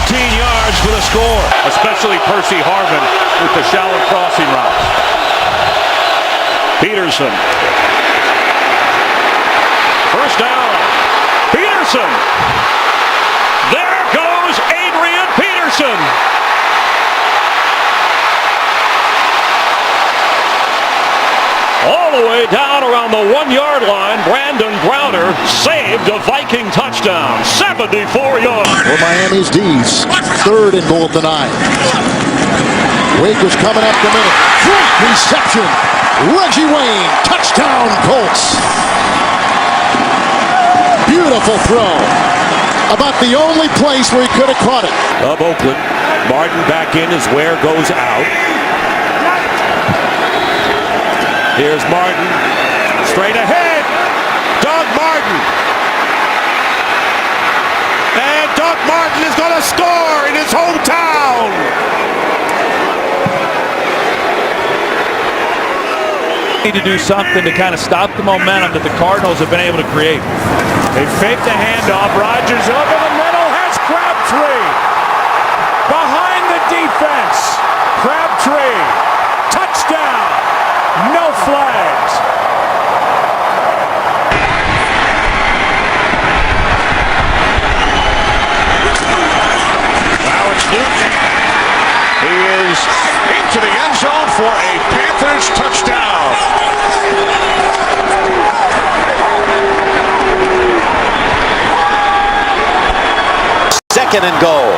Yards for the score. Especially Percy Harvin with the shallow crossing route. Peterson. First down. Peterson. There goes Adrian Peterson. way down around the 1-yard line. Brandon Browner saved a Viking touchdown. 74 yards. For Miami's D's. 3rd and goal at the 9. Wake is coming up the middle. Great reception. Reggie Wayne. Touchdown Colts. Beautiful throw. About the only place where he could have caught it. Of Oakland. Martin back in as Ware goes out. Here's Martin. Straight ahead. Doug Martin. And Doug Martin is going to score in his hometown. Need to do something to kind of stop the momentum that the Cardinals have been able to create. They fake the handoff. Rodgers over the middle has Crabtree. Behind the defense. Crabtree. Touchdown. No flags. Now it's Newton. He is into the end zone for a Panthers touchdown. 2nd and goal.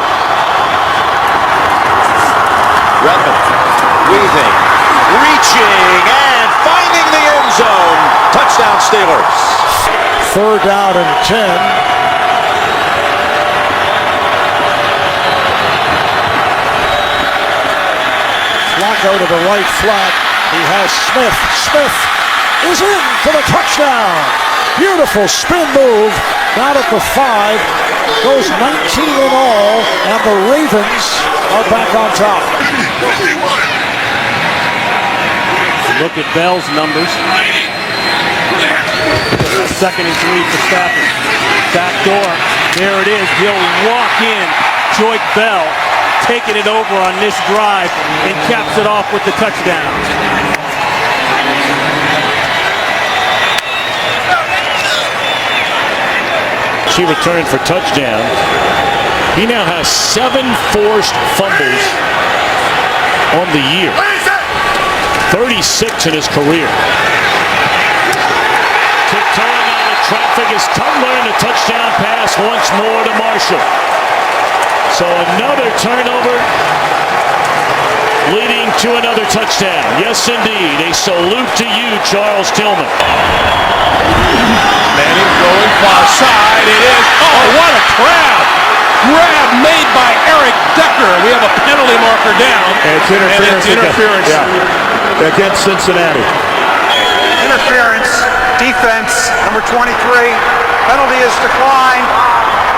Redmond weaving, reaching, and finding the end zone. Touchdown Steelers. 3rd down and 10. Flacco to the right flat. He has Smith. Smith is in for the touchdown. Beautiful spin move. Down at the 5. Goes 19 in all. And the Ravens are back on top. Look at Bell's numbers. 2nd and 3 for Stafford. Back door. There it is. He'll walk in. Joyce Bell taking it over on this drive and caps it off with the touchdown. She returned for touchdown. He now has 7 forced fumbles on the year. 36 in his career. Tiptoeing out of traffic is Cutler, and a touchdown pass once more to Marshall. So another turnover leading to another touchdown. Yes, indeed. A salute to you, Charles Tillman. Manning going far side. It is. Oh, what a grab! Grab made by Eric Decker. We have a penalty marker down. It's interference. And it's interference. Against Cincinnati. Interference. Defense. Number 23. Penalty is declined.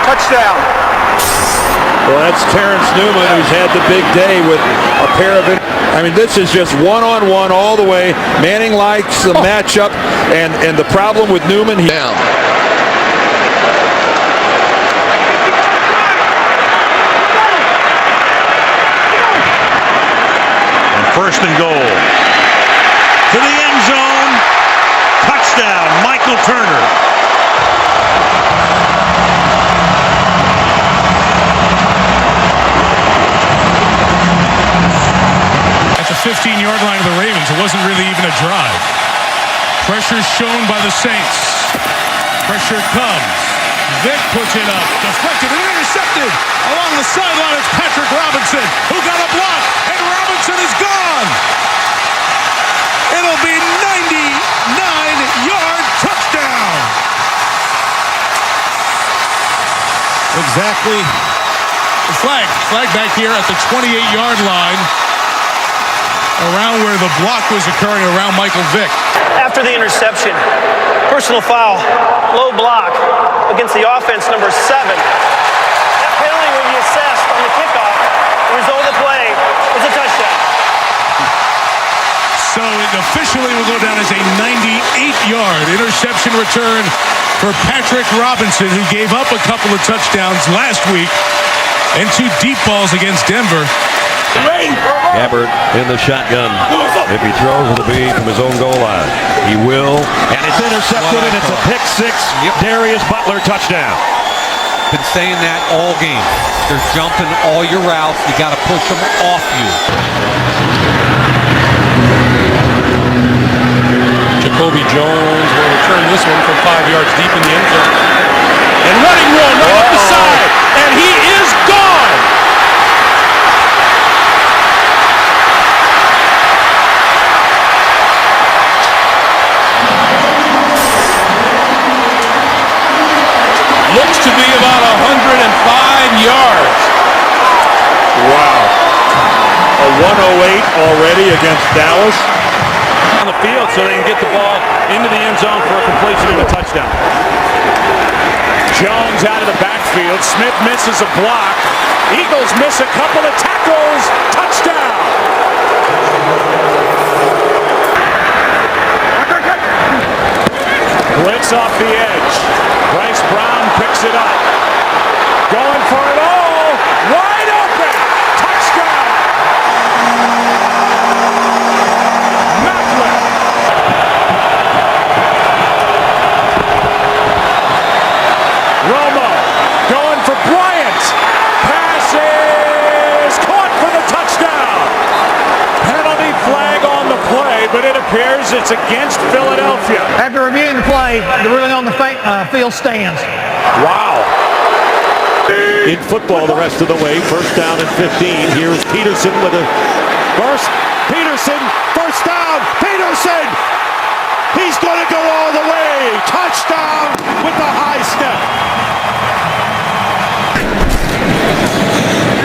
Touchdown. Well, that's Terrence Newman, who's had the big day with a pair of... I mean, this is just one-on-one all the way. Manning likes the matchup, and the problem with Newman... Down. And 1st and goal. To the end zone. Touchdown, Michael Turner. At the 15-yard line of the Ravens, it wasn't really even a drive. Pressure shown by the Saints. Pressure comes. Vick puts it up. Deflected and intercepted. Along the sideline, it's Patrick Robinson, who got a block, and Robinson is gone. It'll be 99-yard touchdown. Exactly. Flag back here at the 28-yard line, around where the block was occurring around Michael Vick. After the interception, personal foul, low block against the offense, number 7. That penalty will be assessed on the kickoff. The result of the play is a touchdown. So it officially will go down as a 98-yard interception return for Patrick Robinson, who gave up a couple of touchdowns last week and 2 deep balls against Denver. Gabbard in the shotgun. If he throws, it'll be from his own goal line. He will. And it's intercepted, and it's a pick 6. Darius Butler touchdown. Been saying that all game. They're jumping all your routes. You got to push them off you. Jacoby Jones will return this one from 5 yards deep in the end zone. And running room right up the side, and he is gone. Looks to be about 105 yards. Wow. A 108 already against Dallas. On the field so they can get the ball into the end zone for a completion and a touchdown. Jones out of the backfield. Smith misses a block. Eagles miss a couple of tackles. Touchdown. Blitz off the edge. Bryce Brown picks it up. Going for it all. Wide open. Touchdown. Macklin. Romo going for Bryant. Passes caught for the touchdown. Penalty flag on the play, but it appears it's against Philadelphia. After reviewing the play, the ruling on the field stands. Wow. In football the rest of the way. First down and 15. Here's Peterson with a burst. Peterson, first down. Peterson. He's going to go all the way. Touchdown with the high step.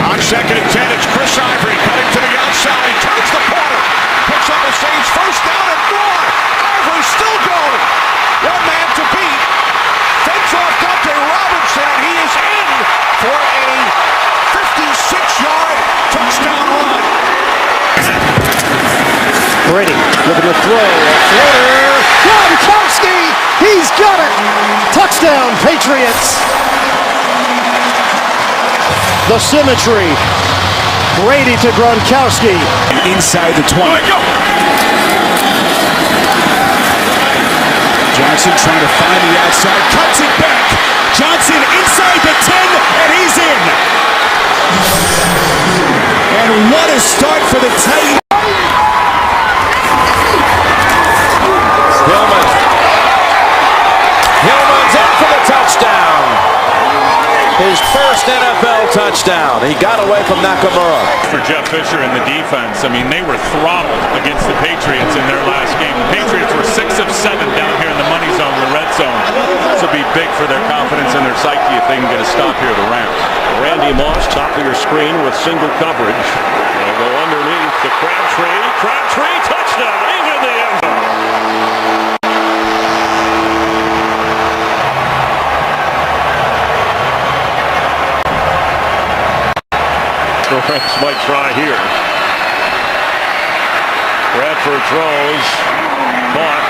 On second and 10, it's Chris Ivory cutting to the outside. Turns the corner. Picks up the Saints first down and more. Ivory still going. One man to beat. Fakes off Dante Robinson, and he is in for a 56-yard touchdown run. Brady looking to throw. A floater. Gronkowski. He's got it. Touchdown, Patriots. The symmetry. Brady to Gronkowski. Inside the 20. Johnson trying to find the outside. Cuts it back. Johnson inside the 10, and he's in. And what a start for the Titans. Hillman's in for the touchdown. His first NFL touchdown. He got away from Nakamura. For Jeff Fisher and the defense, I mean, they were throttled against the Patriots in their last game. The Patriots were 6 of 7 down here in the money zone, the red zone. This will be big for their confidence and their psyche if they can get a stop here, the Rams. Randy Moss, top of your screen with single coverage. They'll go underneath to Crabtree. Crabtree, touchdown. He's in the end zone. The Rams might try here. Bradford throws. Caught.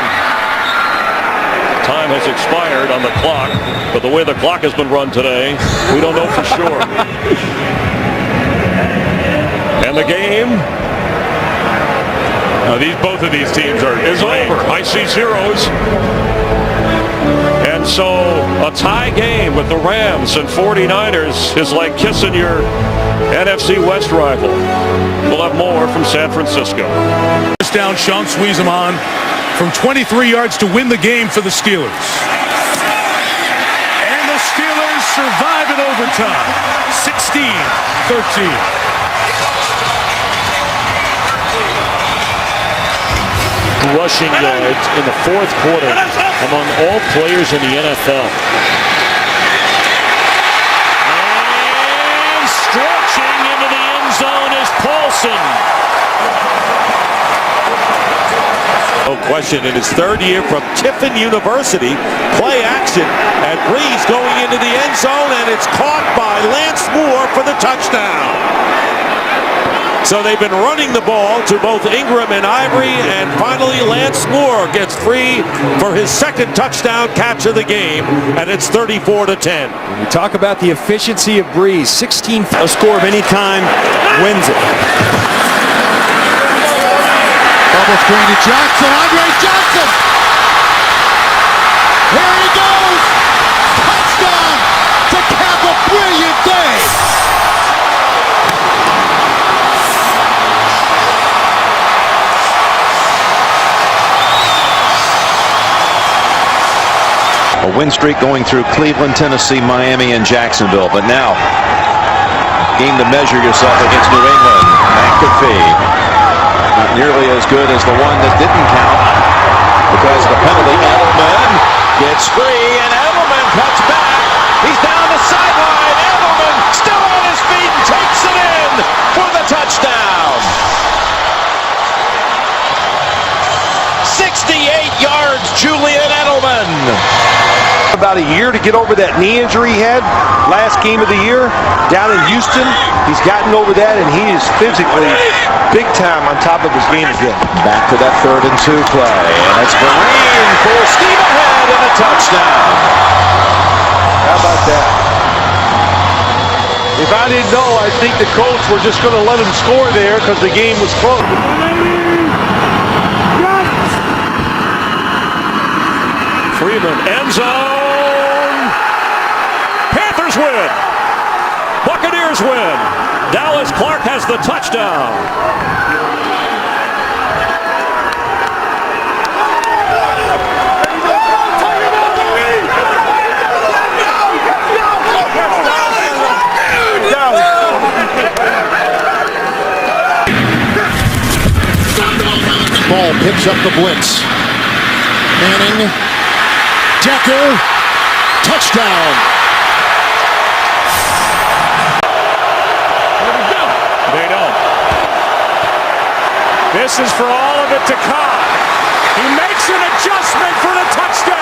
Time has expired on the clock, but the way the clock has been run today, we don't know for sure. And the game Both of these teams is over. I see zeros. And so a tie game with the Rams and 49ers is like kissing your NFC West rival. We'll have more from San Francisco. First down, Sean squeeze him on from 23 yards to win the game for the Steelers. And the Steelers survive in overtime. 16-13. Rushing yards in the fourth quarter among all players in the NFL. And stretching into the end zone is Paulson. No question, in his third year from Tiffin University, play action, and Breeze going into the end zone, and it's caught by Lance Moore for the touchdown. So they've been running the ball to both Ingram and Ivory, and finally Lance Moore gets free for his second touchdown catch of the game, and it's 34-10. We talk about the efficiency of Breeze. 16, a score of any kind wins it. Bubble screen to Johnson. Andre Johnson. Here he goes. Touchdown to cap a brilliant day. win streak going through Cleveland, Tennessee, Miami, and Jacksonville. But now, game to measure yourself against New England. McAfee, not nearly as good as the one that didn't count because of the penalty. Edelman gets free, and Edelman cuts back. He's down the sideline. Edelman still on his feet and takes it in for the touchdown. 68 yards, Julian Edelman. About a year to get over that knee injury he had last game of the year down in Houston. He's gotten over that, and he is physically big time on top of his game again. Back to that 3rd and 2 play, and it's Vereen full steam ahead and a touchdown. How about that? If I didn't know, I think the Colts were just going to let him score there because the game was close. Freeman, end zone. Panthers win. Buccaneers win. Dallas Clark has the touchdown. Ball picks up the blitz. Manning. Decker, touchdown. They don't. This is for all of it to come. He makes an adjustment for the touchdown.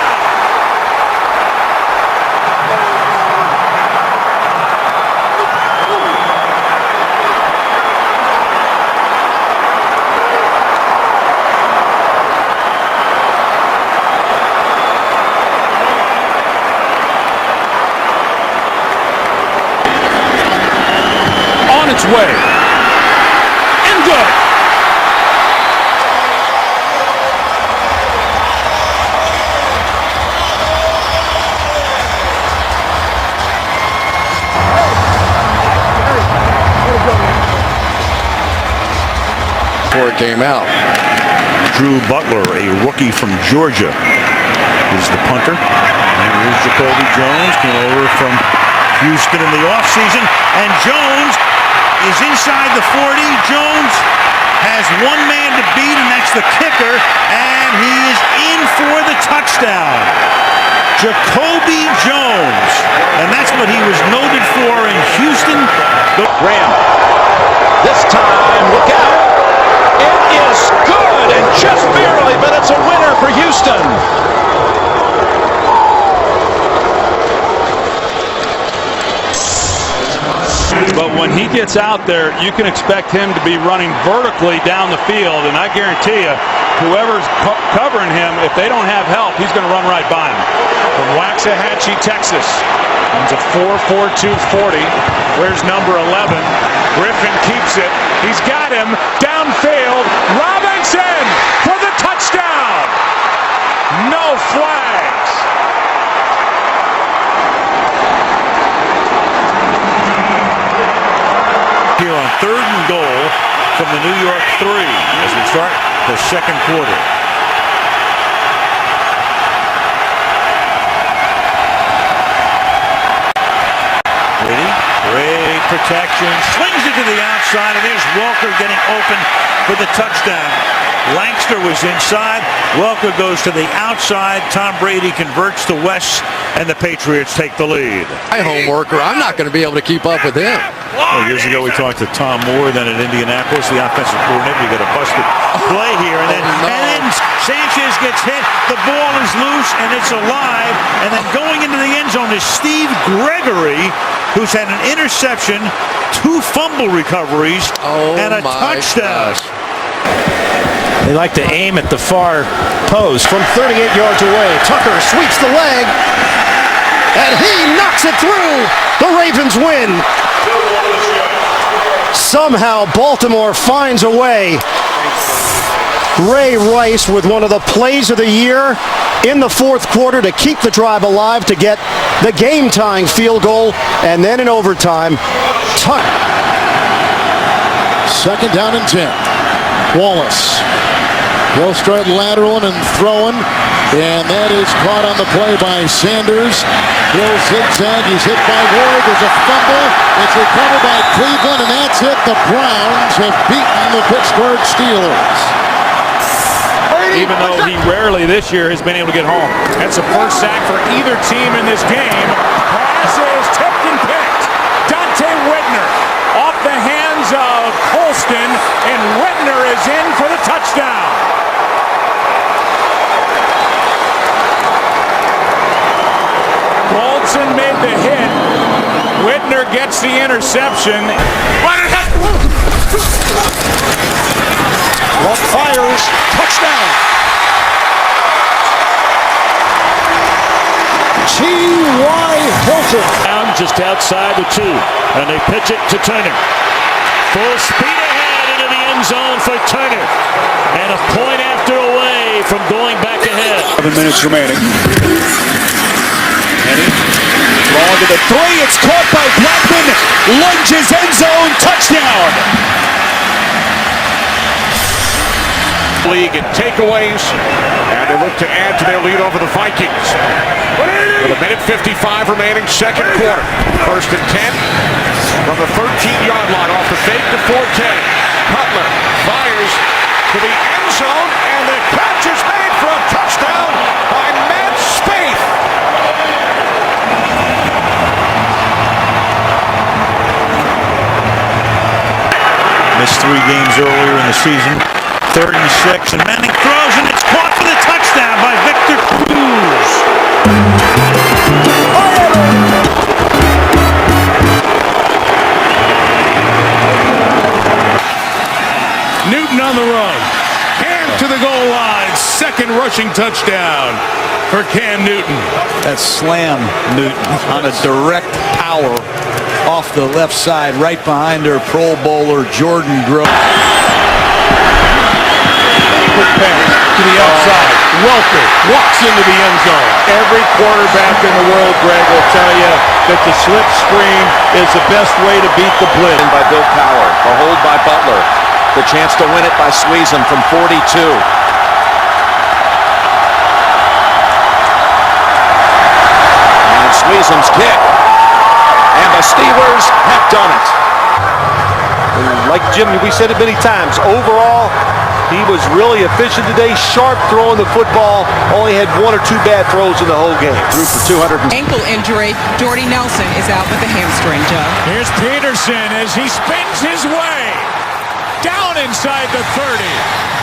Its way. And good. Before it came out. Drew Butler, a rookie from Georgia, is the punter. And here's Jacoby Jones, came over from Houston in the offseason. And Jones is inside the 40. Jones has one man to beat, and that's the kicker, and he is in for the touchdown. Jacoby Jones, and that's what he was noted for in Houston. Graham, this time, look out. It is good, and just barely, but it's a winner for Houston. But when he gets out there, you can expect him to be running vertically down the field, and I guarantee you, whoever's covering him, if they don't have help, he's going to run right by him. From Waxahachie, Texas, comes a 4.42 40. Where's number 11? Griffin keeps it. He's got him downfield. Robinson for the touchdown. No flags. Here on 3rd and goal from the New York 3 as we start the second quarter. Great protection, slings it to the outside, and there's Welker getting open for the touchdown. Langston was inside. Welker goes to the outside. Tom Brady converts to West, and the Patriots take the lead. My home worker, I'm not going to be able to keep up with him. Well, years ago we talked to Tom Moore, then at Indianapolis, the offensive coordinator. We got a busted play here, and then Sanchez gets hit. The ball is loose, and it's alive. And then going into the end zone is Steve Gregory, who's had an interception, 2 fumble recoveries, and a touchdown. Gosh. They like to aim at the far post from 38 yards away. Tucker sweeps the leg, and he knocks it through. The Ravens win. Somehow Baltimore finds a way. Ray Rice with one of the plays of the year in the 4th quarter to keep the drive alive, to get the game-tying field goal, and then in overtime, Tucker. 2nd down and 10. Wallace Will start lateraling and throwing, and that is caught on the play by Sanders. He'll zigzag. He's hit by Ward. There's a fumble. It's recovered by Cleveland, and that's it. The Browns have beaten the Pittsburgh Steelers. Even though he rarely this year has been able to get home. That's the first sack for either team in this game. Pass is tipped and picked. Dante Whitner off the hands of Colston, and Whitner is in for the touchdown. Colston made the hit. Whitner gets the interception. Luck fires. Touchdown. T.Y. Hilton. Down just outside the 2, and they pitch it to Turner. Full speed ahead into the end zone for Turner, and a point after away from going back ahead. 7 minutes remaining. Henny long to the 3. It's caught by Blackman. Lunges end zone. Touchdown. League in takeaways, and they look to add to their lead over the Vikings. With a minute 55 remaining, second quarter. First and 10 from the 13-yard line off the fake to 4K. Cutler fires to the end zone, and the catch is made for a touchdown by Matt Spaeth. Missed 3 games earlier in the season. 3rd and 6, and Manning throws, and it's caught for the touchdown by Victor Cruz. Newton on the run. Cam to the goal line. Second rushing touchdown for Cam Newton. That slam, Newton, on a direct power off the left side, right behind their Pro Bowler, Jordan Grove. Quick pass to the outside. Welker walks into the end zone. Every quarterback in the world, Greg, will tell you that the slip screen is the best way to beat the blitz. By Bill Cowher, the hold by Butler, the chance to win it by Sweezum from 42. And Sweezum's kick, and the Steelers have done it. And like Jim, we said it many times, overall, he was really efficient today, sharp throwing the football, only had 1 or 2 bad throws in the whole game. Threw for 200. Ankle injury. Jordy Nelson is out with a hamstring, Joe. Here's Peterson as he spins his way down inside the 30,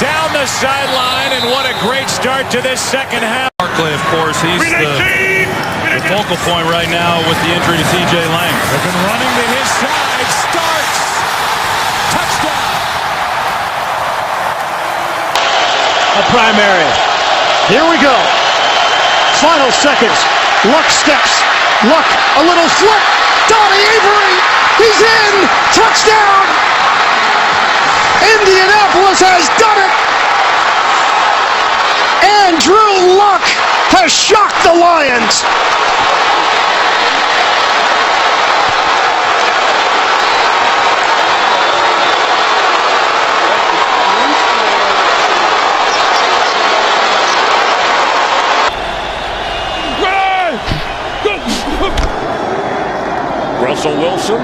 down the sideline, and what a great start to this second half. Barkley, of course, he's the focal point right now with the injury to C.J. Lang. They've been running to his side, starts, touchdown. A primary. Here we go. Final seconds. Luck steps. Luck, a little flip. Donnie Avery. He's in. Touchdown. Indianapolis has done it. And Drew Luck has shocked the Lions. Russell Wilson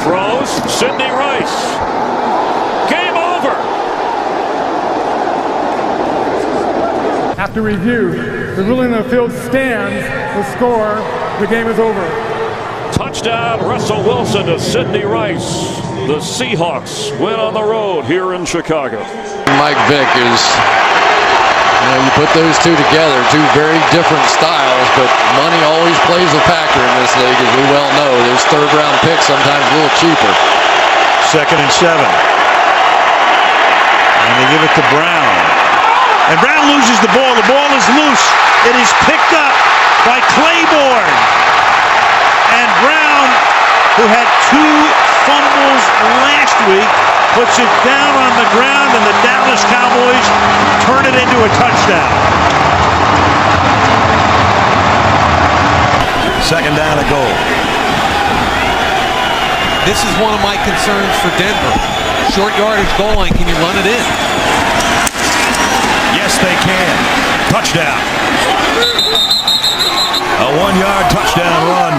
throws. Sidney Rice. Game over. After review, the ruling on the field stands. The score, the game is over. Touchdown, Russell Wilson to Sidney Rice. The Seahawks win on the road here in Chicago. Mike Vick is, you put those two together, two very different styles, but money always plays a factor in this league, as we well know. Those third-round picks sometimes a little cheaper. 2nd and 7. And they give it to Brown. And Brown loses the ball. The ball is loose. It is picked up by Claiborne. And Brown, who had 2 fumbles last week, puts it down on the ground, and the Dallas Cowboys turn it into a touchdown. 2nd down and goal. This is one of my concerns for Denver. Short yardage goal line, can you run it in? Yes, they can. Touchdown. A 1-yard touchdown run.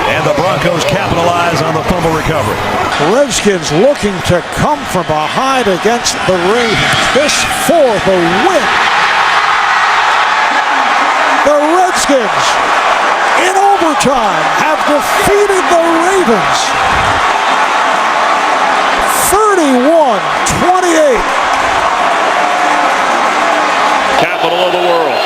And the Broncos capitalize on the fumble recovery. Redskins looking to come from behind against the Ravens. This for the win. The Redskins, in overtime, have defeated the Ravens 31-28. Capital of the world.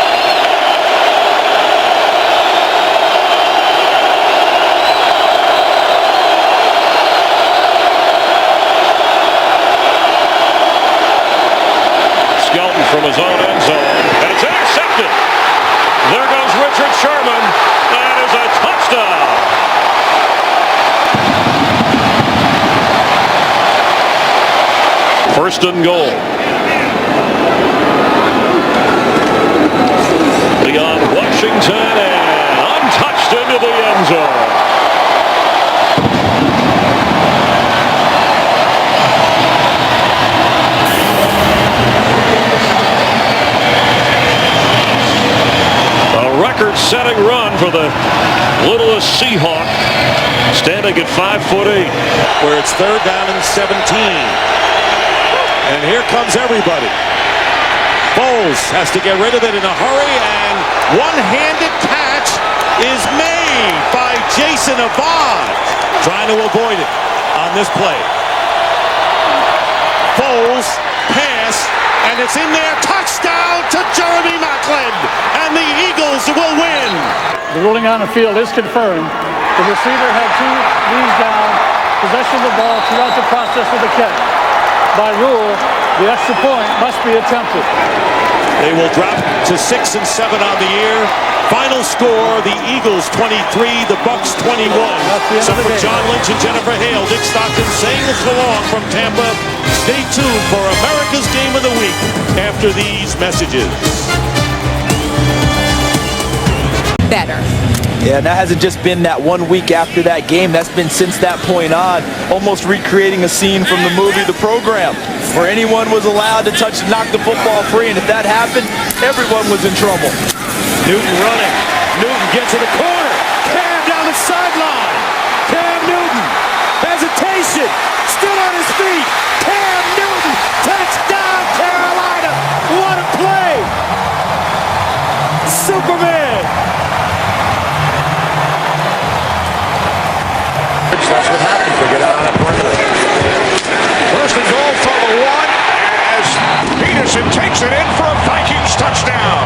Skelton from his own end zone, and it's intercepted. There goes Richard Sherman. That is a touchdown. First and goal. Beyond Washington and untouched into the end zone. Record-setting run for the littlest Seahawk, standing at 5'8", where it's 3rd down and 17. And here comes everybody. Foles has to get rid of it in a hurry, and one-handed catch is made by Jason Abad, trying to avoid it on this play. Foles pass, and it's in there. Touchdown to Jeremy Maclin, and the Eagles will win. The ruling on the field is confirmed. The receiver had 2 knees down, possession of the ball throughout the process of the catch. By rule, the extra point must be attempted. They will drop to 6 and 7 on the year. Final score, the Eagles 23, the Bucks 21. So for John Lynch and Jennifer Hale, Dick Stockton saying so long from Tampa. Stay tuned for America's Game of the Week after these messages. Better. Yeah, and that hasn't just been that 1 week after that game. That's been since that point on, almost recreating a scene from the movie The Program, where anyone was allowed to knock the football free, and if that happened, everyone was in trouble. Newton running. Newton gets to the corner. Cam down the sideline. Cam Newton. Hesitation. Still on his feet. Cam Newton. Touchdown, Carolina. What a play. Superman. That's what happens. They get out on a perimeter. First and goal for the 1 as Peterson takes it in for a Vikings touchdown.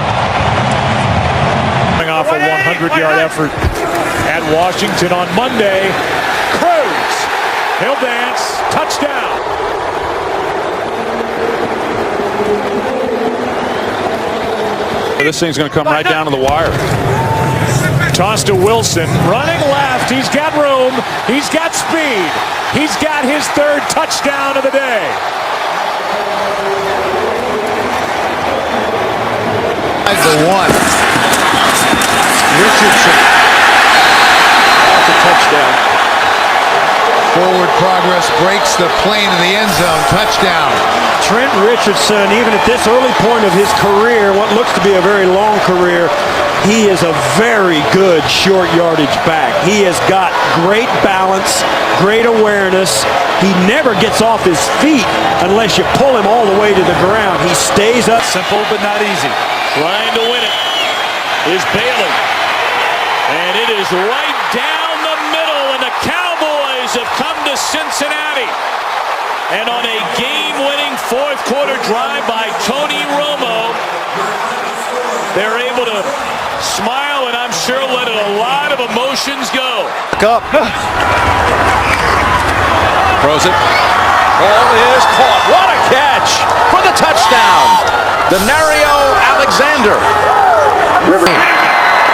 Coming off a 100-yard effort at Washington on Monday. Cruz. He'll dance. Touchdown. This thing's going to come right down to the wire. Toss to Wilson, running left. He's got room. He's got speed. He's got his 3rd touchdown of the day. The 1. Richardson. That's a touchdown. Forward progress breaks the plane in the end zone. Touchdown. Trent Richardson, even at this early point of his career, what looks to be a very long career, he is a very good short yardage back. He has got great balance, great awareness. He never gets off his feet unless you pull him all the way to the ground. He stays up. Simple but not easy. Trying to win it is Bailey. And it is right down the middle, and the Cowboys have come to Cincinnati. And on a game-winning 4th quarter drive by Tony Romo, they're able to smile and I'm sure let a lot of emotions go. Up. Throws it. Ball is caught. What a catch for the touchdown. Denario Alexander.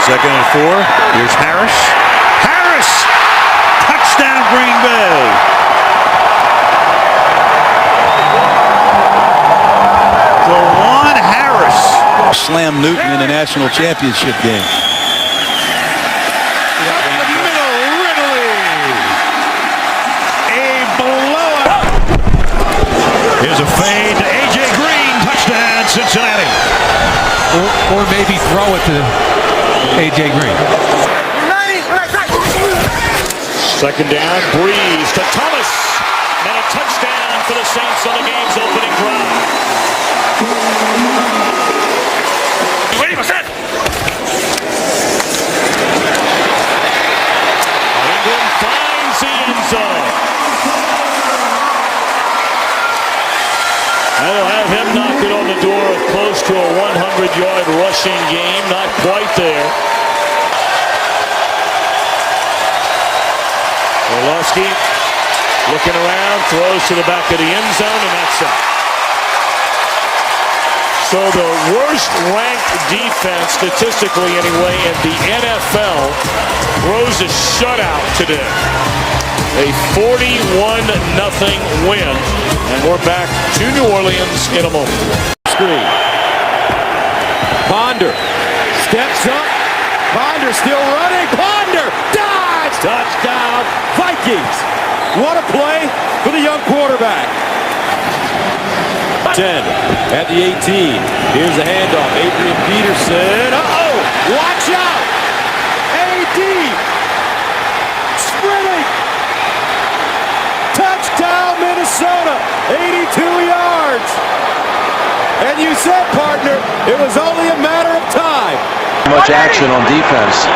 Second and 4. Here's Harris. Harris! Touchdown, Green Bay. DeJuan Harris. Slam Newton in a national championship game. Here's a fade to A.J. Green. Touchdown, Cincinnati. or maybe throw it to A.J. Green. Second down, Breeze to Thomas, and a touchdown for the Saints on the game's opening drive. Ingram finds the end zone. That'll have him knocking on the door of close to a 100-yard rushing game. Not quite there. Orlovsky looking around, throws to the back of the end zone, and that's it. So the worst ranked defense, statistically anyway, in the NFL throws a shutout today. A 41-0 win, and we're back to New Orleans in a moment. Screen. Ponder steps up. Ponder still running. Ponder dives. Touchdown, Vikings. What a play for the young quarterback. 10 at the 18. Here's the handoff. Adrian Peterson. Uh-oh. Watch out. A.D. sprinting. Touchdown, Minnesota. 82 yards. And you said, partner, it was only a matter of time. Much action on defense.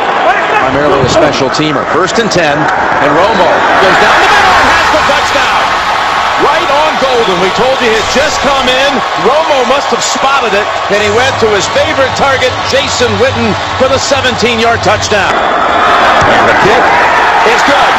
Primarily a special teamer. 1st and 10. And Romo goes down the middle and has the touchdown. Right on Golden. We told you he'd just come in. Romo must have spotted it, and he went to his favorite target, Jason Witten, for the 17-yard touchdown. And the kick is good.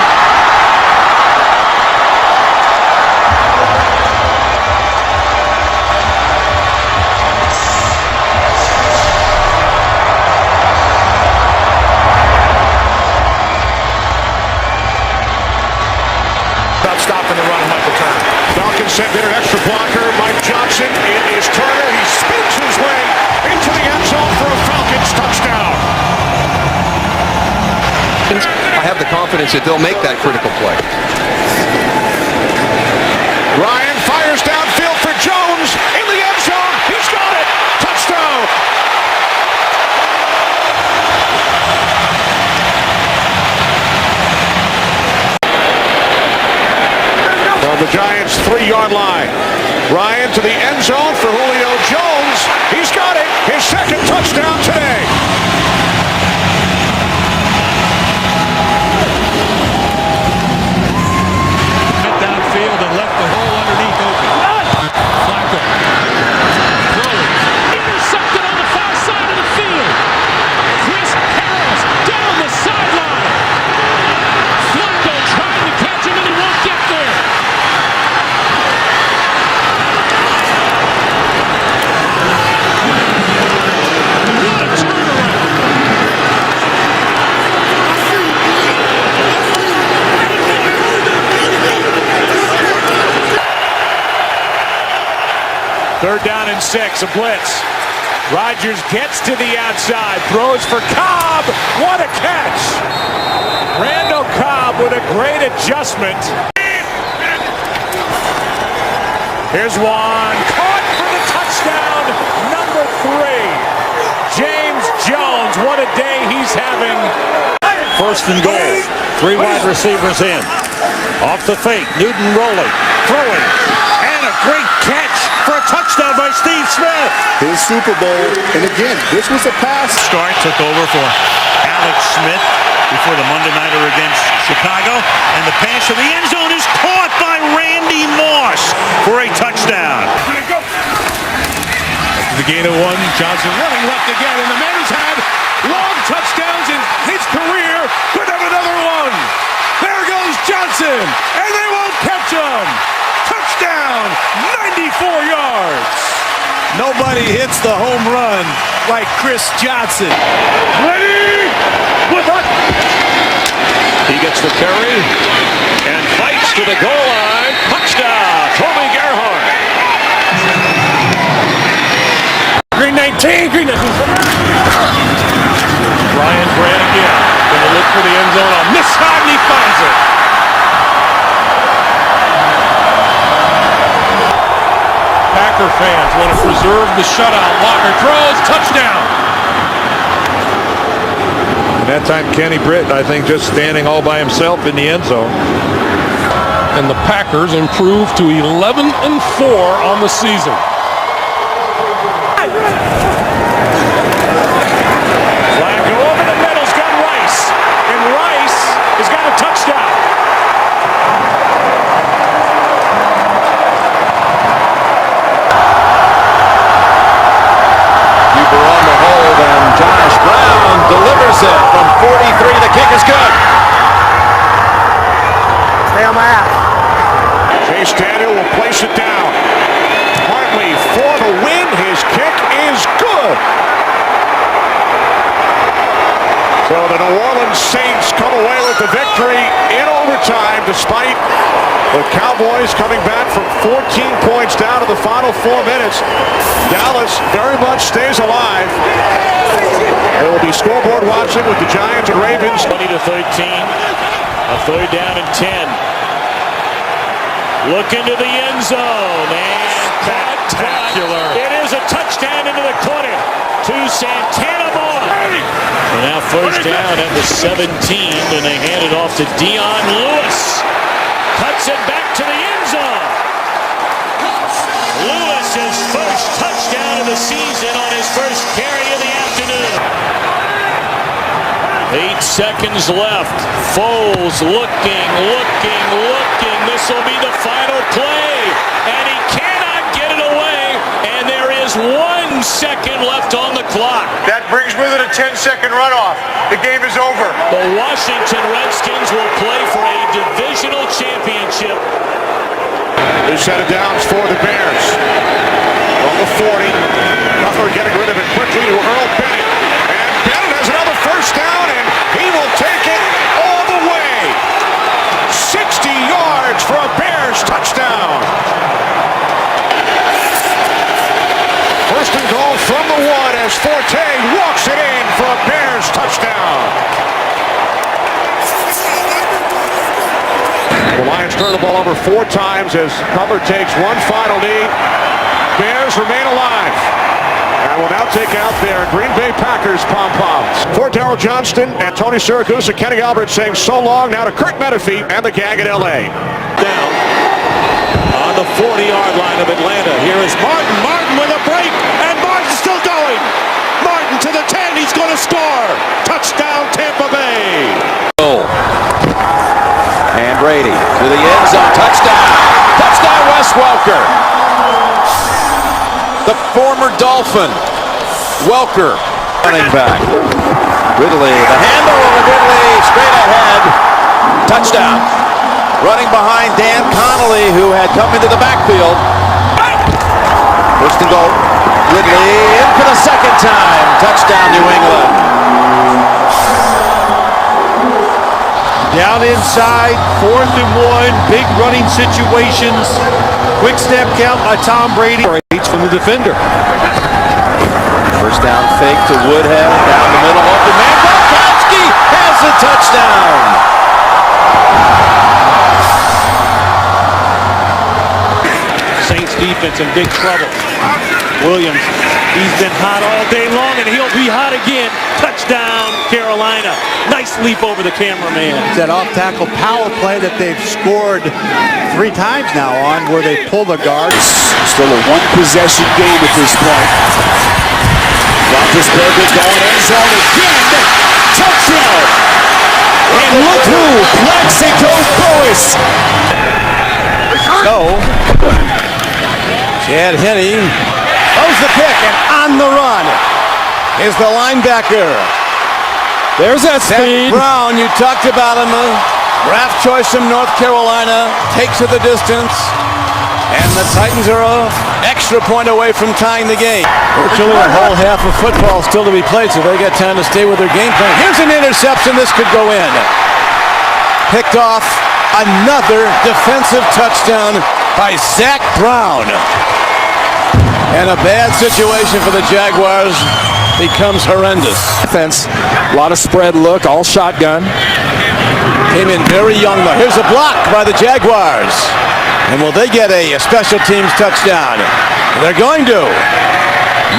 Stopping the run, Michael Turner. Falcons sent in an extra blocker. Mike Johnson. It is Turner. He spins his way into the end zone for a Falcons touchdown. I have the confidence that they'll make that critical play. Ryan fires downfield for Jones in the end zone. He's got it. Touchdown. From the Giants' 3-yard line. Ryan to the end zone for Julio Jones. He's got it. His second touchdown today. Went downfield and left the hole underneath open. Flacco. Throwing. Intercepted on the far side of the field. Chris Harris down the sideline. Flacco trying to catch him and he won't get there. Third down and 6, a blitz. Rodgers gets to the outside, throws for Cobb. What a catch! Randall Cobb with a great adjustment. Here's one, caught for the touchdown, number 3. James Jones, what a day he's having. 1st and goal, 3 wide receivers in. Off the fake, Newton rolling, throwing, and a great catch for a touchdown by Steve Smith. His Super Bowl, and again, this was a pass. Start took over for Alex Smith before the Monday nighter against Chicago, and the pass to the end zone is caught by Randy Moss for a touchdown. After the gain of 1, Johnson running left again, and the man has had long touchdowns in his career. Could have another one. There goes Johnson, and they won't catch him. Touchdown, 94 yards. Nobody hits the home run like Chris Johnson. Ready? He gets the carry and fights to the goal line. Touchdown, Toby Gerhardt. Green 19, green 19. Ryan Grant again. Gonna look for the end zone on this side, and he finds it. Packer fans want to preserve the shutout. Walker throws, touchdown. And that time, Kenny Britt, I think, just standing all by himself in the end zone. And the Packers improve to 11-4 on the season. Flacco over the middle's got Rice, and Rice has got a touchdown. Keeper on the hold, and Josh Brown delivers it from 43. The kick is good. Stay on my ass. Chase Daniel will place it down. Hartley for the win. His kick is good. So the New Orleans Saints come away with the victory in overtime, despite the Cowboys coming back from 14 points down to the final 4 minutes. Dallas very much stays alive. There will be scoreboard watching with the Giants and Ravens. 20-13. A third down and 10. Look into the end zone, and spectacular. It is a touchdown into the corner to Santana Moore. And now first down at the 17, and they hand it off to Dion Lewis. Cuts it back to the end zone. Lewis, his first touchdown of the season on his first carry of the afternoon. 8 seconds left. Foles looking. This will be the final play. And he cannot get it away. And there is 1 second left on the clock. That brings with it a 10-second runoff. The game is over. The Washington Redskins will play for a divisional championship. New set of downs for the Bears. On the 40. Cutler getting rid of it quickly to Earl Bennett. And Bennett has another first down, and he will take it all the way. 60 yards for a Bears touchdown. First and goal from the 1 as Forte walks it in for a Bears touchdown. The Lions turn the ball over 4 times as Cutler takes one final knee. Bears remain alive. And will now take out their Green Bay Packers pom-poms. For Darryl Johnston and Tony Siragusa, Kenny Albert saying so long now to Kurt Menefee and the gang in L.A. Down on the 40-yard line of Atlanta. Here is Martin. Martin with a break, and Martin's still going. Martin to the 10. He's going to score. Touchdown, Tampa Bay. And Brady to the end zone. Touchdown. Touchdown, Wes Welker. The former Dolphin. Welker running back. Ridley, the handle of Ridley straight ahead. Touchdown. Running behind Dan Connolly, who had come into the backfield. First and goal. Ridley in for the second time. Touchdown, New England. Down inside, 4th and 1, big running situations. Quick step count by Tom Brady. From the defender. First down fake to Woodhead. Down the middle, open man. Gronkowski has the touchdown. Saints defense in big trouble. Williams, he's been hot all day long, and he'll be hot again. Touchdown, Carolina. Nice leap over the cameraman. That off-tackle power play that they've scored 3 times now on, where they pull the guards. Still a one-possession game at this point. Roethlisberger going end zone again. Touchdown. And look who, Plaxico Burress. So, Chad Henne throws the pick, and on the run is the linebacker. There's that speed. Zach Brown, you talked about him, draft choice from North Carolina, takes it the distance, and the Titans are an extra point away from tying the game. Virtually a whole half of football still to be played, so they got time to stay with their game plan. Here's an interception. This could go in. Picked off. Another defensive touchdown by Zach Brown. And a bad situation for the Jaguars becomes horrendous. Defense, a lot of spread look, all shotgun. Came in very young though. Here's a block by the Jaguars. And will they get a special teams touchdown? They're going to.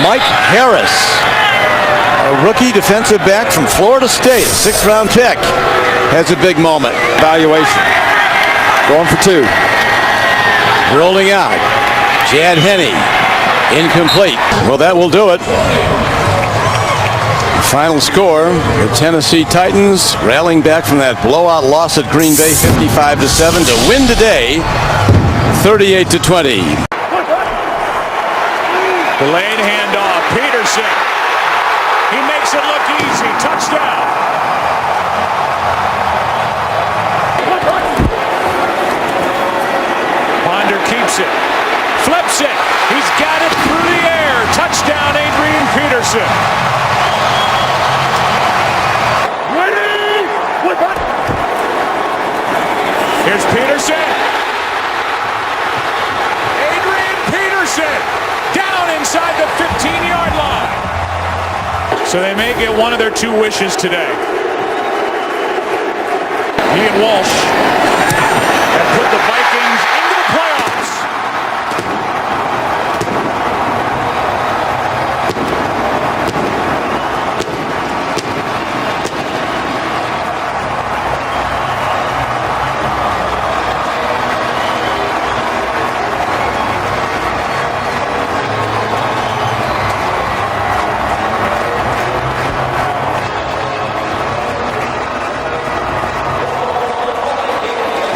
Mike Harris, a rookie defensive back from Florida State, 6th-round pick, has a big moment. Evaluation. Going for 2. Rolling out. Jad Henney. Incomplete. Well, that will do it. Final score, the Tennessee Titans rallying back from that blowout loss at Green Bay 55-7 to win today 38-20. Delayed handoff. Peterson. He makes it look easy. Touchdown. Ponder keeps it. Flips it. He's got it through the air. Touchdown, Adrian Peterson. Here's Peterson. Adrian Peterson down inside the 15-yard line. So they may get one of their 2 wishes today. He and Walsh have put the Vikings into the playoffs.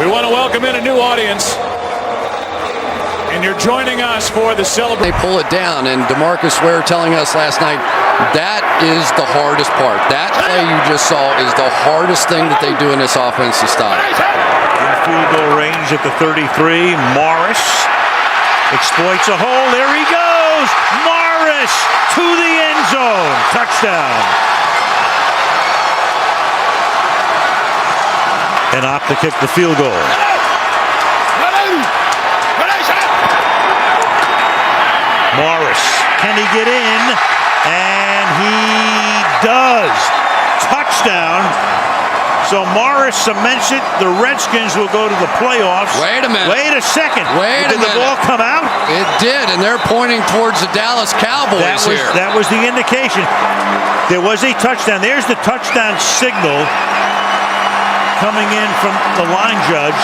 We want to welcome in a new audience, and you're joining us for the celebration. They pull it down, and DeMarcus Ware telling us last night that is the hardest part. That play you just saw is the hardest thing that they do in this offense to stop. In field goal range at the 33, Morris exploits a hole. There he goes! Morris to the end zone. Touchdown. And opt to kick the field goal. Morris, can he get in? And he does. Touchdown. So Morris cements it. The Redskins will go to the playoffs. Wait a minute. Wait a second. Wait a minute. Did the ball come out? It did, and they're pointing towards the Dallas Cowboys here. That was the indication. There was a touchdown. There's the touchdown signal coming in from the line judge.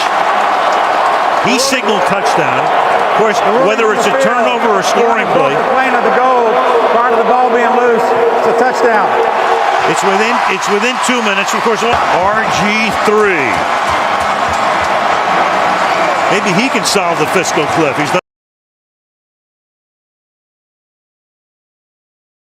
He signaled touchdown. Of course, whether it's a turnover or a scoring play. Playing of the goal prior to the ball being loose. It's a touchdown. It's within 2 minutes. Of course, RG3. Maybe he can solve the fiscal cliff. He's